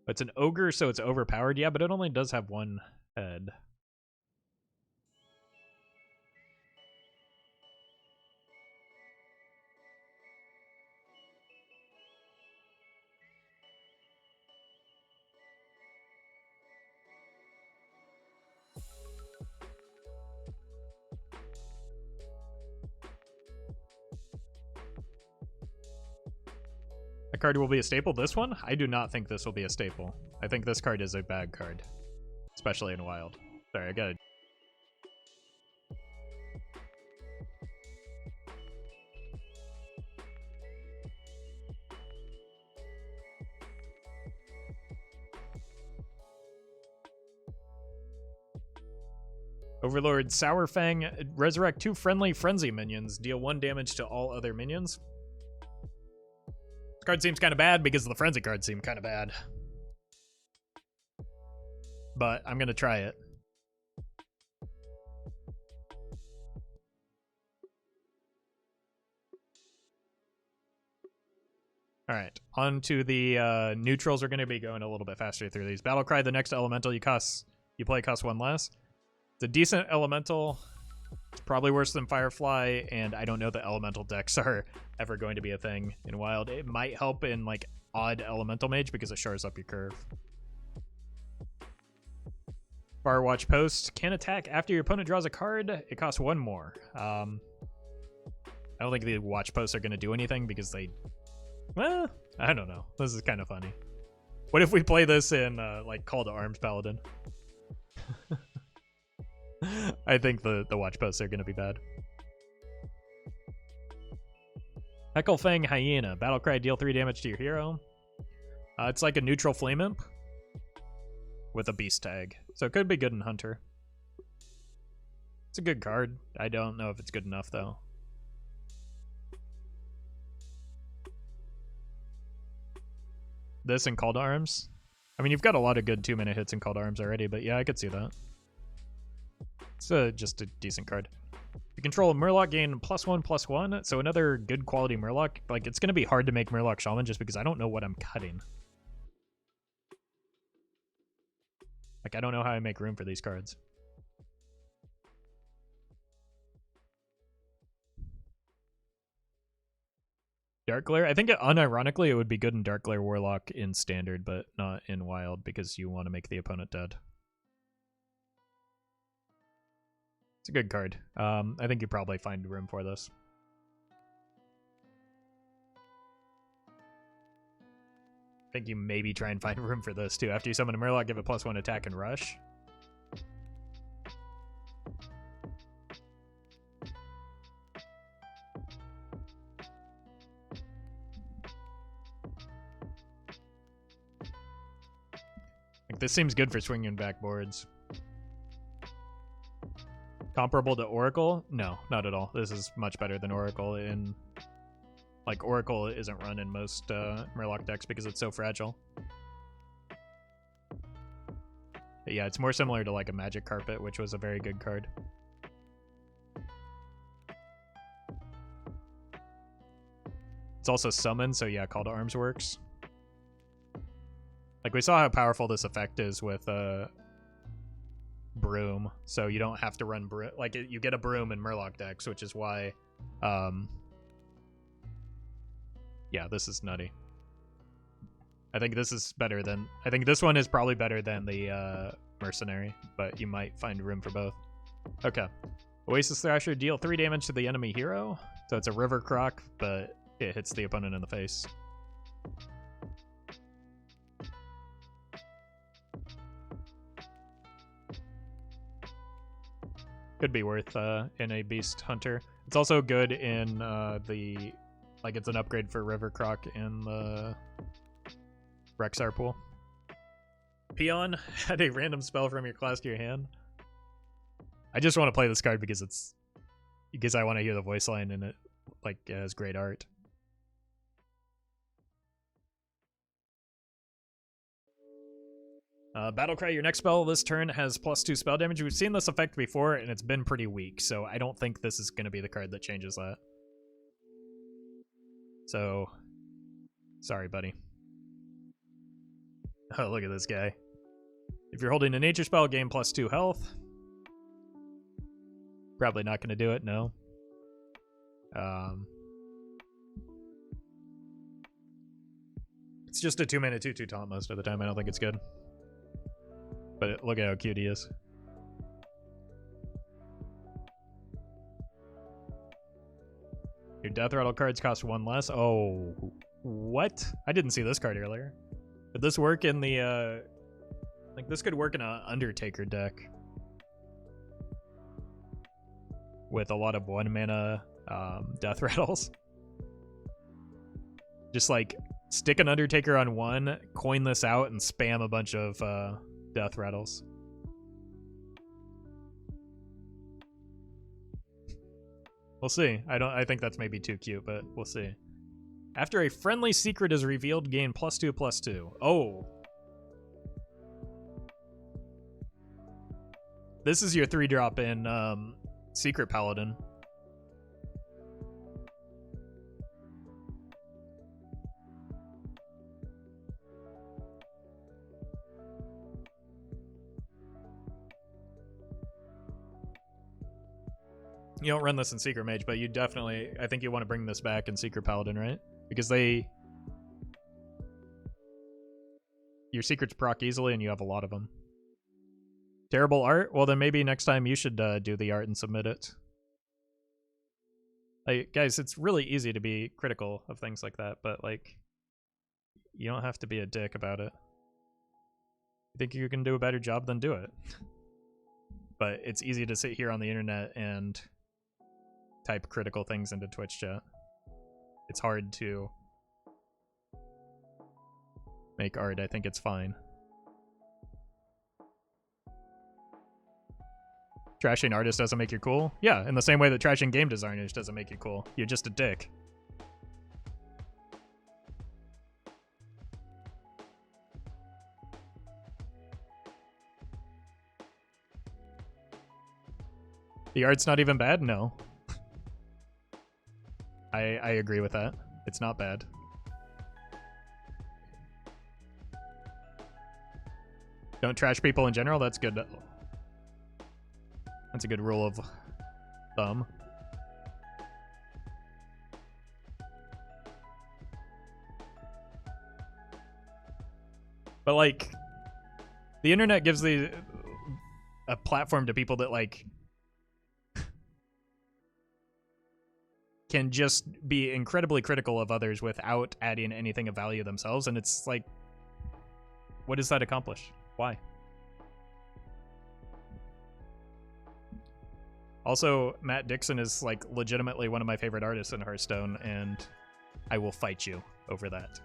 It's an ogre, so it's overpowered. Yeah, but it only does have 1 head. card will be a staple. This one? I do not think this will be a staple. I think this card is a bad card. Especially in Wild. Sorry, I got it. Overlord Sourfang, resurrect 2 friendly frenzy minions, deal 1 damage to all other minions. This card seems kind of bad because the frenzy cards seem kind of bad. But I'm gonna try it. Alright, on to the neutrals. We're gonna be going a little bit faster through these. Battlecry, the next elemental you play costs 1 less. It's a decent elemental. It's probably worse than Firefly, and I don't know that elemental decks are ever going to be a thing in Wild. It might help in like odd elemental mage because it shores up your curve. Firewatch Post can attack after your opponent draws a card. It costs 1 more. I don't think the Watch Posts are going to do anything because they... Well, I don't know. This is kind of funny. What if we play this in like Call to Arms Paladin? I think the Watch Posts are going to be bad. Hecklefang Hyena. Battlecry, deal 3 damage to your hero. It's like a neutral Flame Imp with a Beast tag. So it could be good in Hunter. It's a good card. I don't know if it's good enough, though. This and Call to Arms? I mean, you've got a lot of good 2-minute hits in Call to Arms already, but yeah, I could see that. It's just a decent card. You control a Murloc, gain +1/+1, so another good quality Murloc. Like, it's going to be hard to make Murloc Shaman just because I don't know what I'm cutting. Like, I don't know how I make room for these cards. Dark Glare? I think, unironically, it would be good in Dark Glare Warlock in Standard, but not in Wild because you want to make the opponent dead. It's a good card. I think you probably find room for this. I think you maybe try and find room for this too. After you summon a Murloc, give it +1 attack and rush. Like, this seems good for swinging back boards. Comparable to Oracle? No, not at all. This is much better than Oracle. Like, Oracle isn't run in most Murloc decks because it's so fragile. But yeah, it's more similar to like a Magic Carpet, which was a very good card. It's also summon, so yeah, Call to Arms works. Like, we saw how powerful this effect is with Broom, so you don't have to run Broom. Like, you get a Broom in Murloc decks, which is why yeah, this is nutty. I think this is better than... I think this one is probably better than the Mercenary, but you might find room for both. Okay. Oasis Thrasher, deal 3 damage to the enemy hero. So it's a River Croc, but it hits the opponent in the face. Could be worth in a Beast Hunter. It's also good in the... Like, it's an upgrade for River Croc in the Rexar pool. Peon, add a random spell from your class to your hand. I just want to play this card because it's... Because I want to hear the voice line and it, like, has great art. Battlecry, your next spell this turn has +2 spell damage. We've seen this effect before, and it's been pretty weak, so I don't think this is going to be the card that changes that. So, sorry, buddy. Oh, look at this guy. If you're holding a nature spell, gain +2 health. Probably not going to do it, no. It's just a 2-mana 2/2 taunt most of the time. I don't think it's good. But look at how cute he is. Your Death Rattle cards cost 1 less. Oh, What? I didn't see this card earlier. Could this work in the, like, this could work in an Undertaker deck. With a lot of 1-mana death rattles. Just, like, stick an Undertaker on 1, coin this out, and spam a bunch of death rattles. We'll see. I think that's maybe too cute, but we'll see. After a friendly secret is revealed, gain +2/+2. Oh. This is your 3-drop in Secret Paladin. You don't run this in Secret Mage, but you definitely... I think you want to bring this back in Secret Paladin, right? Because they... Your secrets proc easily, and you have a lot of them. Terrible art? Well, then maybe next time you should do the art and submit it. Like, guys, it's really easy to be critical of things like that, but, like... You don't have to be a dick about it. You think you can do a better job, then do it. But it's easy to sit here on the internet and... type critical things into Twitch chat. It's hard to make art. I think it's fine. Trashing artists doesn't make you cool? Yeah, in the same way that trashing game designers doesn't make you cool. You're just a dick. The art's not even bad? No. I agree with that. It's not bad. Don't trash people in general? That's good. That's a good rule of thumb. But, like, the internet gives a platform to people that, like, can just be incredibly critical of others without adding anything of value themselves, and it's like, what does that accomplish? Why? Also, Matt Dixon is, like, legitimately one of my favorite artists in Hearthstone, and I will fight you over that.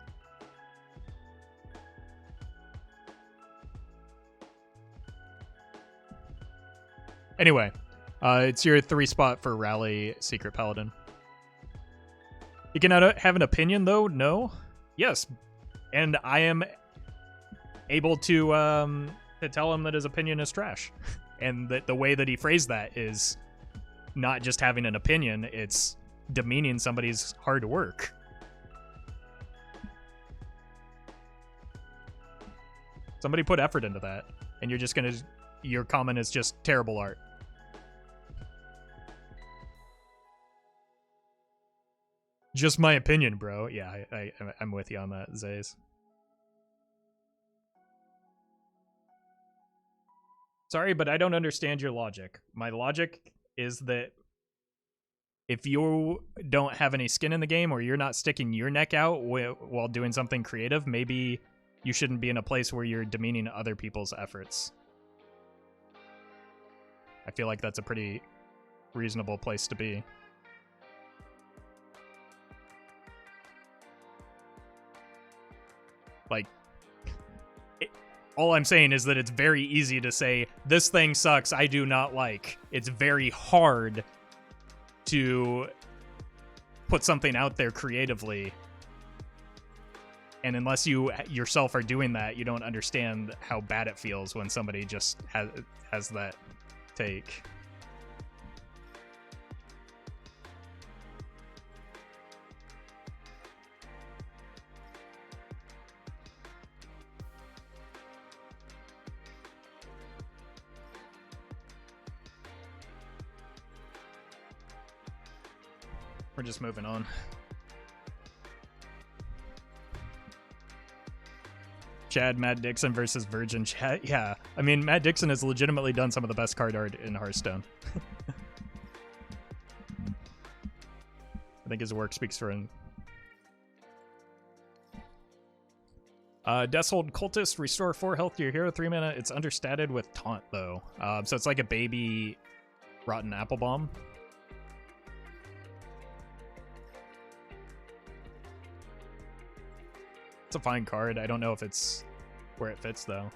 Anyway, it's your 3-spot for Rally Secret Paladin. You can have an opinion, though? No? Yes. And I am able to tell him that his opinion is trash. And that the way that he phrased that is not just having an opinion, it's demeaning somebody's hard work. Somebody put effort into that, and you're just gonna... Your comment is just terrible art. Just my opinion, bro. Yeah, I'm with you on that, Zays. Sorry, but I don't understand your logic. My logic is that if you don't have any skin in the game, or you're not sticking your neck out while doing something creative, maybe you shouldn't be in a place where you're demeaning other people's efforts. I feel like that's a pretty reasonable place to be. Like, all I'm saying is that it's very easy to say, this thing sucks, I do not like. It's very hard to put something out there creatively. And unless you yourself are doing that, you don't understand how bad it feels when somebody just has that take. We're just moving on. Chad, Matt Dixon versus Virgin Chat. Yeah, I mean, Matt Dixon has legitimately done some of the best card art in Hearthstone. I think his work speaks for him. Deathhold Cultist, restore 4 health to your hero, 3 mana. It's understated with Taunt, though. So it's like a baby Rotten Apple Bomb. It's a fine card. I don't know if it's where it fits, though.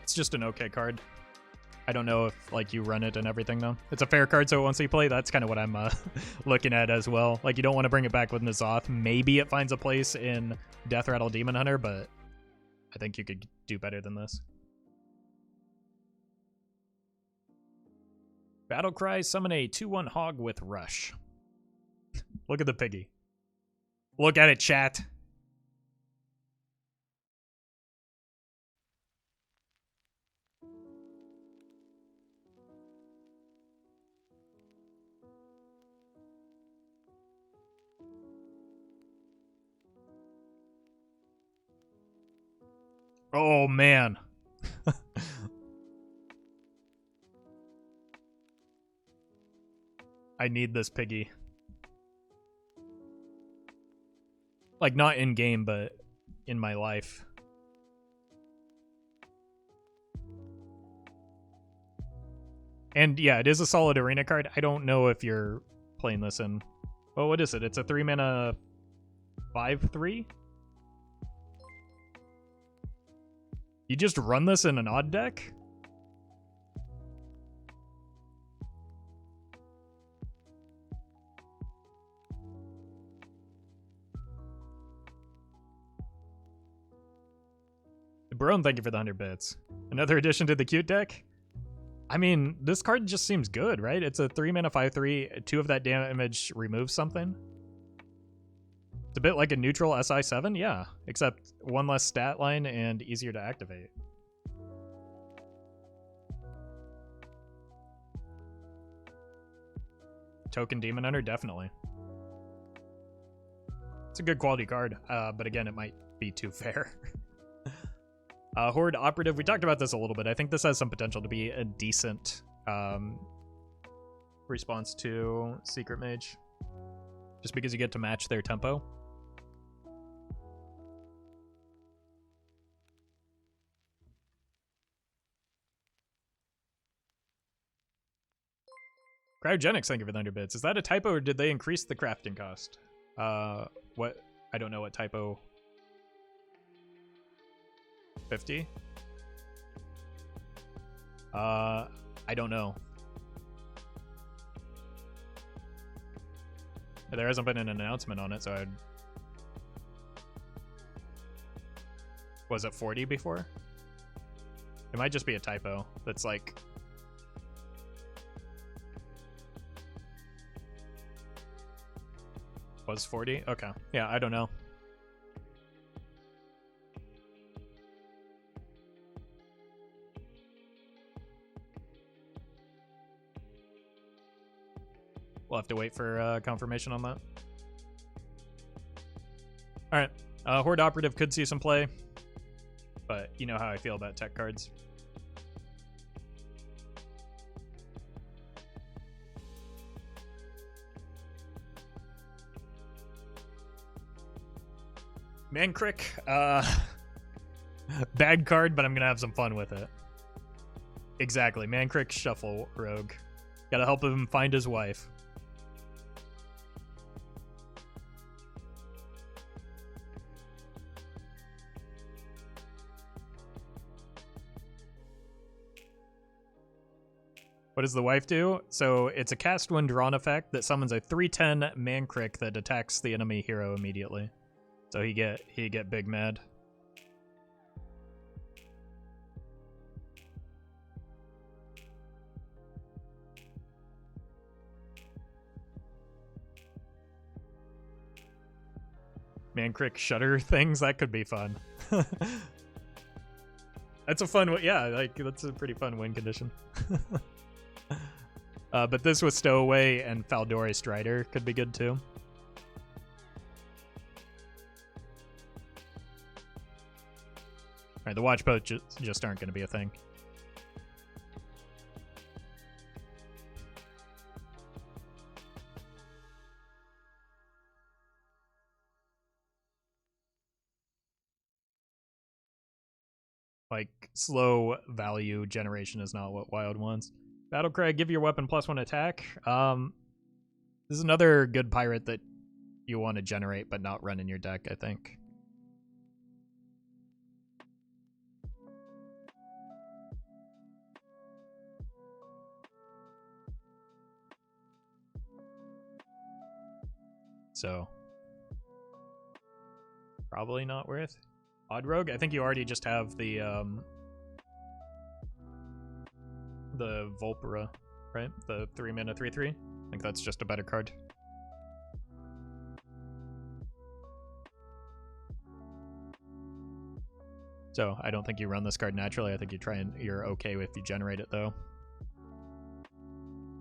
It's just an okay card. I don't know if like you run it and everything though. It's a fair card, so it won't see play. That's kind of what I'm looking at as well. Like you don't want to bring it back with N'Zoth. Maybe it finds a place in Death Rattle Demon Hunter, but I think you could do better than this. Battlecry, summon a 2/1 hog with Rush. Look at the piggy. Look at it, chat. Oh, man. I need this piggy. Like, not in-game, but in my life. And, yeah, it is a solid arena card. I don't know if you're playing this in... Well, what is it? It's a 3-mana 5/3? You just run this in an odd deck? Barone, thank you for the 100 bits. Another addition to the cute deck? I mean, this card just seems good, right? It's a 3-mana 5/3, 2 of that damage removes something. It's a bit like a neutral SI7, yeah, except 1 less stat line and easier to activate. Token Demon Hunter, definitely. It's a good quality card, but again, it might be too fair. Horde Operative, we talked about this a little bit. I think this has some potential to be a decent response to Secret Mage. Just because you get to match their tempo. Cryogenics, thank you for the 100 bits. Is that a typo or did they increase the crafting cost? What? I don't know what typo. 50? I don't know. There hasn't been an announcement on it, so I'd... Was it 40 before? It might just be a typo. That's like... Was 40? Okay. Yeah, I don't know. We'll have to wait for confirmation on that. Alright. Horde Operative could see some play, but you know how I feel about tech cards. Mancrick, bad card, but I'm gonna have some fun with it. Exactly, Mancrick Shuffle Rogue. Gotta help him find his wife. What does the wife do? So it's a cast when drawn effect that summons a 3/10 Mancrick that attacks the enemy hero immediately. So he get big mad. Mancrick Shudder things, that could be fun. That's a fun, yeah, like that's a pretty fun win condition. But this with Stowaway and Faldori Strider could be good too. Alright, the watch posts just aren't going to be a thing. Like, slow value generation is not what Wild wants. Battlecry, give your weapon +1 attack. This is another good pirate that you want to generate but not run in your deck, I think. So, probably not worth. Odd Rogue, I think you already just have the Volpera, right? The 3-mana 3/3. I think that's just a better card. So I don't think you run this card naturally. I think you try and you're okay if you generate it though.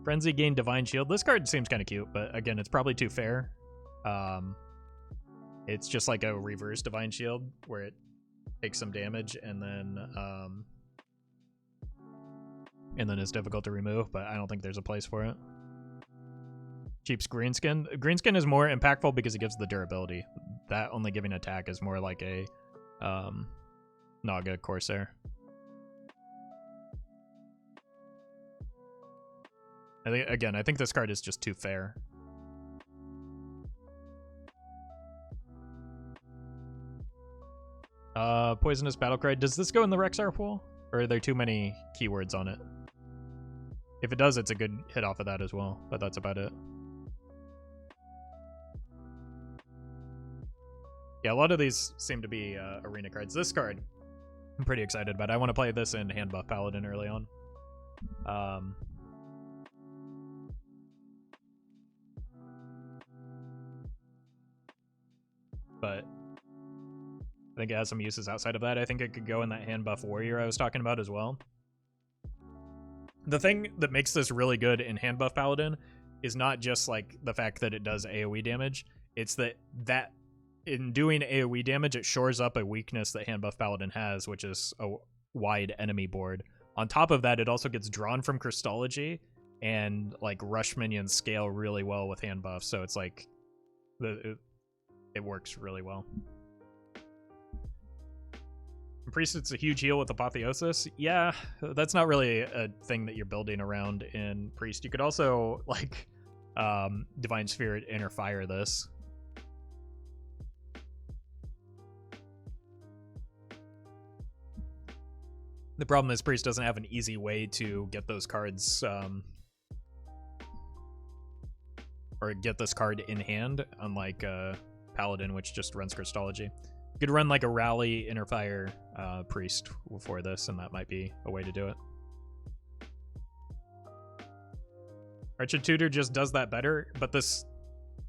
Frenzy, gain Divine Shield. This card seems kind of cute, but again, it's probably too fair. It's just like a reverse Divine Shield where it takes some damage and then it's difficult to remove, but I don't think there's a place for it. Cheap's Greenskin. Greenskin is more impactful because it gives the durability. That only giving attack is more like a Naga Corsair. I think this card is just too fair. Poisonous Battlecry. Does this go in the Rexar pool? Or are there too many keywords on it? If it does, it's a good hit off of that as well, but that's about it. Yeah, a lot of these seem to be arena cards. This card, I'm pretty excited about. I want to play this in hand buff Paladin early on. But I think it has some uses outside of that. I think it could go in that hand buff Warrior I was talking about as well. The thing that makes this really good in hand buff Paladin is not just like the fact that it does AoE damage. It's that in doing AoE damage, it shores up a weakness that hand buff Paladin has, which is a wide enemy board. On top of that, it also gets drawn from Crystology, and like rush minions scale really well with hand buff, so it's like it works really well. In Priest, it's a huge heal with Apotheosis. Yeah, that's not really a thing that you're building around in Priest. You could also like Divine Spirit Inner Fire this. The problem is Priest doesn't have an easy way to get those cards, or get this card in hand, unlike Paladin, which just runs Crystology. You could run like a Rally Inner Fire Priest for this, and that might be a way to do it. Wretched Tutor just does that better, but this,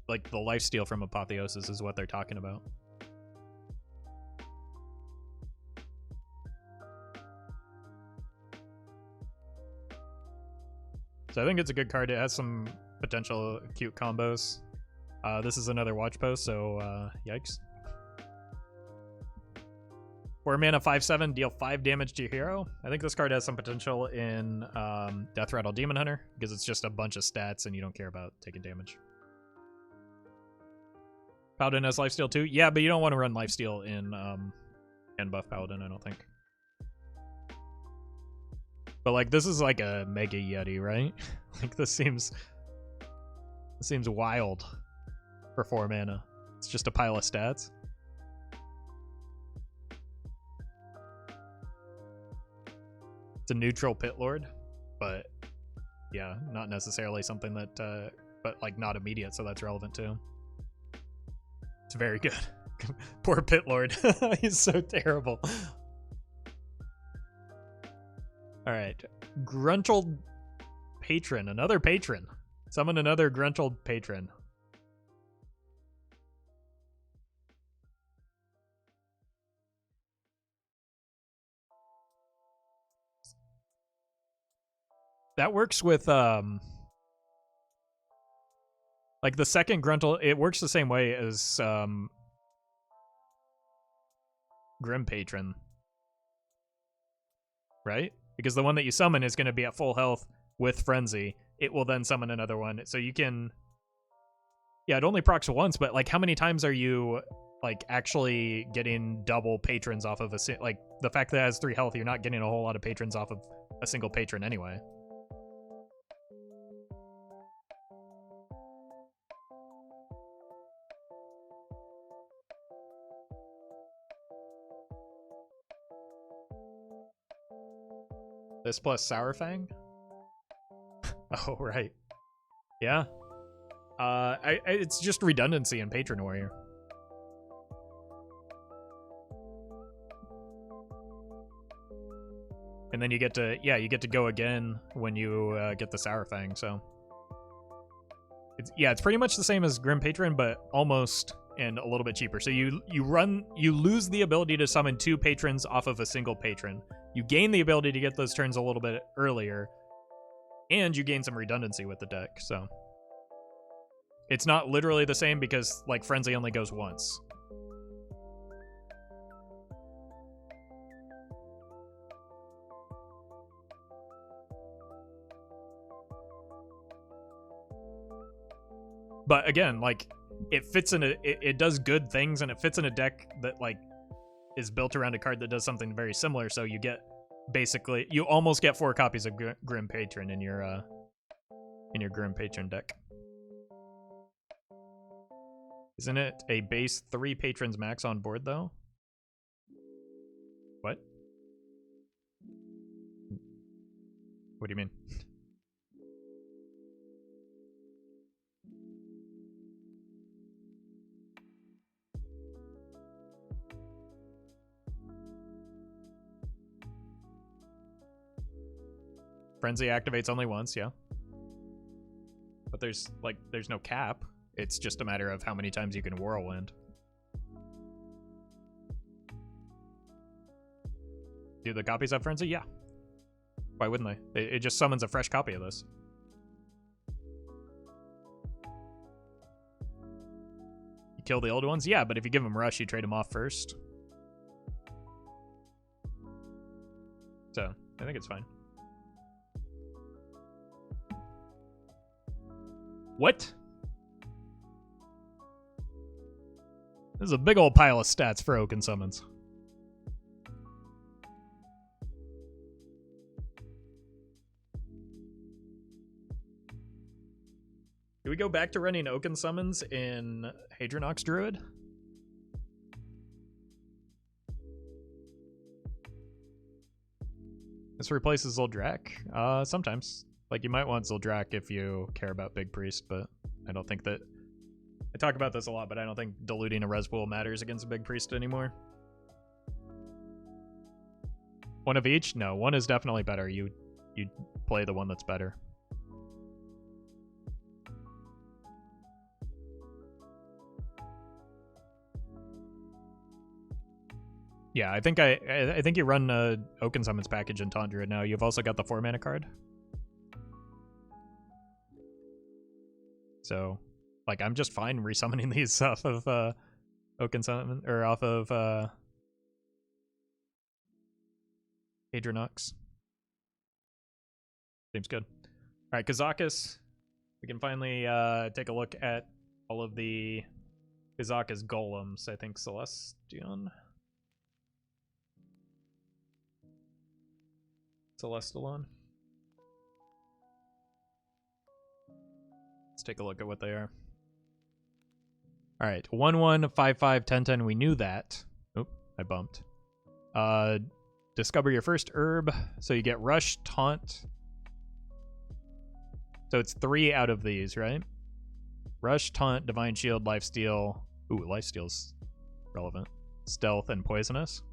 like the lifesteal from Apotheosis is what they're talking about. So I think it's a good card. It has some potential cute combos. This is another watch post, so yikes. 4 mana, 5/7, deal 5 damage to your hero. I think this card has some potential in Death Rattle Demon Hunter, because it's just a bunch of stats and you don't care about taking damage. Paladin has lifesteal too? Yeah, but you don't want to run lifesteal in hand buff Paladin, I don't think. But like this is like a Mega Yeti, right? Like this seems wild for 4 mana. It's just a pile of stats. It's a neutral Pit Lord, but yeah, not necessarily something that but like not immediate, so that's relevant too. It's very good. Poor Pit Lord. He's so terrible. Alright. Gruntled Patron. Another patron. Summon another Gruntled Patron. That works with like the second Gruntled, it works the same way as Grim Patron. right? Because the one that you summon is going to be at full health with Frenzy. It will then summon another one. So you can... Yeah, it only procs once, but like how many times are you like actually getting double patrons off of like the fact that it has 3 health, you're not getting a whole lot of patrons off of a single patron anyway. This plus Sourfang? Oh, right. Yeah. It's just redundancy in Patron Warrior. And then you get to, yeah, you get to go again when you get the Sourfang, so. It's pretty much the same as Grim Patron, but almost and a little bit cheaper. So you lose the ability to summon 2 patrons off of a single patron. You gain the ability to get those turns a little bit earlier, and you gain some redundancy with the deck, so. It's not literally the same because, like, Frenzy only goes once. But again, like, it fits in it does good things, and it fits in a deck that, like, is built around a card that does something very similar, so you get, basically, you almost get 4 copies of Grim Patron in your Grim Patron deck. Isn't it a base 3 patrons max on board, though? What? What do you mean? Frenzy activates only once, yeah. But there's no cap. It's just a matter of how many times you can Whirlwind. Do the copies have Frenzy? Yeah. Why wouldn't they? It just summons a fresh copy of this. You kill the old ones? Yeah, but if you give them Rush, you trade them off first. So, I think it's fine. What? This is a big old pile of stats for Oaken Summons. Do we go back to running Oaken Summons in Hadronox Druid? This replaces Zuldrak? Sometimes. Like, you might want Zuldrak if you care about Big Priest, but I don't think that... I talk about this a lot, but I don't think diluting a res pool matters against a Big Priest anymore. One of each? No, one is definitely better. You play the one that's better. Yeah, I think I think you run Oaken Summons package in Taunt Druid now. You've also got the 4-mana card. So, like, I'm just fine resummoning these off of Oaken Summon, or off of Hadronox. Seems good. Alright, Kazakus. We can finally take a look at all of the Kazakus golems. I think Celestalon. Let's take a look at what they are. Alright, 1/1, 5/5, 10/10. We knew that. Oop, I bumped. Discover your first herb. So you get Rush, Taunt. So it's 3 out of these, right? Rush, Taunt, Divine Shield, Lifesteal. Ooh, Lifesteal's relevant. Stealth, and Poisonous.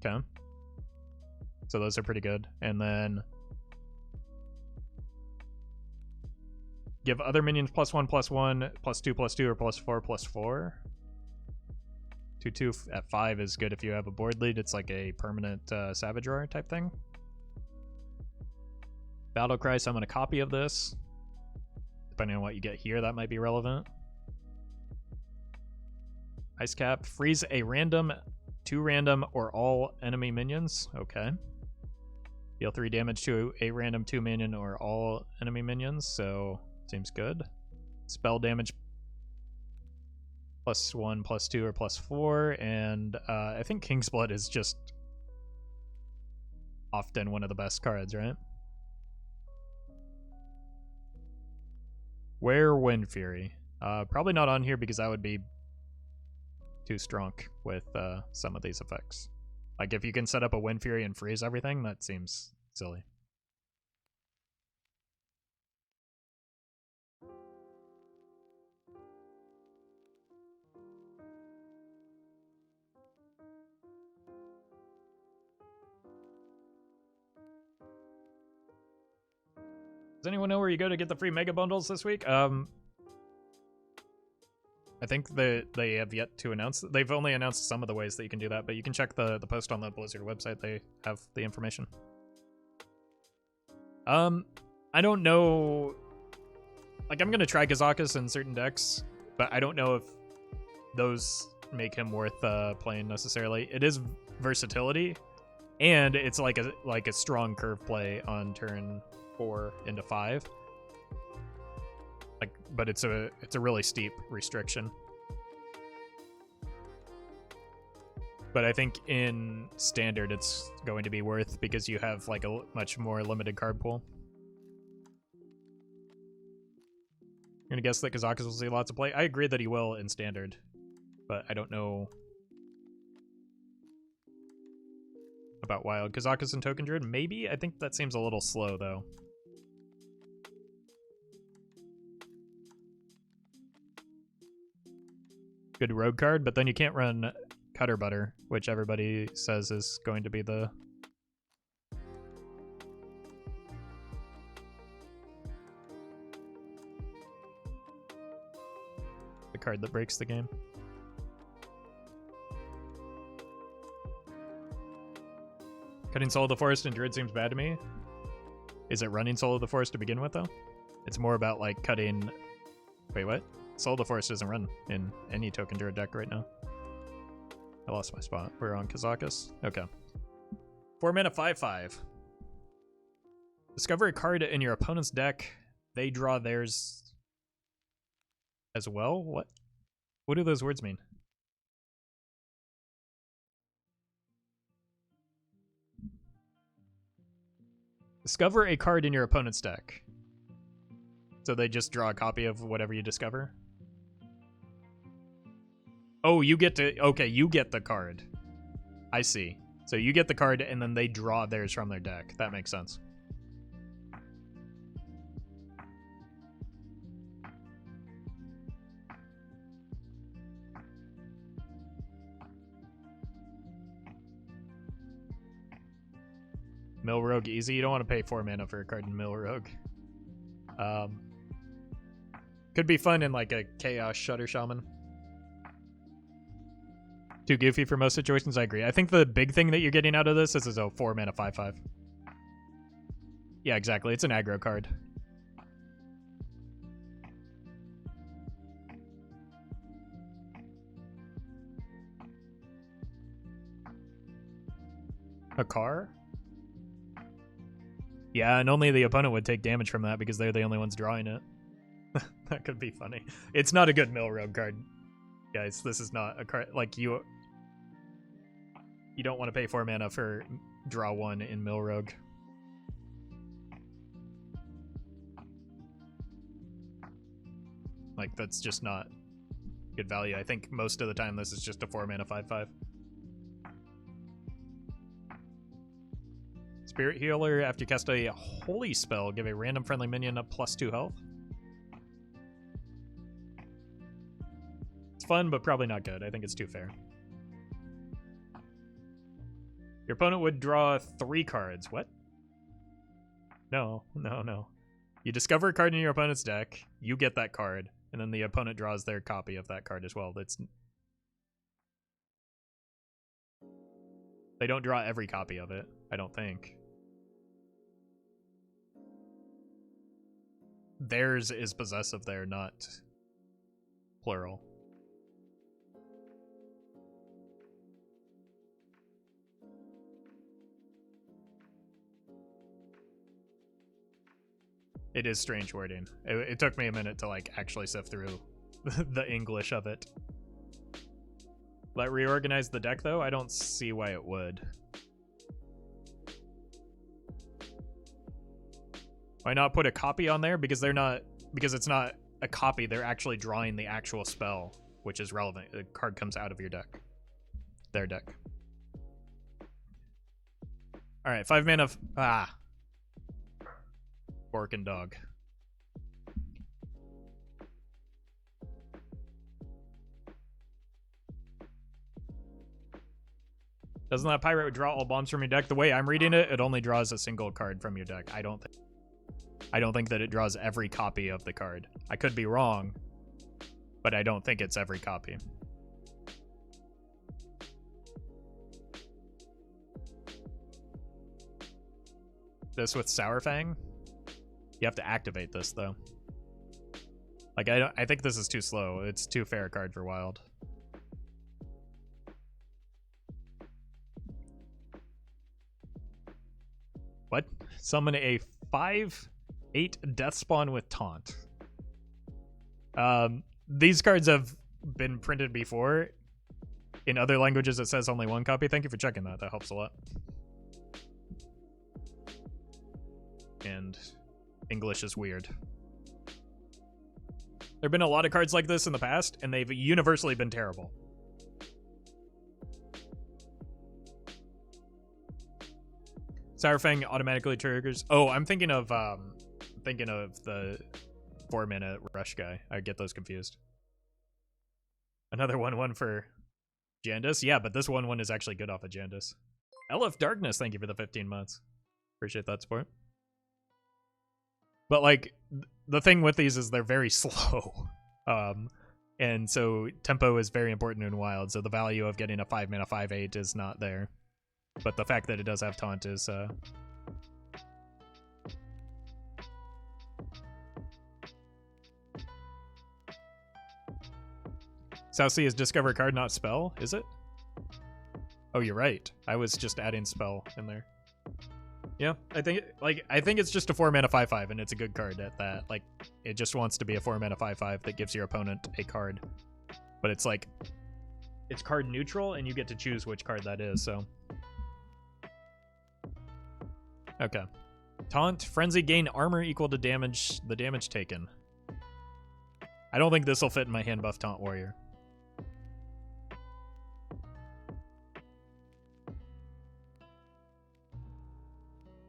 Okay. So those are pretty good. And then give other minions +1/+1, +2/+2, or +4/+4. 2/2 at 5 is good if you have a board lead. It's like a permanent Savage Roar type thing. Battlecry, summon a copy of this. Depending on what you get here, that might be relevant. Ice Cap. Freeze a random, 2 random, or all enemy minions. Okay. Deal 3 damage to a random 2 minion or all enemy minions, so seems good. Spell damage +1, +2, or +4, and I think King's Blood is just often one of the best cards, right? Where Wind Fury? Probably not on here because that would be too strong with some of these effects. Like if you can set up a Wind Fury and freeze everything, that seems silly. Does anyone know where you go to get the free mega bundles this week? I think that they have yet to announce. They've only announced some of the ways that you can do that, but you can check the post on the Blizzard website. They have the information. I don't know. Like, I'm gonna try Kazakus in certain decks, but I don't know if those make him worth playing necessarily. It is versatility, and it's like a strong curve play on turn 4 into 5. Like, but it's a really steep restriction. But I think in standard it's going to be worth because you have like a much more limited card pool. I'm gonna guess that Kazakus will see lots of play. I agree that he will in standard, but I don't know about wild. Kazakus and Token Druid, maybe? I think that seems a little slow though. Good rogue card, but then you can't run Cutter Butter, which everybody says is going to be the card that breaks the game. Cutting Soul of the Forest and Druid seems bad to me. Is it running Soul of the Forest to begin with, though? It's more about, like, cutting... Wait, what? Soul of the Forest doesn't run in any Token Druid deck right now. I lost my spot. We're on Kazakus. Okay. 4 mana, 5/5. Discover a card in your opponent's deck. They draw theirs as well? What? What do those words mean? Discover a card in your opponent's deck. So they just draw a copy of whatever you discover? Oh, you get to... Okay, you get the card. I see. So you get the card, and then they draw theirs from their deck. That makes sense. Mill Rogue easy. You don't want to pay 4 mana for a card in Mill Rogue. Could be fun in like a Chaos Shutter Shaman. Too goofy for most situations, I agree. I think the big thing that you're getting out of this is a 4 mana 5/5. Yeah, exactly. It's an aggro card. A car? Yeah, and only the opponent would take damage from that because they're the only ones drawing it. That could be funny. It's not a good Mill Rogue card, guys. This is not a card like you don't want to pay 4 mana for draw 1 in Mill Rogue. Like, that's just not good value. I think most of the time this is just a 4 mana 5/5. Spirit Healer, after you cast a holy spell, give a random friendly minion up +2 health. It's fun, but probably not good. I think it's too fair. Your opponent would draw 3 cards. What? No. You discover a card in your opponent's deck, you get that card, and then the opponent draws their copy of that card as well. They don't draw every copy of it, I don't think. Theirs is possessive there, not plural. It is strange wording. It took me a minute to like actually sift through the English of it. Let reorganize the deck though? I don't see why it would. Why not put a copy on there? Because it's not a copy, they're actually drawing the actual spell, which is relevant. The card comes out of your deck. Their deck. Alright, 5 mana of Fork and Dog. Doesn't that pirate draw all bombs from your deck? The way I'm reading it, it only draws a single card from your deck. I don't think that it draws every copy of the card. I could be wrong, but I don't think it's every copy. This with Sourfang? You have to activate this though. Like I think this is too slow. It's too fair a card for Wild. What? Summon a 5/8 Death Spawn with Taunt. These cards have been printed before. In other languages, it says only one copy. Thank you for checking that. That helps a lot. And English is weird. There have been a lot of cards like this in the past, and they've universally been terrible. Sourfang automatically triggers. Oh, I'm thinking of the 4-mana rush guy. I get those confused. Another 1/1 for Jandis. Yeah, but this 1/1 is actually good off of Jandis. LF Darkness, thank you for the 15 months. Appreciate that support. But like the thing with these is they're very slow. And so tempo is very important in Wild, so the value of getting a 5-mana 5/8 is not there. But the fact that it does have Taunt is South Sea is discover a card, not spell, is it? Oh, you're right. I was just adding spell in there. Yeah, I think it's just a 4-mana 5/5, and it's a good card at that. Like, it just wants to be a 4-mana 5/5 that gives your opponent a card. But it's like, it's card neutral, and you get to choose which card that is, so. Okay. Taunt, Frenzy, gain armor equal to the damage taken. I don't think this will fit in my hand buff Taunt Warrior.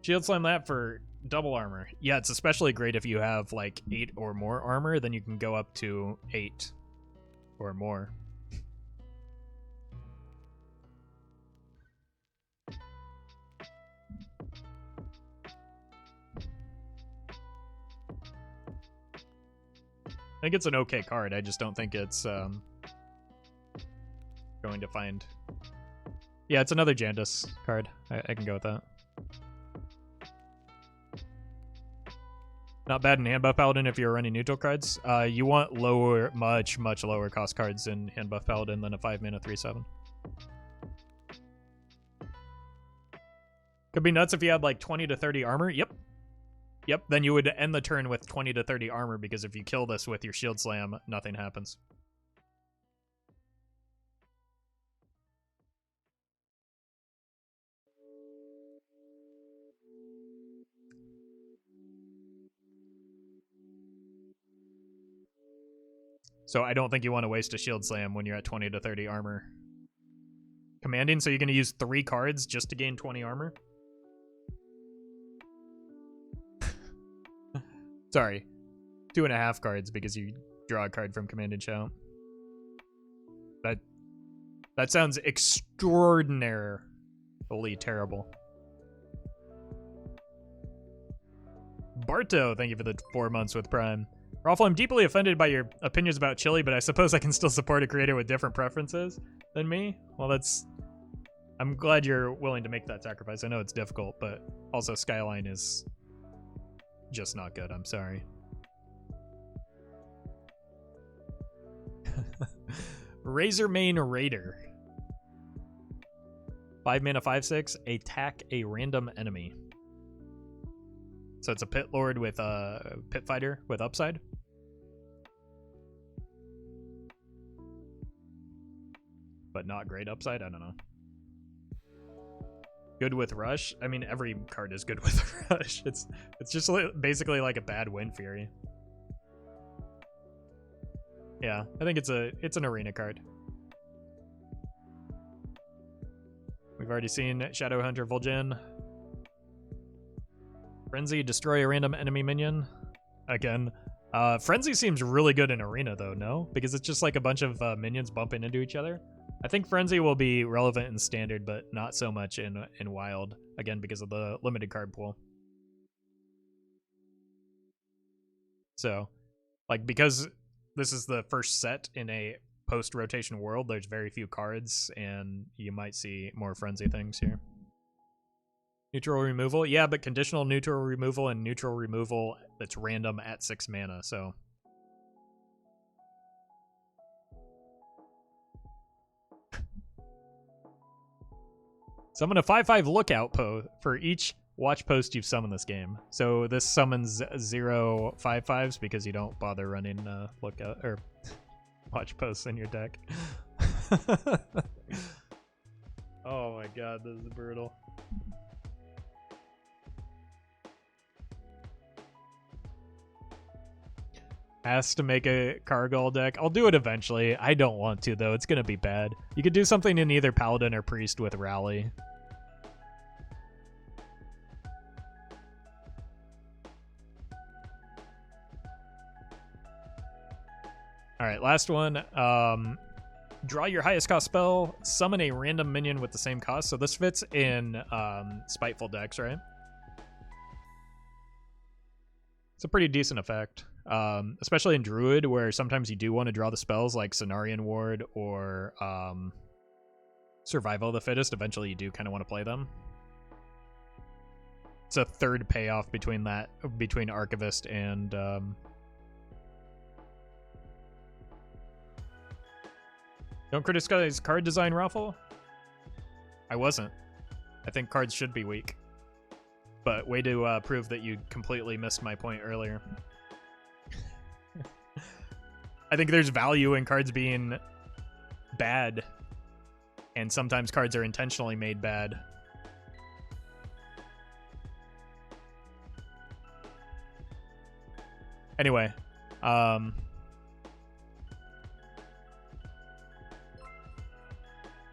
Shield Slam that for double armor. Yeah, it's especially great if you have like 8 or more armor, then you can go up to 8 or more. I think it's an okay card. I just don't think it's going to find. Yeah, it's another Jandis card. I can go with that. Not bad in hand buff Paladin if you're running neutral cards. You want lower, much lower cost cards in hand buff Paladin than a 5-mana 3/7. Could be nuts if you had like 20 to 30 armor. Yep. Yep, then you would end the turn with 20 to 30 armor, because if you kill this with your Shield Slam, nothing happens. So I don't think you want to waste a Shield Slam when you're at 20 to 30 armor. Commanding, so you're going to use 3 cards just to gain 20 armor? Sorry. 2.5 cards because you draw a card from Command and Shout. That sounds extraordinarily terrible. Barto, thank you for the 4 months with Prime. Raffle, I'm deeply offended by your opinions about chili, but I suppose I can still support a creator with different preferences than me. Well, I'm glad you're willing to make that sacrifice. I know it's difficult, but also Skyline is just not good. I'm sorry. Razormane Raider. 5 mana 5/6. Attack a random enemy. So it's a Pit Lord with a Pit Fighter with upside. But not great upside, I don't know. Good with Rush? I mean, every card is good with Rush. It's just basically like a bad Wind Fury. Yeah, I think it's an arena card. We've already seen Shadowhunter Vol'jin. Frenzy, destroy a random enemy minion. Again. Frenzy seems really good in arena though, no? Because it's just like a bunch of minions bumping into each other. I think Frenzy will be relevant in Standard, but not so much in Wild. Again, because of the limited card pool. So, like, because this is the first set in a post-rotation world, there's very few cards, and you might see more Frenzy things here. Neutral removal? Yeah, but conditional neutral removal and neutral removal that's random at 6 mana, so... Summon a 5/5 lookout for each watch post you've summoned this game. So this summons 0 5/5s because you don't bother running lookout or watch posts in your deck. Oh my god, this is brutal. Has to make a Scargill deck. I'll do it eventually. I don't want to, though. It's going to be bad. You could do something in either Paladin or Priest with Rally. Alright, last one. Draw your highest cost spell. Summon a random minion with the same cost. So this fits in Spiteful decks, right? It's a pretty decent effect. Especially in Druid, where sometimes you do want to draw the spells like Cenarian Ward or Survival of the Fittest. Eventually you do kind of want to play them. It's a third payoff between Archivist and don't criticize card design, Raffle. I wasn't. I think cards should be weak. But way to prove that you completely missed my point earlier. I think there's value in cards being bad, and sometimes cards are intentionally made bad. Anyway,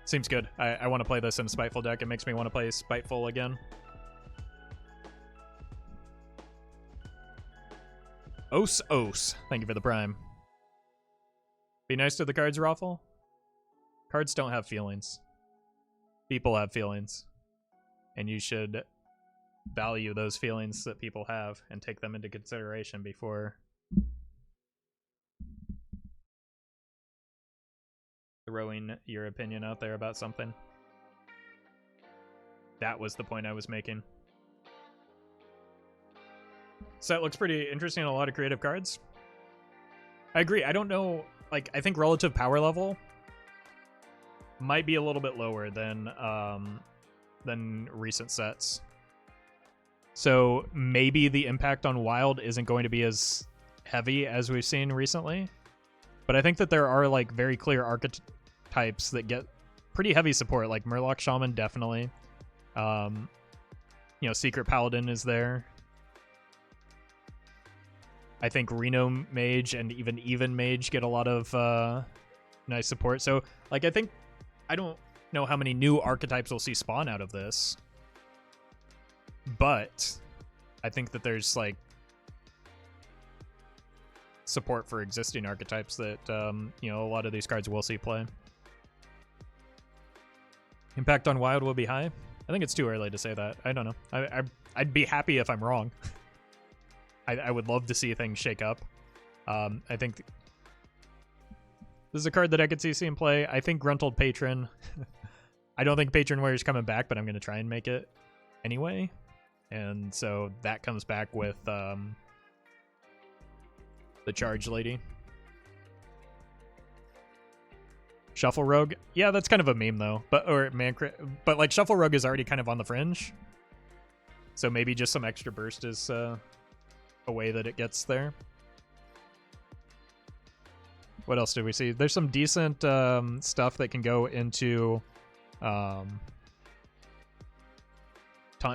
seems good. I want to play this in a Spiteful deck. It makes me want to play Spiteful again. Os. Thank you for the prime. Be nice to the cards, Raffle. Cards don't have feelings. People have feelings. And you should value those feelings that people have and take them into consideration before throwing your opinion out there about something. That was the point I was making. Set looks pretty interesting, a lot of creative cards. I agree. I don't know, like, I think relative power level might be a little bit lower than recent sets. So maybe the impact on Wild isn't going to be as heavy as we've seen recently. But I think that there are like very clear archetypes that get pretty heavy support, like Murloc Shaman definitely. You know, Secret Paladin is there. I think Reno Mage and even Mage get a lot of nice support. So, like, I don't know how many new archetypes we'll see spawn out of this. But I think that there's, like, support for existing archetypes that, you know, a lot of these cards will see play. Impact on Wild will be high? I think it's too early to say that. I don't know. I'd be happy if I'm wrong. I would love to see things shake up. I think this is a card that I could see seeing play. I think Gruntled Patron. I don't think Patron Warrior's coming back, but I'm going to try and make it anyway. And so that comes back with the Charge Lady. Shuffle Rogue. Yeah, that's kind of a meme though. But like Shuffle Rogue is already kind of on the fringe. So maybe just some extra burst is a way that it gets there. What else did we see? There's some decent stuff that can go into Taunt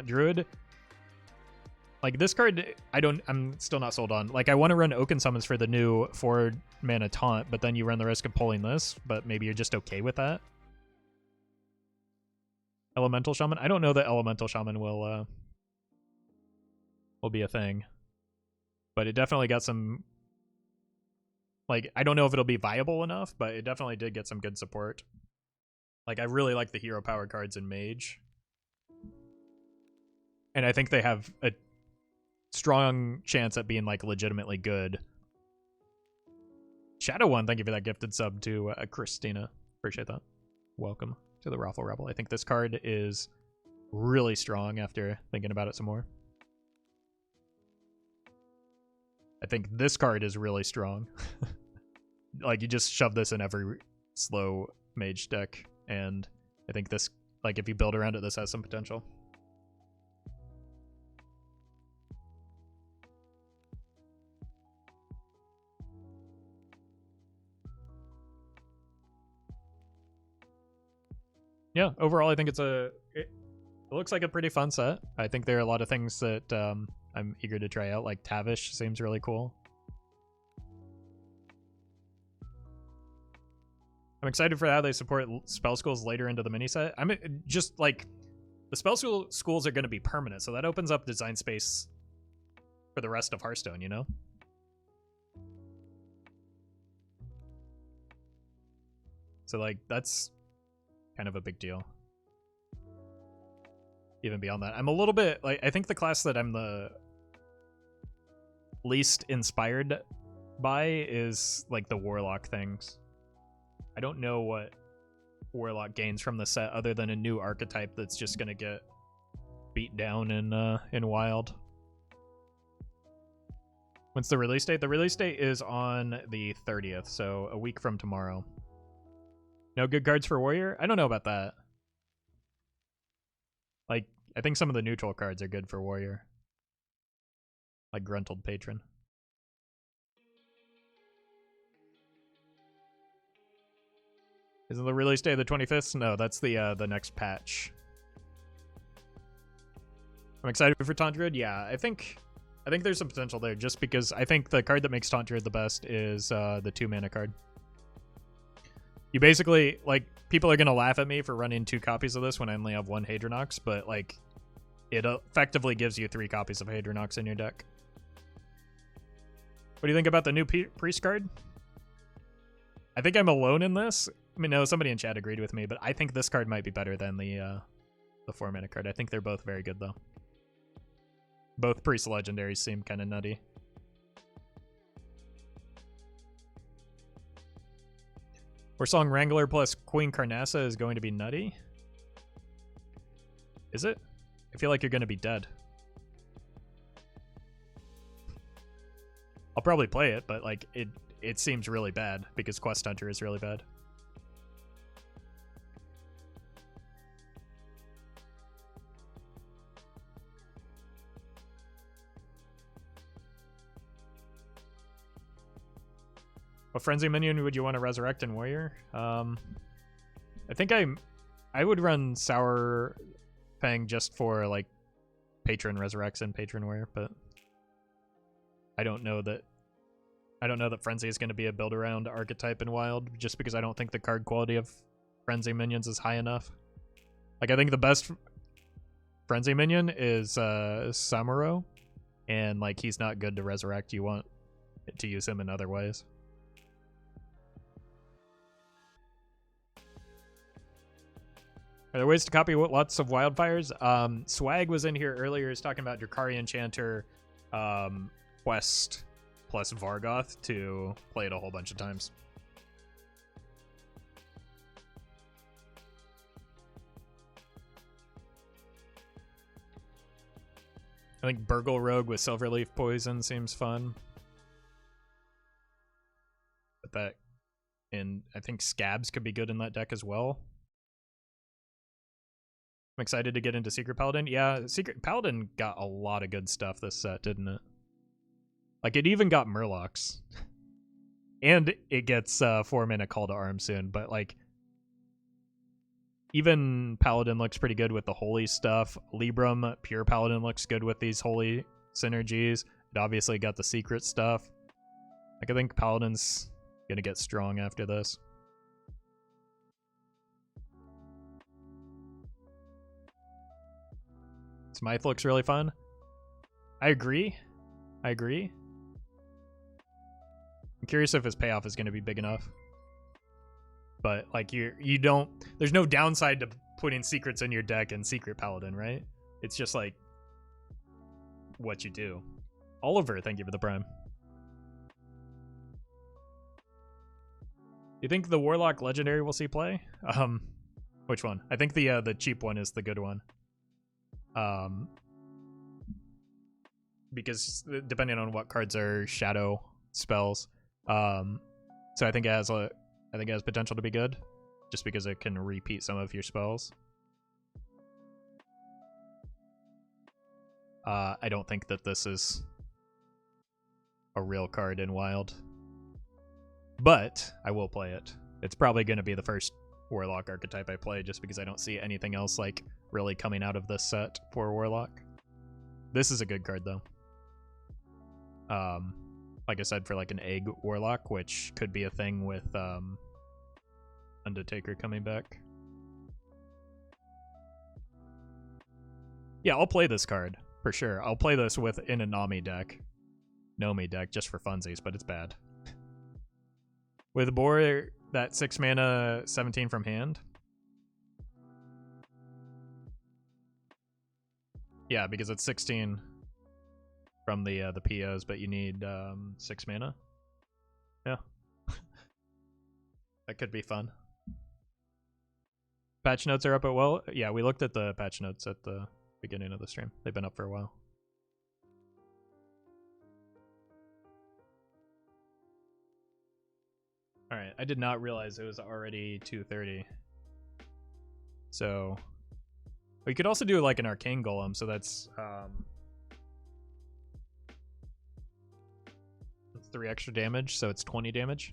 Druid. Like this card, I'm still not sold on. Like I want to run Oaken Summons for the new 4-mana Taunt, but then you run the risk of pulling this, but maybe you're just okay with that. Elemental Shaman? I don't know that Elemental Shaman will be a thing. But it definitely got some... Like, I don't know if it'll be viable enough, but it definitely did get some good support. Like, I really like the hero power cards in Mage. And I think they have a strong chance at being, like, legitimately good. Shadow One, thank you for that gifted sub to Christina. Appreciate that. Welcome to the Raffle Rebel. I think this card is really strong after thinking about it some more. I think this card is really strong. Like, you just shove this in every slow mage deck, and I think this, like, if you build around it, this has some potential. Yeah, overall, I think it looks like a pretty fun set. I think there are a lot of things that I'm eager to try out, like Tavish seems really cool. I'm excited for how they support spell schools later into the mini set. I'm just like, the spell schools are going to be permanent, so that opens up design space for the rest of Hearthstone, you know? So like, that's kind of a big deal. Even beyond that, I'm a little bit like, I think the class that I'm the least inspired by is like the Warlock things. I don't know what Warlock gains from the set other than a new archetype that's just gonna get beat down in Wild. When's the release date? The release date is on the 30th, so a week from tomorrow. No good cards for Warrior? I don't know about that. Like, I think some of the neutral cards are good for Warrior. Like Gruntled Patron. Isn't the release day the 25th? No, that's the next patch. I'm excited for Taunt Druid. Yeah, I think there's some potential there, just because I think the card that makes Taunt Druid the best is the 2-mana card. You basically, like, people are gonna laugh at me for running 2 copies of this when I only have 1 Hadronox, but like, it effectively gives you 3 copies of Hadronox in your deck. What do you think about the new Priest card? I think I'm alone in this. I mean, no, somebody in chat agreed with me, but I think this card might be better than the 4-mana card. I think they're both very good, though. Both Priest Legendaries seem kind of nutty. Warsong Wrangler plus Queen Carnassa is going to be nutty. Is it? I feel like you're going to be dead. I'll probably play it, but like it seems really bad because Quest Hunter is really bad. What frenzy minion would you want to resurrect in Warrior? I think I would run Sour Fang just for like Patron Resurrects and Patron Warrior, but I don't know that Frenzy is going to be a build around archetype in Wild, just because I don't think the card quality of Frenzy minions is high enough. Like, I think the best Frenzy minion is Samuro, and like, he's not good to resurrect. You want to use him in other ways. Are there ways to copy lots of Wildfires? Swag was in here earlier. He's talking about Drakari Enchanter, Quest plus Vargoth to play it a whole bunch of times. I think Burgle Rogue with Silverleaf Poison seems fun. But that, and I think Scabs could be good in that deck as well. I'm excited to get into Secret Paladin. Yeah, Secret Paladin got a lot of good stuff this set, didn't it? Like, it even got Murlocs. And it gets 4-mana Call to Arms soon, but, like, even Paladin looks pretty good with the Holy stuff. Libram, Pure Paladin looks good with these Holy synergies. It obviously got the Secret stuff. Like, I think Paladin's gonna get strong after this. Smythe looks really fun. I agree. I'm curious if his payoff is going to be big enough. But like you don't, there's no downside to putting secrets in your deck and Secret Paladin, right? It's just like what you do. Oliver, thank you for the Prime. Do you think the Warlock Legendary will see play? Which one? I think the cheap one is the good one. Because depending on what cards are shadow spells, so I think it has potential to be good, just because it can repeat some of your spells. I don't think that this is a real card in Wild, but I will play it. It's probably going to be the first Warlock archetype I play, just because I don't see anything else like really coming out of this set for Warlock. This is a good card though. Like I said, for like an egg Warlock, which could be a thing with Undertaker coming back. Yeah, I'll play this card for sure. I'll play this in a Nomi deck just for funsies, but it's bad. With Boar, that 6 mana 17 from hand. Yeah, because it's 16 from the POs, but you need 6 mana. Yeah. That could be fun. Patch notes are up yeah, we looked at the patch notes at the beginning of the stream. They've been up for a while. Alright, I did not realize it was already 2:30. So we could also do like an Arcane Golem, so that's 3 extra damage, so it's 20 damage.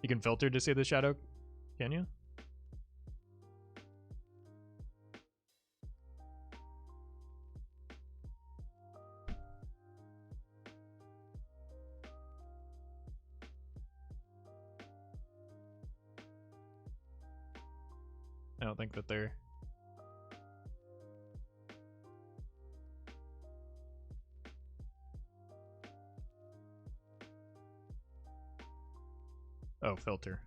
You can filter to see the shadow, can you? I don't think that they're... Oh, filter.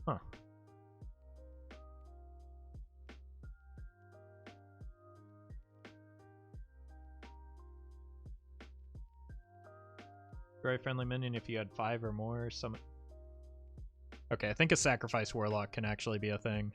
Huh. Very friendly minion if you had 5 or more summon. Okay, I think a sacrifice Warlock can actually be a thing.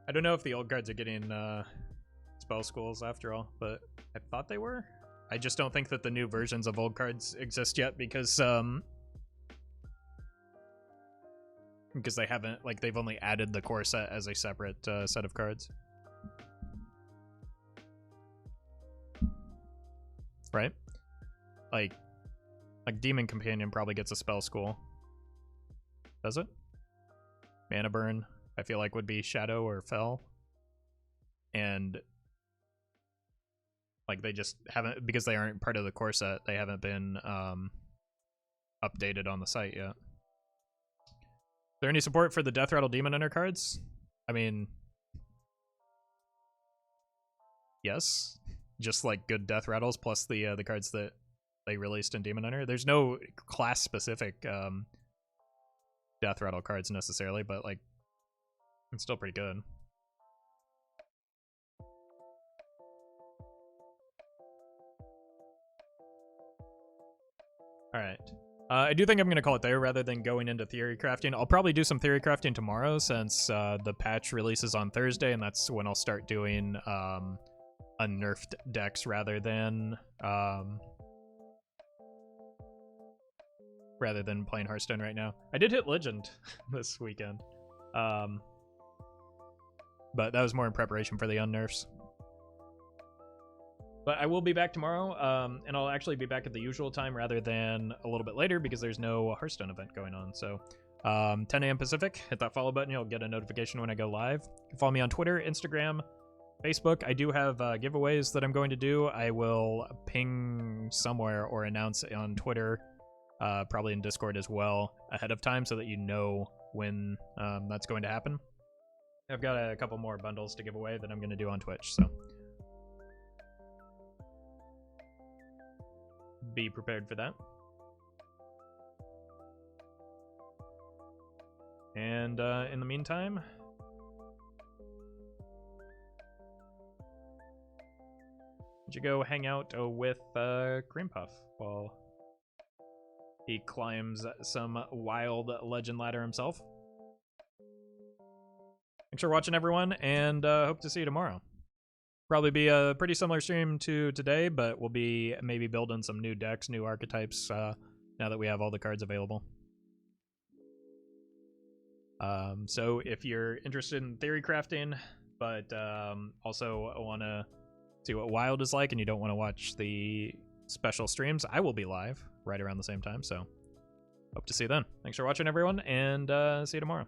I don't know if the old cards are getting spell schools after all, but I thought they were. I just don't think that the new versions of old cards exist yet because they haven't, like, they've only added the core set as a separate set of cards. Right? Like Demon Companion probably gets a spell school. Does it? Mana Burn, I feel like would be Shadow or Fel. And like they just haven't, because they aren't part of the core set, they haven't been updated on the site yet. Is there any support for the Death Rattle Demon Hunter cards? I mean, yes. Just like good Death Rattles plus the cards that they released in Demon Hunter. There's no class specific Death Rattle cards necessarily, but like it's still pretty good. Alright. I do think I'm going to call it there rather than going into theory crafting. I'll probably do some theory crafting tomorrow since the patch releases on Thursday, and that's when I'll start doing unnerfed decks rather than playing Hearthstone right now. I did hit Legend this weekend, but that was more in preparation for the unnerfs. But I will be back tomorrow, and I'll actually be back at the usual time rather than a little bit later because there's no Hearthstone event going on. So 10 a.m. Pacific, hit that follow button. You'll get a notification when I go live. You can follow me on Twitter, Instagram, Facebook. I do have giveaways that I'm going to do. I will ping somewhere or announce on Twitter, probably in Discord as well, ahead of time so that you know when that's going to happen. I've got a couple more bundles to give away that I'm going to do on Twitch, so be prepared for that. And in the meantime, why don't you go hang out with Cream Puff while he climbs some wild legend ladder himself. Thanks for watching, everyone, and hope to see you tomorrow. Probably be a pretty similar stream to today, but we'll be maybe building some new decks, new archetypes, now that we have all the cards available. So if you're interested in theory crafting, but also want to see what Wild is like and you don't want to watch the special streams, I will be live right around the same time, so hope to see you then. Thanks for watching, everyone, and see you tomorrow.